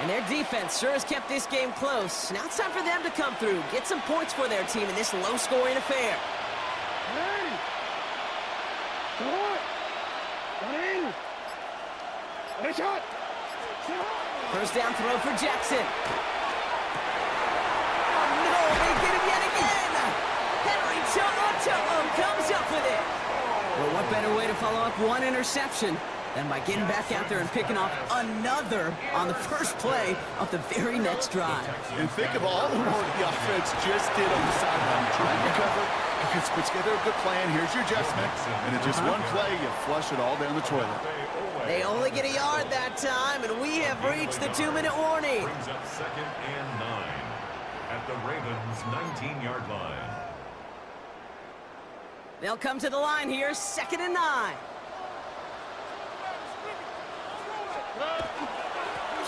And their defense sure has kept this game close. Now it's time for them to come through, get some points for their team in this low-scoring affair. Hey! First down throw for Jackson. Oh, no, they get him yet again. Henry To'o comes up with it. Well, what better way to follow up one interception than by getting back out there and picking off another on the first play of the very next drive. And think of all the work the offense just did on the sideline. Trying to cover, you can put together a good plan. Here's your adjustment. And in just one play, you flush it all down the toilet. They only get a yard that time, and we have reached the 2-minute warning. Brings up 2nd and 9 at the Ravens' 19-yard line. They'll come to the line here, 2nd and 9.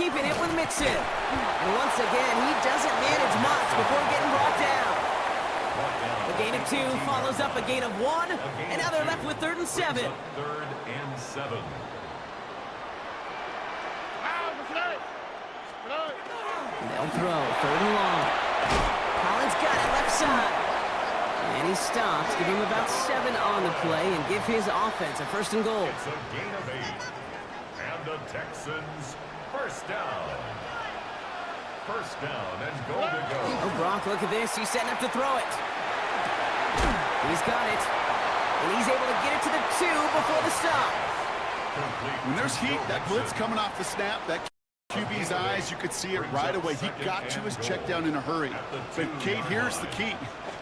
Keeping it with Mixon. And once again, he doesn't manage much before getting brought down. A gain of 2 follows up a gain of 1, and now they're left with 3rd and 7. 3rd and 7. They'll throw, 3rd and long. Collins got it left side. And he stops, give him about 7 on the play, and give his offense a 1st and goal. It's a gain of 8. And the Texans, 1st down. 1st down and goal to go. Oh, Brock, look at this. He's setting up to throw it. He's got it. And he's able to get it to the 2 before the stop. When there's heat, that blitz coming off the snap, that QB's eyes, you could see it right away. He got to his check down in a hurry. But, Kate, here's the key.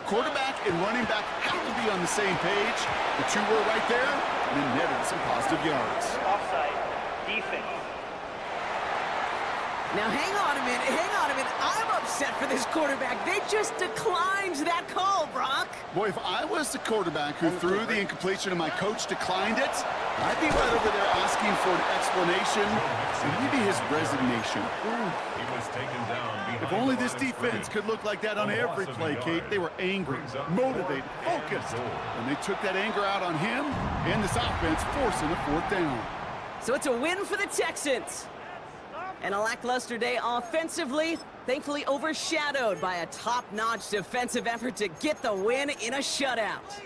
Quarterback and running back have to be on the same page. The 2 were right there, and then netted some positive yards. Offside. Defense. Now, hang on a minute. I'm upset for this quarterback. They just declined that call, Brock. Boy, if I was the quarterback who threw the incompletion and my coach declined it, I'd be right over there asking for an explanation and maybe his resignation. He was taken down behind. If only this defense could look like that on every play, Kate. They were angry, motivated, focused. And they took that anger out on him and this offense, forcing a 4th down. So it's a win for the Texans. And a lackluster day offensively, thankfully overshadowed by a top-notch defensive effort to get the win in a shutout.